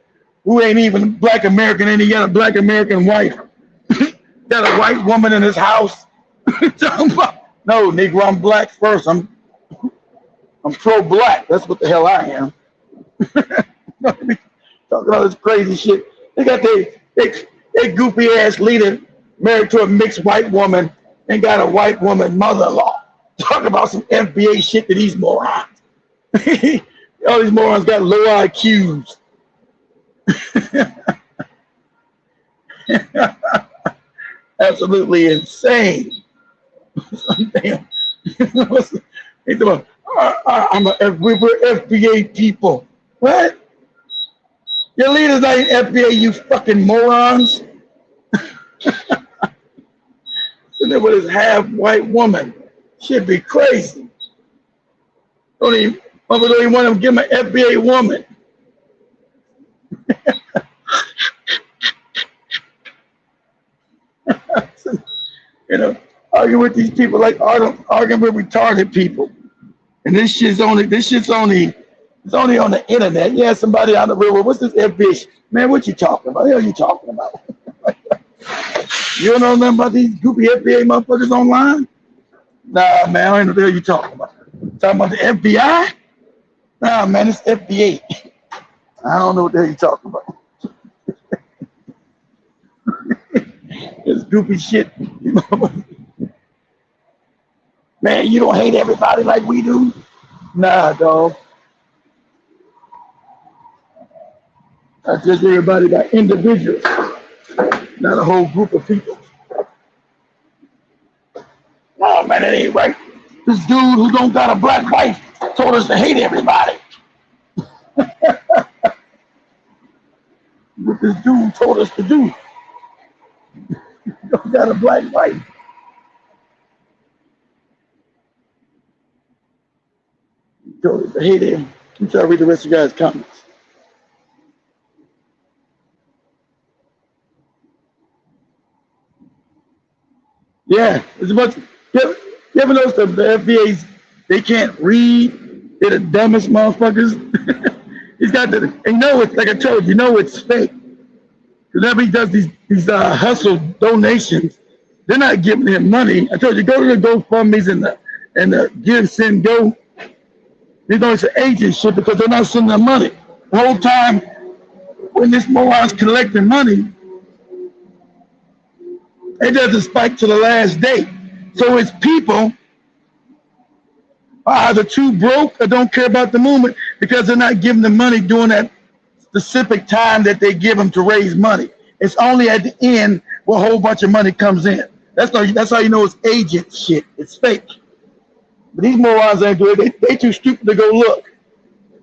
who ain't even black American and he got a black American wife. Got a white woman in his house. No, nigga, I'm black first. I'm pro-black. That's what the hell I am. Talking about this crazy shit. They got their goofy ass leader married to a mixed white woman and got a white woman mother-in-law. Talking about some FBA shit to these morons. All these morons got low IQs. Absolutely insane. Damn. We're FBA people. What? Your leader's not in FBA, you fucking morons. Sitting there with his half-white woman. Should be crazy. Don't even want to give him an FBA woman. You know, arguing with these people like arguing with retarded people. And this shit's only on the internet. Yeah, somebody on the river. What's this FBA? Man, what you talking about? What the hell you talking about? You don't know nothing about these goofy FBA motherfuckers online? Nah, man, I don't know what the hell you talking about. Talking about the FBI? Nah, man, it's FBA. I don't know what the hell you talking about. It's goofy shit. Man, you don't hate everybody like we do? Nah, dog. I judge everybody by individuals, not a whole group of people. Oh man, that ain't right. This dude who don't got a black wife told us to hate everybody. What this dude told us to do. Don't got a black wife. He told us to hate him. I'm trying to read the rest of you guys' comments. Yeah, it's a bunch. You ever notice the FBA's, they can't read? They're the dumbest motherfuckers. He's got the, and you know, it's like I told you, you know it's fake. Whenever he does these hustle donations, they're not giving him money. I told you, go to the GoFundMe's and the Give, Send, Go. You know it's an agency because they're not sending them money. The whole time when this moron's collecting money, it doesn't spike to the last day. So it's people are either too broke or don't care about the movement because they're not giving them money during that specific time that they give them to raise money. It's only at the end where a whole bunch of money comes in. That's how you know it's agent shit. It's fake. But these morons ain't doing it. They too stupid to go look.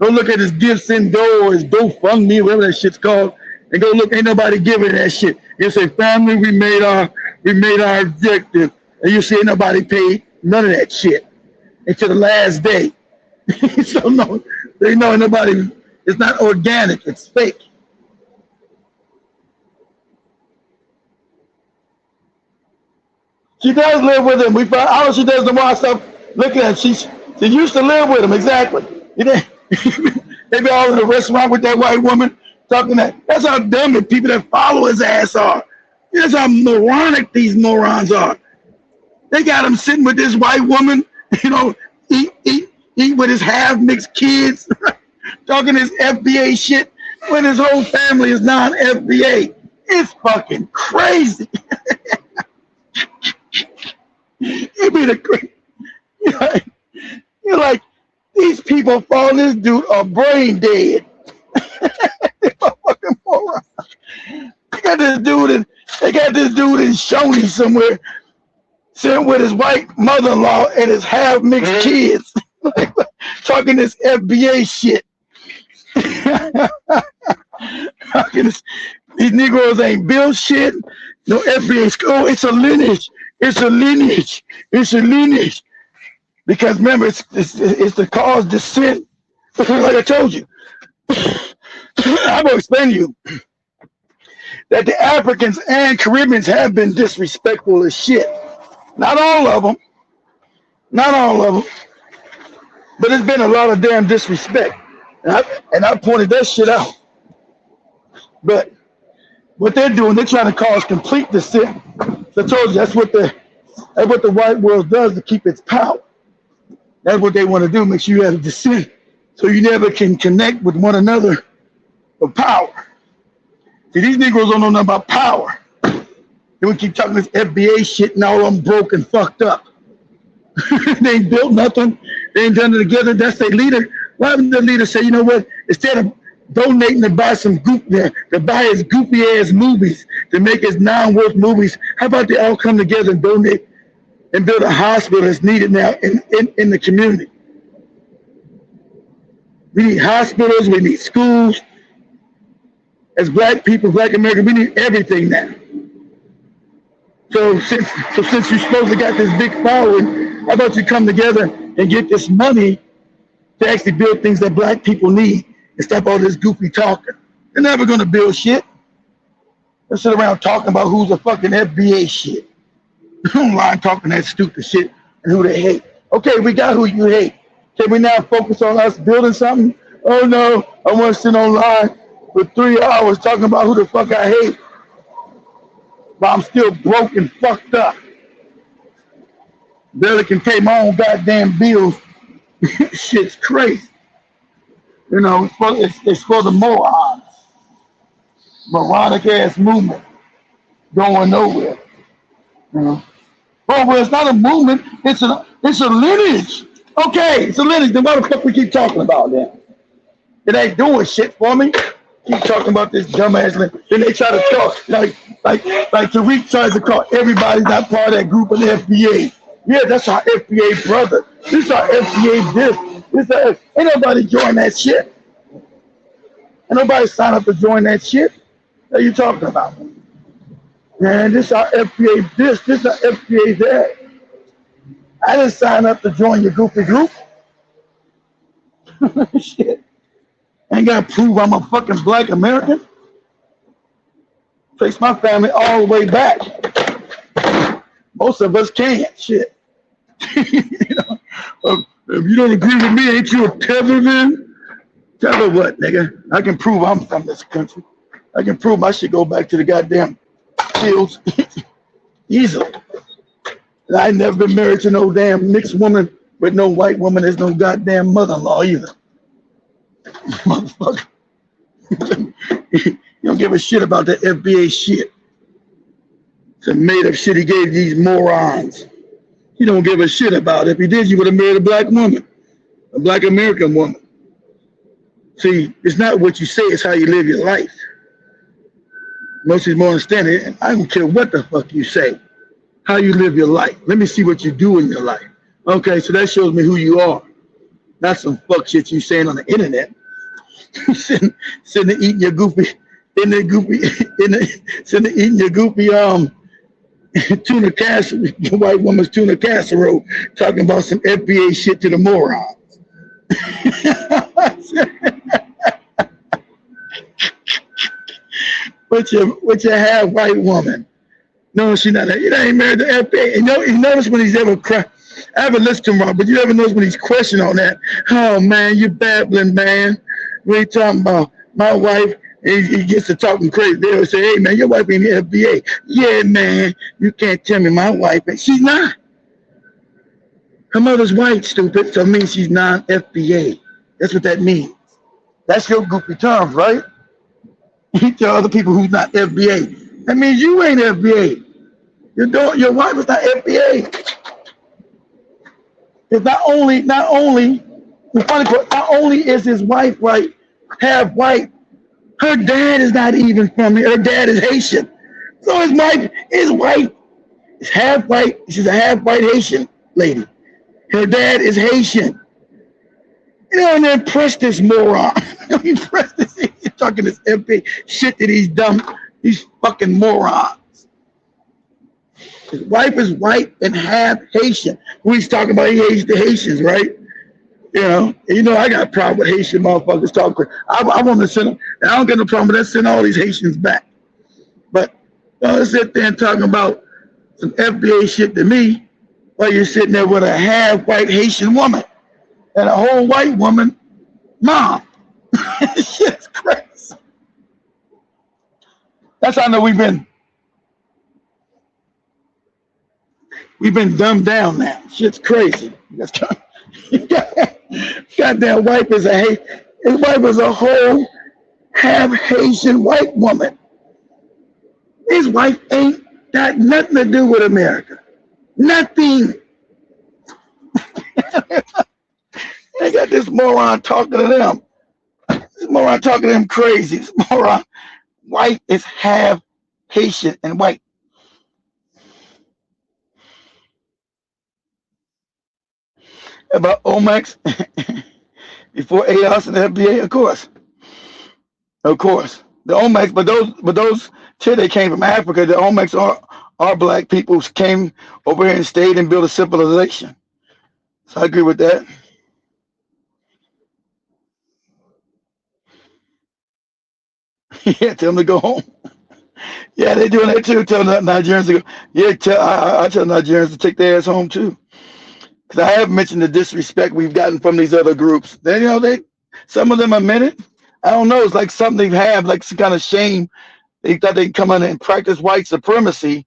Go look at his Give, Send, Go or his GoFundMe, whatever that shit's called, and go look. Ain't nobody giving that shit. You say, family, we made our objective, and you see ain't nobody paid none of that shit until the last day. So no, they know nobody. It's not organic. It's fake. She does live with him. We found out she does the more I stop looking at. She used to live with him exactly. You know, they be all in the restaurant with that white woman talking that. That's how dumb the people that follow his ass are. That's how moronic these morons are. They got him sitting with this white woman, you know, eat with his half-mixed kids, talking his FBA shit when his whole family is non-FBA. It's fucking crazy. It'd be the crazy. You're like, these people following this dude are brain dead. They're fucking morons. got this dude in Shawnee somewhere, sitting with his white mother-in-law and his half-mixed kids, talking this FBA shit. These Negroes ain't built shit. No FBA. Oh, it's a lineage. It's a lineage. It's a lineage. Because remember, it's the cause descent. Like I told you. I'm going to explain to you that the Africans and Caribbeans have been disrespectful as shit. Not all of them. Not all of them. But it's been a lot of damn disrespect. And I pointed that shit out. But what they're doing, they're trying to cause complete descent. So I told you that's what the white world does to keep its power. That's what they want to do, make sure you have a descent. So you never can connect with one another for power. See, these Negroes don't know nothing about power. They would keep talking this FBA shit and all of them broke and fucked up. They ain't built nothing. They ain't done it together. That's their leader. Why would the leader say, you know what, instead of donating to buy some to buy his goofy ass movies, to make his non-worth movies, how about they all come together and donate and build a hospital that's needed now in the community? We need hospitals, we need schools. As black people, black Americans, we need everything now. So since you supposedly got this big following, how about you come together and get this money to actually build things that black people need and stop all this goofy talking? They're never gonna build shit. They sit around talking about who's a fucking FBA shit. Online talking that stupid shit and who they hate. Okay, we got who you hate. Can we now focus on us building something? Oh no, I want to sit online for 3 hours talking about who the fuck I hate while I'm still broke and fucked up. Barely can pay my own goddamn bills. Shit's crazy. You know, it's for the morons. Moronic ass movement going nowhere. You know? Oh, well, it's not a movement. It's a lineage. Okay, it's a lineage. Then why the fuck we keep talking about that? It ain't doing shit for me. Keep talking about this dumbass lineage. Then they try to talk like Tariq tries to call everybody not part of that group of the FBA. Yeah, that's our FBA brother. This is our FBA this. Ain't nobody join that shit. Ain't nobody sign up to join that shit. What are you talking about? Man, this is our FBA this is our FBA that. I didn't sign up to join your goofy group. Shit. I ain't gotta prove I'm a fucking black American. Trace my family all the way back. Most of us can't. Shit. You know, if you don't agree with me, ain't you a tether then? Tether what, nigga? I can prove I'm from this country. I can prove my shit go back to the goddamn fields easily. And I ain't never been married to no damn mixed woman with no white woman. There's no goddamn mother-in-law either. Motherfucker. You don't give a shit about that FBA shit. It's a made-up shit he gave these morons. You don't give a shit about it. If he did, you would have married a black woman, a black American woman. See, it's not what you say, it's how you live your life. Most people understand it. I don't care what the fuck you say. How you live your life. Let me see what you do in your life. Okay, so that shows me who you are. Not some fuck shit you saying on the internet. sitting there eating your goofy, sitting there eating your goofy tuna casserole, your white woman's tuna casserole, talking about some FBA shit to the morons. With your half white woman. No, she's not. You ain't married to FBA. You notice when he's ever cry. I haven't listened to him, but you ever notice when he's questioning on that? Oh man, you babbling, man. We ain't talking about my wife. He gets to talking crazy. They'll say, hey man, your wife ain't the FBA. Yeah, man, you can't tell me my wife. She's not. Her mother's white, stupid, so it means she's non-FBA. That's what that means. That's your goofy terms, right? You tell other people who's not FBA. That means you ain't FBA. Your wife is not FBA. Because not only is his wife white, half white, Her dad is not even from here. Her dad is Haitian. So his wife is half white. She's a half white Haitian lady. Her dad is Haitian. You know, and then press this moron. He press this. He's talking this MP shit to these fucking morons. His wife is white and half Haitian. Who he's talking about? He hates the Haitians, right? You know, I got a problem with Haitian motherfuckers talking. I want to send them. I don't get no problem with that. Send all these Haitians back. But don't sit there and talking about some FBA shit to me while you're sitting there with a half white Haitian woman and a whole white woman mom. Shit's crazy. That's how I know we've been dumbed down now. Shit's crazy. Goddamn wife is his wife is a whole half Haitian white woman. His wife ain't got nothing to do with America. Nothing. They got this moron talking to them. This moron talking to them crazy. This moron white is half Haitian and white. About Omex before AOS and the FBA, of course. The Omex, but those they came from Africa. The Omex are black people who came over here and stayed and built a civilization. So I agree with that. Yeah, tell them to go home. Yeah, they're doing that too. Tell Nigerians to go. Yeah, I tell Nigerians to take their ass home too. Because I have mentioned the disrespect we've gotten from these other groups. Then some of them admit it. I don't know. It's like something they have, like some kind of shame. They thought they'd come in and practice white supremacy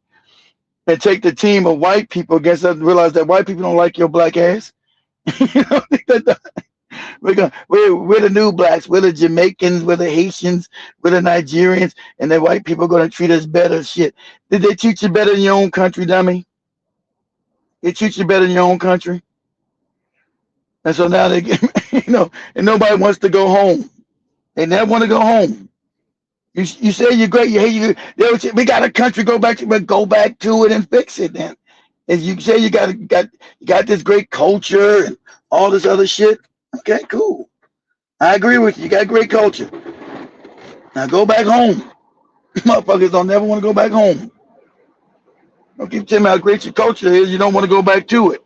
and take the team of white people against us and realize that white people don't like your black ass. We're the new blacks. We're the Jamaicans. We're the Haitians. We're the Nigerians. And the white people are going to treat us better. Shit. Did they treat you better in your own country, dummy? They treat you better in your own country. And so now they get, and nobody wants to go home. They never want to go home. You say you're great, you hate you. We got a country, go back to, but go back to it and fix it then. If you say you got this great culture and all this other shit, okay, cool. I agree with you. You got great culture. Now go back home. Motherfuckers don't never want to go back home. Don't keep telling me how great your culture is. You don't want to go back to it.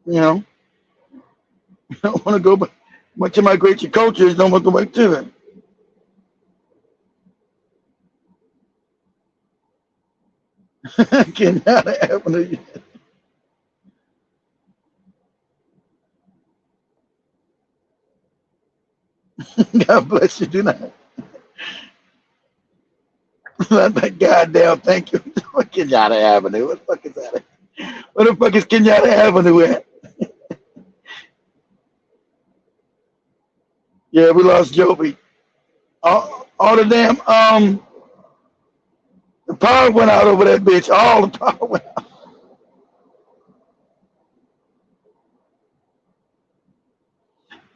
You don't want to go back. Much of my great your culture is, don't want to go back to it. Kenyatta Avenue. God bless you. Do not. Not that goddamn thank you. Kenyatta Avenue. What the fuck is that? Where the fuck is Kenyatta Avenue at? Yeah, we lost Joby. All the damn the power went out over that bitch. All the power went out.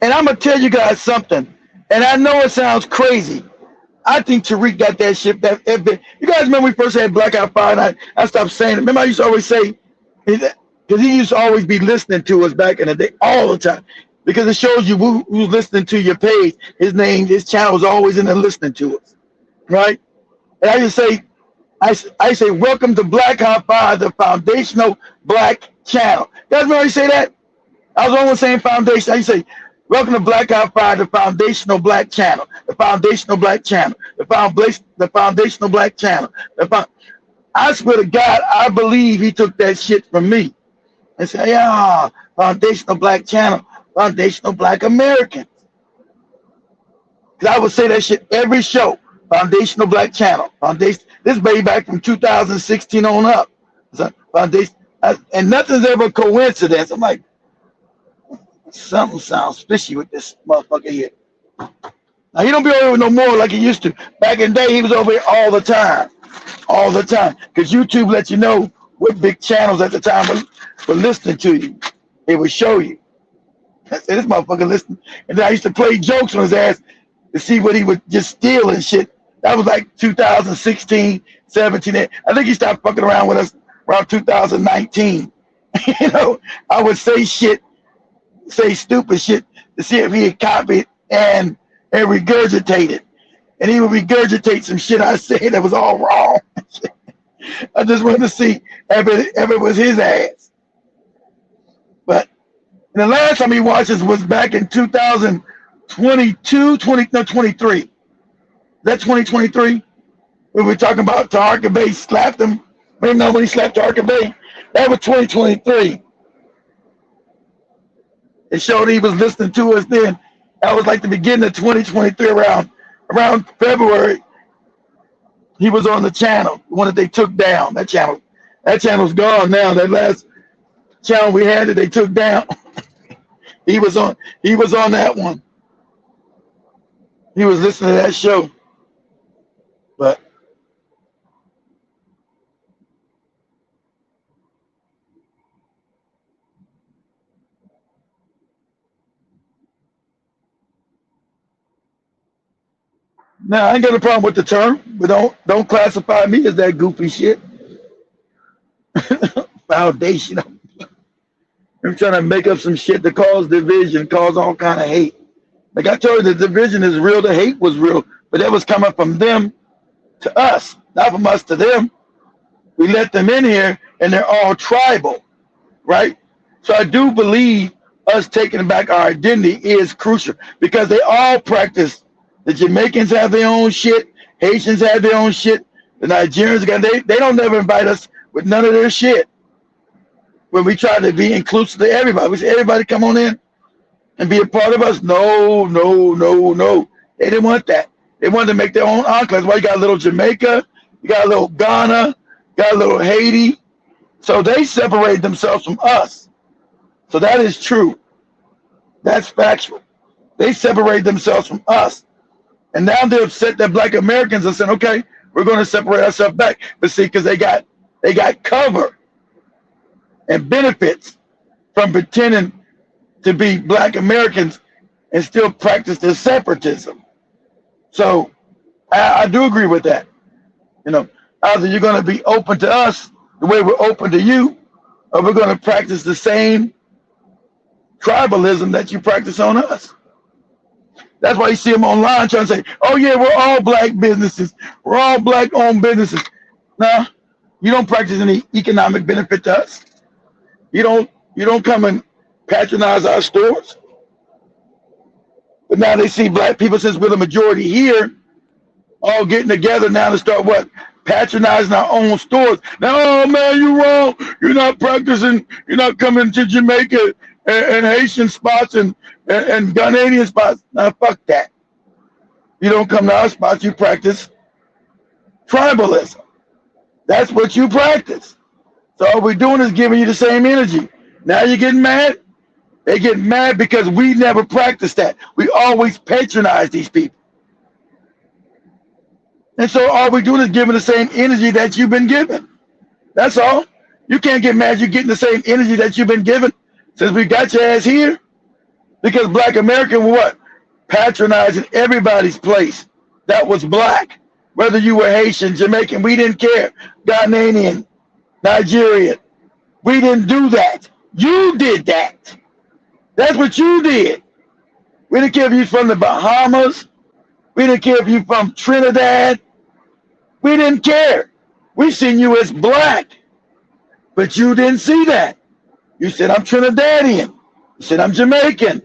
And I'm gonna tell you guys something. And I know it sounds crazy. I think Tariq got that shit. You guys remember we first had Blackout Fire, and I stopped saying it. Remember I used to always say, because he used to always be listening to us back in the day all the time. Because it shows you who's listening to your page. His channel is always in there listening to us, right? And I just say, I say, welcome to Black Hot Fire, the foundational black channel. You guys remember I say that? I was always saying foundation. I used to say, welcome to Black Hot Fire, the foundational black channel, the foundational black channel, the foundational black channel. I swear to God, I believe he took that shit from me and said, yeah, foundational black channel. Foundational Black Americans. Because I would say that shit every show. Foundational Black Channel. Foundation. This baby back from 2016 on up. So, foundation. And nothing's ever a coincidence. I'm like, something sounds fishy with this motherfucker here. Now he don't be over here no more like he used to. Back in the day, he was over here all the time. All the time. Because YouTube lets you know what big channels at the time were listening to you. It would show you. I said, this motherfucker listening. And then I used to play jokes on his ass to see what he would just steal and shit. That was like 2016, 17. I think he stopped fucking around with us around 2019. You know, I would say shit, say stupid shit to see if he had copied and regurgitated. And he would regurgitate some shit I said that was all wrong. I just wanted to see if it was his ass. But the last time he watched us was back in 2022, 23. Is that 2023? We were talking about Tarka Bay slapped him. Maybe not when he slapped Tarka Bay. That was 2023. It showed he was listening to us then. That was like the beginning of 2023, around February. He was on the channel, the one that they took down. That channel's gone now. That last channel we had that they took down. He was on that one. He was listening to that show. But now I ain't got a problem with the term, but don't classify me as that goofy shit. Foundation. I'm trying to make up some shit to cause division, cause all kind of hate. Like I told you, the division is real, the hate was real, but that was coming from them to us, not from us to them. We let them in here and they're all tribal, right? So I do believe us taking back our identity is crucial because they all practice. The Jamaicans have their own shit, Haitians have their own shit, the Nigerians, they don't never invite us with none of their shit. When we try to be inclusive to everybody, we say, everybody come on in and be a part of us. No. They didn't want that. They wanted to make their own enclaves. Well, you got a little Jamaica, you got a little Ghana, you got a little Haiti. So they separated themselves from us. So that is true. That's factual. They separated themselves from us. And now they're upset that Black Americans are saying, okay, we're going to separate ourselves back. But see, because they got cover and benefits from pretending to be Black Americans and still practice their separatism. So I do agree with that. You know, either you're going to be open to us the way we're open to you, or we're going to practice the same tribalism that you practice on us. That's why you see them online trying to say, oh yeah, we're all Black businesses. We're all Black owned businesses. No, you don't practice any economic benefit to us. You don't come and patronize our stores. But now they see Black people, since we're the majority here, all getting together now to start what? Patronizing our own stores. Now, oh man, you're wrong. You're not practicing. You're not coming to Jamaica and Haitian spots and Ghanaian spots. Now, fuck that. You don't come to our spots. You practice tribalism. That's what you practice. So all we're doing is giving you the same energy. Now you're getting mad? They get mad because we never practiced that. We always patronize these people. And so all we're doing is giving the same energy that you've been given. That's all. You can't get mad you're getting the same energy that you've been given since we got your ass here. Because Black American were what? Patronizing everybody's place that was Black. Whether you were Haitian, Jamaican, we didn't care. Ghanaian, Nigerian. We didn't do that. You did that. That's what you did. We didn't care if you're from the Bahamas. We didn't care if you're from Trinidad. We didn't care. We seen you as Black. But you didn't see that. You said, I'm Trinidadian. You said, I'm Jamaican.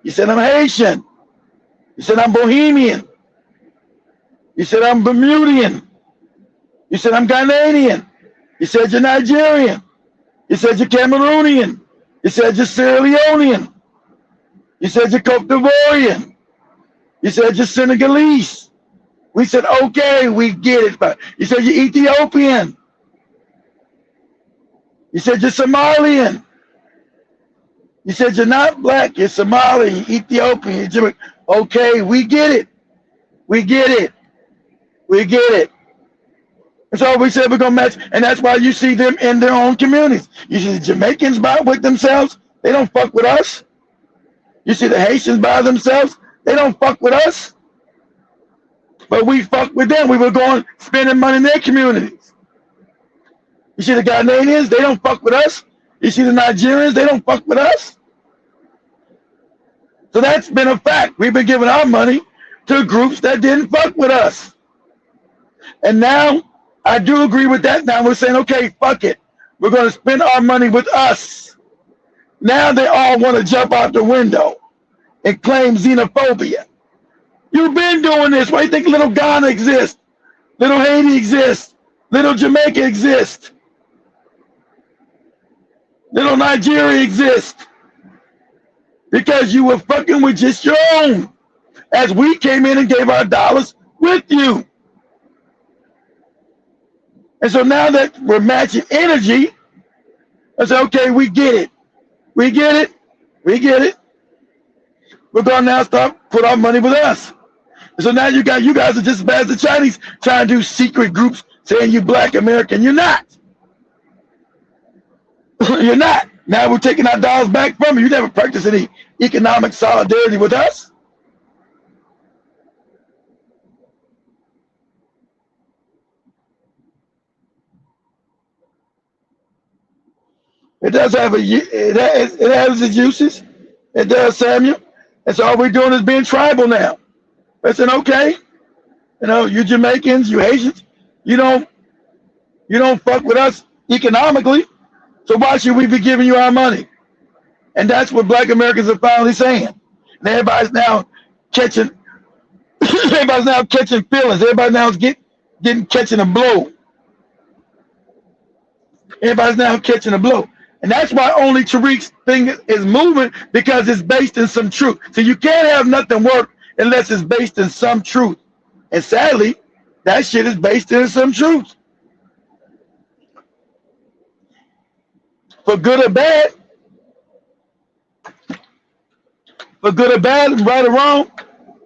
You said, I'm Haitian. You said, I'm Bohemian. You said, I'm Bermudian. You said, I'm Ghanaian. You said, you're Nigerian. You said, you're Cameroonian. You said, you're Sierra Leonean. You said, you're Cote d'Ivoirian. You said, you're Senegalese. We said, okay, we get it. But you said, you're Ethiopian. You said, you're Somalian. You said, you're not Black, you're Somali, you're Ethiopian, you're Jamaican. Okay, we get it. We get it. We get it. And so we said we're going to match. And that's why you see them in their own communities. You see the Jamaicans by with themselves. They don't fuck with us. You see the Haitians by themselves, they don't fuck with us, but we fuck with them. We were going spending money in their communities. You see the Ghanaians, they don't fuck with us. You see the Nigerians, they don't fuck with us. So that's been a fact. We've been giving our money to groups that didn't fuck with us. And now I do agree with that. Now we're saying, okay, fuck it. We're going to spend our money with us. Now they all want to jump out the window and claim xenophobia. You've been doing this. Why do you think little Ghana exists? Little Haiti exists. Little Jamaica exists. Little Nigeria exists. Because you were fucking with just your own. As we came in and gave our dollars with you. And so now that we're matching energy, I say, okay, we get it. We get it. We get it. We're going to now start put our money with us. And so now you guys are just as bad as the Chinese trying to do secret groups saying you Black American. You're not. You're not. Now we're taking our dollars back from you. You never practiced any economic solidarity with us. It does have it has its uses. It does, Samuel. And so all we're doing is being tribal now. I said, okay, you Jamaicans, you Haitians, you don't fuck with us economically. So why should we be giving you our money? And that's what Black Americans are finally saying. And everybody's now catching feelings. Everybody now is catching a blow. Everybody's now catching a blow. And that's why only Tariq's thing is moving, because it's based in some truth. So you can't have nothing work unless it's based in some truth. And sadly, that shit is based in some truth. For good or bad, right or wrong,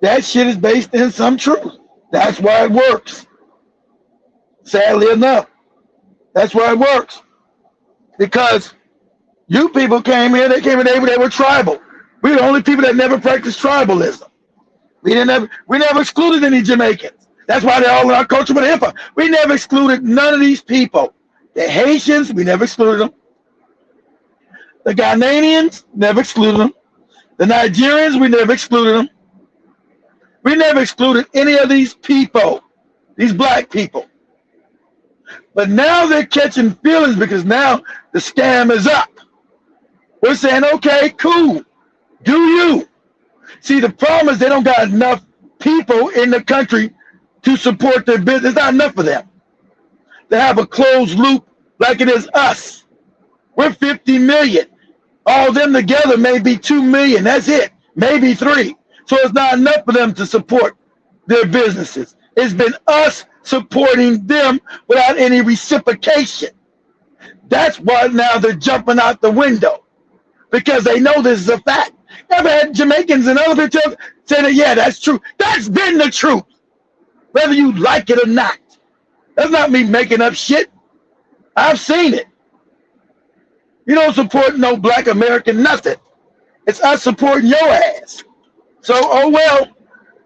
that shit is based in some truth. That's why it works. Sadly enough, that's why it works. Because you people came here, they were tribal. We were the only people that never practiced tribalism. We never excluded any Jamaicans. That's why they're all in our culture with hip hop. We never excluded none of these people. The Haitians, we never excluded them. The Ghanaians, never excluded them. The Nigerians, we never excluded them. We never excluded any of these people, these Black people. But now they're catching feelings because now the scam is up. We're saying, okay, cool. Do you? See, the problem is they don't got enough people in the country to support their business. There's not enough of them. They have a closed loop like it is us. We're 50 million. All of them together may be 2 million. That's it. Maybe 3. So it's not enough for them to support their businesses. It's been us supporting them without any reciprocation. That's why now they're jumping out the window, because they know this is a fact. Never had Jamaicans and other people say that, yeah, that's true. That's been the truth, whether you like it or not. That's not me making up shit. I've seen it. You don't support no Black American nothing. It's us supporting your ass. So, oh well.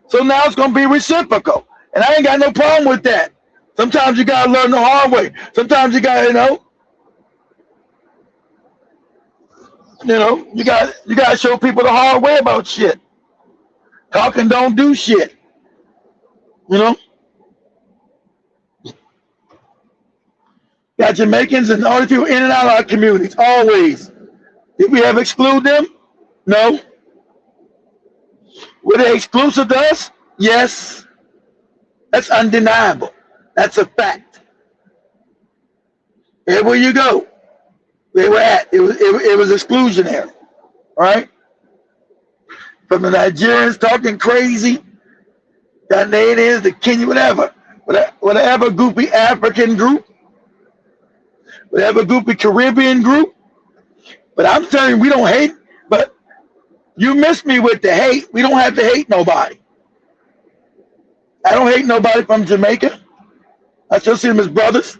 So now it's going to be reciprocal. And I ain't got no problem with that. Sometimes you got to learn the hard way. Sometimes you got to, you got to show people the hard way about shit. Talking don't do shit. Got Jamaicans and all the people in and out of our communities, always. Did we ever exclude them? No. Were they exclusive to us? Yes. That's undeniable. That's a fact. Everywhere you go, they were at. It was exclusionary. All right? From the Nigerians talking crazy, Ghanaians, the Kenya, whatever goofy African group, whatever goofy Caribbean group. But I'm telling you, we don't hate, but you miss me with the hate. We don't have to hate nobody. I don't hate nobody from Jamaica. I still see them as brothers.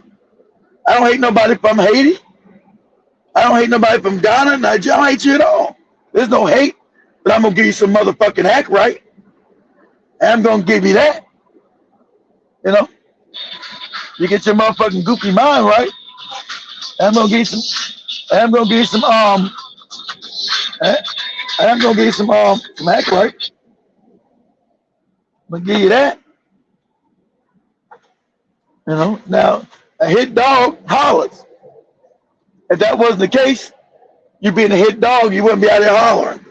I don't hate nobody from Haiti. I don't hate nobody from Ghana, Nigeria. I don't hate you at all. There's no hate. but I'm gonna give you some motherfucking act right. And I'm gonna give you that. You know, you get your motherfucking goofy mind right. And I'm gonna give you some. And I'm gonna give you some and I'm gonna give you some act right. I'm gonna give you that. You know, now a hit dog hollers. If that wasn't the case, you being a hit dog, you wouldn't be out there hollering.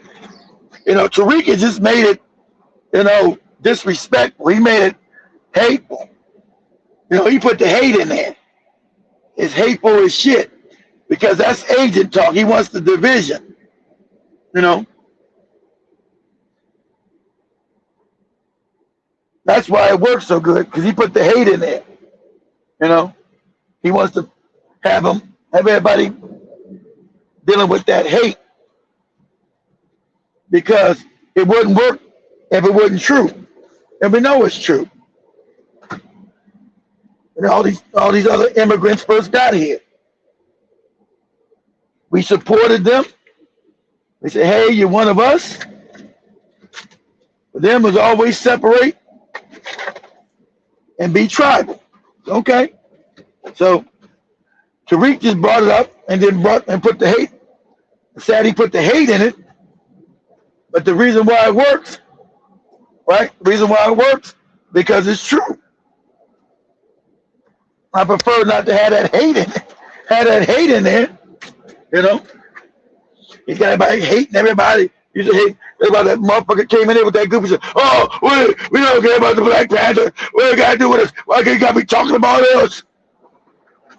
You know, Tariq just made it, you know, disrespectful. He made it hateful. You know, he put the hate in there. It's hateful as shit because that's agent talk. He wants the division. You know, that's why it works so good because he put the hate in there. You know, he wants to have everybody dealing with that hate because it wouldn't work if it wasn't true, and we know it's true. And all these other immigrants first got here. We supported them. We said, "Hey, you're one of us." For them was always separate and be tribal. Okay, so Tariq just brought it up and then put the hate. Sad he put the hate in it, but the reason why it works, right? The reason why it works because it's true. I prefer not to have that hate in it. Have that hate in there, you know. He's got everybody hating everybody. You just hate everybody. That motherfucker came in there with that group and said, "Oh, we don't care about the Black Panther. What do you got to do with us? Why can't you got me talking about us?"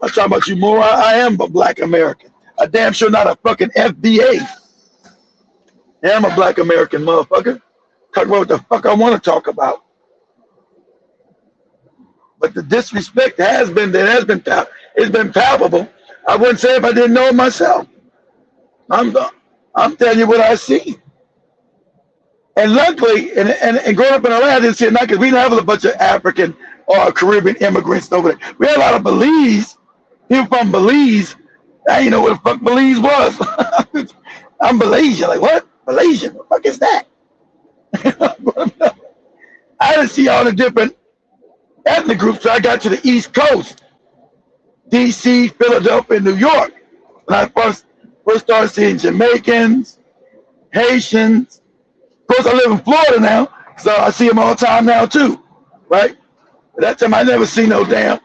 I'm talking about you more. I am a Black American. A damn sure not a fucking FBA. Yeah, I'm a Black American motherfucker. Talk about what the fuck I want to talk about. But the disrespect has been there. It's been palpable. I wouldn't say if I didn't know it myself. I'm telling you what I see. And luckily, and growing up in LA, I didn't see it not because we didn't have a bunch of African or Caribbean immigrants over there. We had a lot of Belize, people from Belize. I didn't know what the fuck Belize was. I'm Malaysian. Like, what? Malaysian? What the fuck is that? I didn't see all the different ethnic groups. So I got to the East Coast, D.C., Philadelphia, New York. When I first started seeing Jamaicans, Haitians. Of course, I live in Florida now, so I see them all the time now too, right? But that time I never see no damn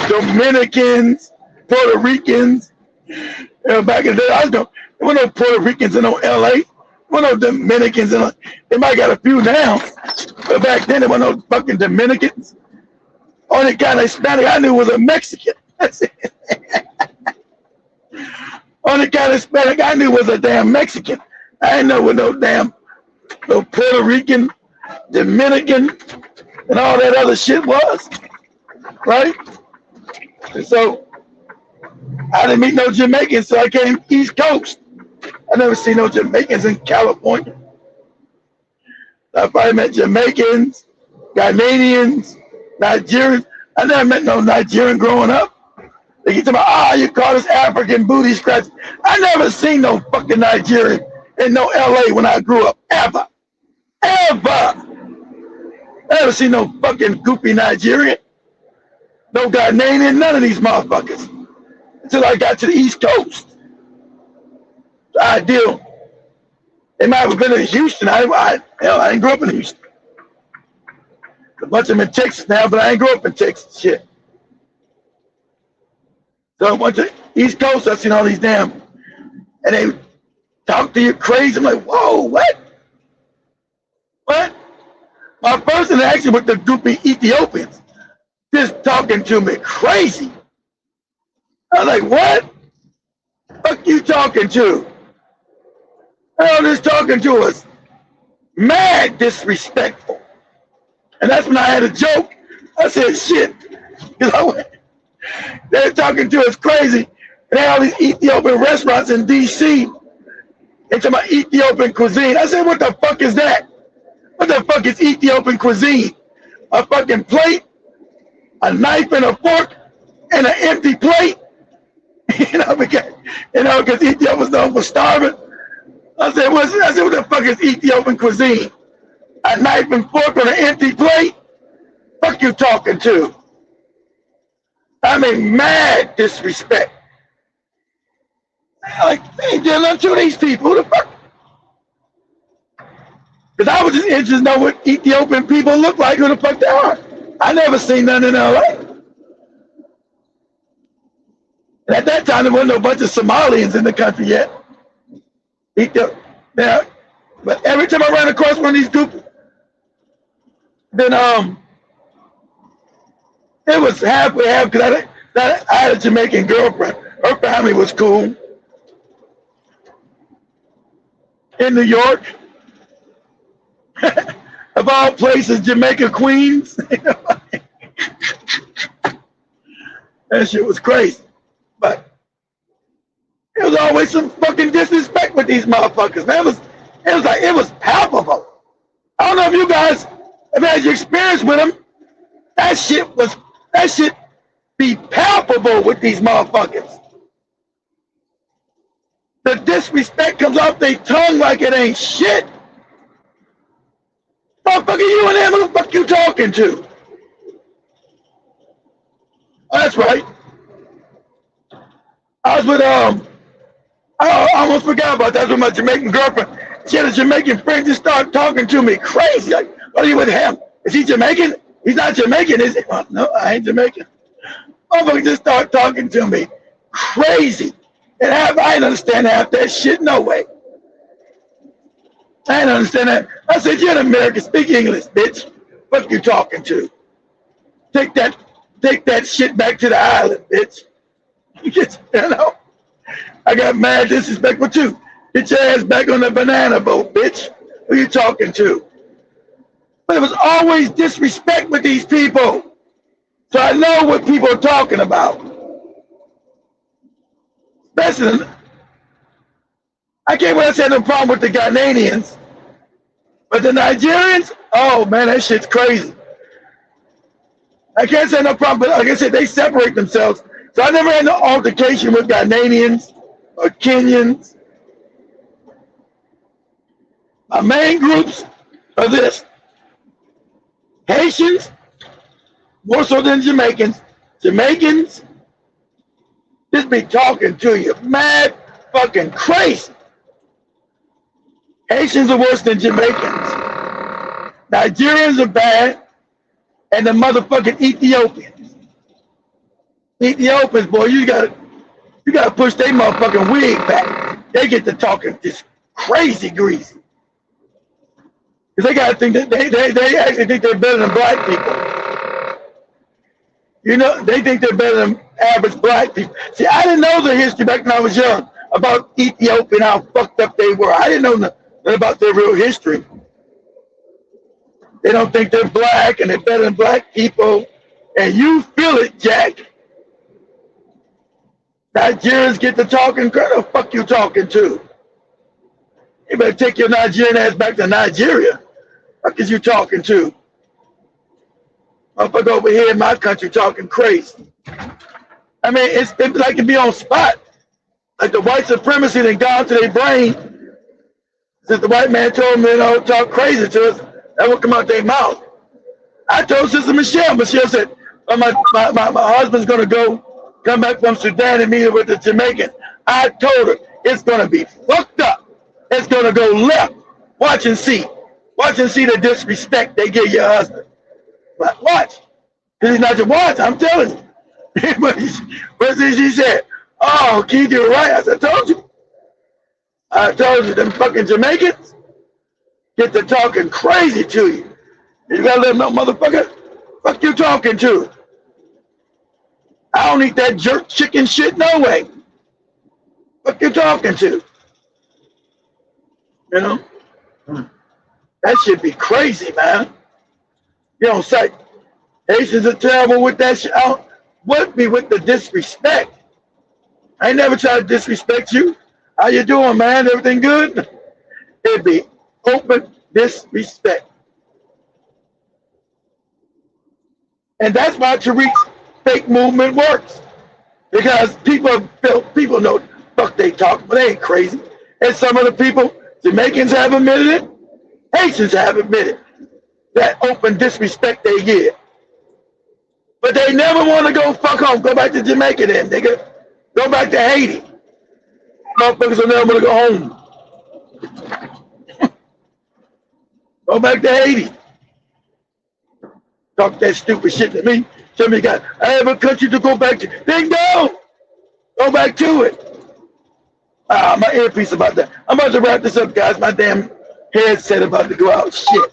Dominicans, Puerto Ricans. You know, back in the day, there were no Puerto Ricans in no LA. There were no Dominicans in. They might got a few now, but back then there were no fucking Dominicans. Only kind of Hispanic I knew was a Mexican. That's it. Only kind of Hispanic I knew was a damn Mexican. I didn't know what no Puerto Rican, Dominican, and all that other shit was, right? And so I didn't meet no Jamaicans, so I came East Coast. I never seen no Jamaicans in California. I probably met Jamaicans, Ghanaians, Nigerians. I never met no Nigerian growing up. They get to my, you call this African booty scratch. I never seen no fucking Nigerian in no LA when I grew up, ever. Ever. I never seen no fucking goofy Nigerian. No Ghanaian, none of these motherfuckers. Until I got to the East Coast. The ideal. They might have been in Houston. I didn't grow up in Houston. A bunch of them in Texas now, but I ain't grew up in Texas. Shit. So I went to East Coast, I seen all these damn, and they talk to you crazy. I'm like, whoa, what? What? My first interaction with the goofy Ethiopians, just talking to me crazy. I was like, what? Fuck you talking to? Hell, just talking to us. Mad disrespectful. And that's when I had a joke. I said, shit. They're talking to us crazy. And they had all these Ethiopian restaurants in D.C. into my Ethiopian cuisine. I said, what the fuck is that? What the fuck is Ethiopian cuisine? A fucking plate, a knife and a fork, and an empty plate? Because Ethiopia was known for starving. I said, what the fuck is Ethiopian cuisine? A knife and fork on an empty plate? Fuck you talking to? I mean, mad disrespect. Like, they ain't doing nothing to these people. Who the fuck? Because I was just interested to know what Ethiopian people look like, who the fuck they are. I never seen none in LA. And at that time, there wasn't no bunch of Somalians in the country yet. Now, but every time I ran across one of these groups, then it was halfway half because I had a Jamaican girlfriend. Her family was cool. In New York, of all places, Jamaica, Queens. That shit was crazy. But it was always some fucking disrespect with these motherfuckers, man. It was palpable. I don't know if you guys have had your experience with them. That shit be palpable with these motherfuckers. The disrespect comes off their tongue like it ain't shit. Motherfucker, you and them, who the fuck you talking to? Oh, that's right. I was with I almost forgot about that. I was with my Jamaican girlfriend. She had a Jamaican friend just start talking to me crazy. Like, what are you with him? Is he Jamaican? He's not Jamaican, is he? Well, no, I ain't Jamaican. Motherfucker just start talking to me crazy. And I didn't understand half that shit, no way. I didn't understand that. I said, you're an American, speak English, bitch. What you talking to? Take that shit back to the island, bitch. You know? I got mad disrespectful too. Get your ass back on the banana boat, bitch. Who you talking to? But it was always disrespect with these people. So I know what people are talking about. Especially, I can't wait to say no problem with the Ghanaians. But the Nigerians, oh man, that shit's crazy. I can't say no problem, but like I said, they separate themselves. So I never had no altercation with Ghanaians or Kenyans. My main groups are this. Haitians, more so than Jamaicans. Jamaicans, just be talking to you. Mad fucking crazy. Haitians are worse than Jamaicans. Nigerians are bad. And the motherfucking Ethiopians. Ethiopians, boy, you gotta push their motherfucking wig back. They get to talking just crazy greasy. Because they gotta think that they actually think they're better than black people. You know, they think they're better than average black people. See, I didn't know the history back when I was young about Ethiopia and how fucked up they were. I didn't know nothing about their real history. They don't think they're black and they're better than black people. And you feel it, Jack. Nigerians get to talking. Who the fuck you talking to? You better take your Nigerian ass back to Nigeria. What is you talking to? Motherfucker over here in my country talking crazy. I mean, it's like it be on spot. Like the white supremacy that gone to their brain. Since the white man told them, you know, talk crazy to us, that would come out their mouth. I told Sister Michelle. Michelle said, oh, my husband's going to come back from Sudan and meet with the Jamaican. I told her, it's going to be fucked up. It's going to go left. Watch and see. Watch and see the disrespect they give your husband. But watch. Because he's not your watch, I'm telling you. But she said, oh, Keith, you're right. I said, I told you, them fucking Jamaicans get to talking crazy to you. You gotta let them know, motherfucker, fuck you talking to? I don't eat that jerk chicken shit, no way. Fuck you talking to? You know? That shit be crazy, man. You know, say, Haitians are terrible with that shit. What be with the disrespect? I ain't never tried to disrespect you. How you doing, man? Everything good? It'd be open disrespect. And that's why Tariq's fake movement works. Because people know fuck they talk, but they ain't crazy. And some of the people Jamaicans have admitted it. Haitians have admitted that open disrespect they get. But they never want to go fuck home. Go back to Jamaica then, nigga. Go back to Haiti. Motherfuckers will never want to go home. Go back to Haiti. Talk that stupid shit to me. Tell me, God, I have a country to go back to. Then go. Go back to it. My earpiece about that. I'm about to wrap this up, guys. My damn headset about to go out. Shit.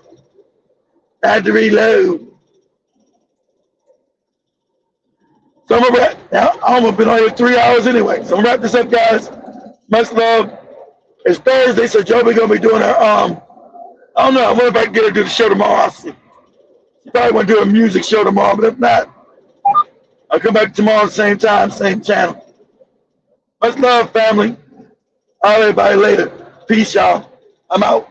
I had to reload. So I'm gonna wrap. Now, I'm gonna been on here 3 hours anyway. So I'm gonna wrap this up, guys. Much love. It's Thursday, so Joey gonna be doing her I don't know. I wonder if I can get her to do the show tomorrow. I'll see. She probably want to do a music show tomorrow, but if not, I'll come back tomorrow, same time, same channel. Much love, family. I'll everybody later. Peace, y'all. I'm out.